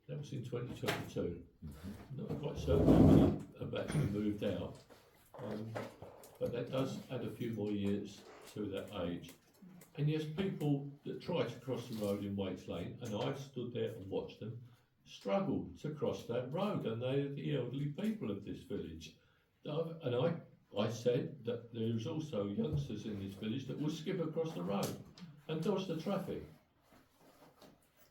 That was in 2022. Not quite certain how many have actually moved out, but that does add a few more years to that age. And yes, people that try to cross the road in Waits Lane, and I've stood there and watched them, struggle to cross that road, and they are the elderly people of this village. And I said that there's also youngsters in this village that will skip across the road and dodge the traffic.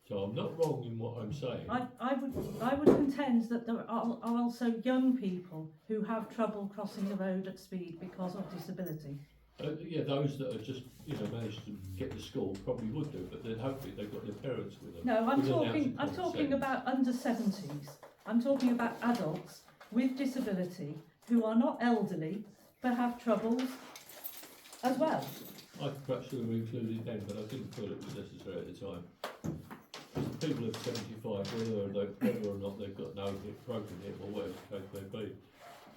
So I'm not wrong in what I'm saying. I would contend that there are also young people who have trouble crossing the road at speed because of disability. Yeah, those that are just managed to get to school probably would do, but then hopefully they've got their parents with them. No, I'm talking about under 70s. I'm talking about adults with disability who are not elderly but have troubles as well. I perhaps should have included them, but I didn't feel it was necessary at the time. Because people of 75, whether or not they've got no hip, broken hip or whatever the case may be,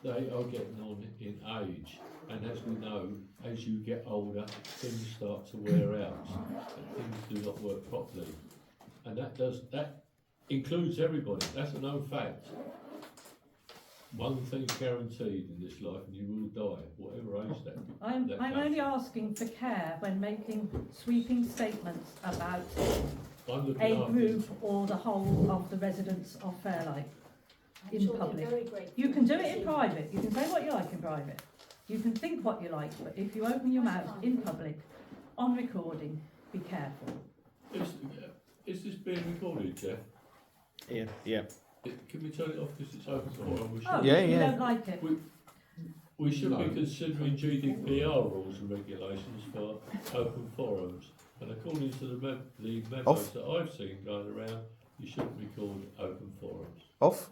they are getting on in age. And as we know, as you get older, things start to wear out and things do not work properly. And that includes everybody. That's a known fact. One thing's guaranteed in this life, and you will die, whatever age that. I'm only asking for care when making sweeping statements about a group or the whole of the residents of Fairlight in public. You can do it in private. You can say what you like in private. You can think what you like, but if you open your mouth in public, on recording, be careful. Is this being recorded, Jeff? Yeah. Can we turn it off because it's open forum? You don't like it. We should be considering GDPR rules and regulations for open forums. And according to the memos that I've seen going around, you shouldn't be called open forums. Off?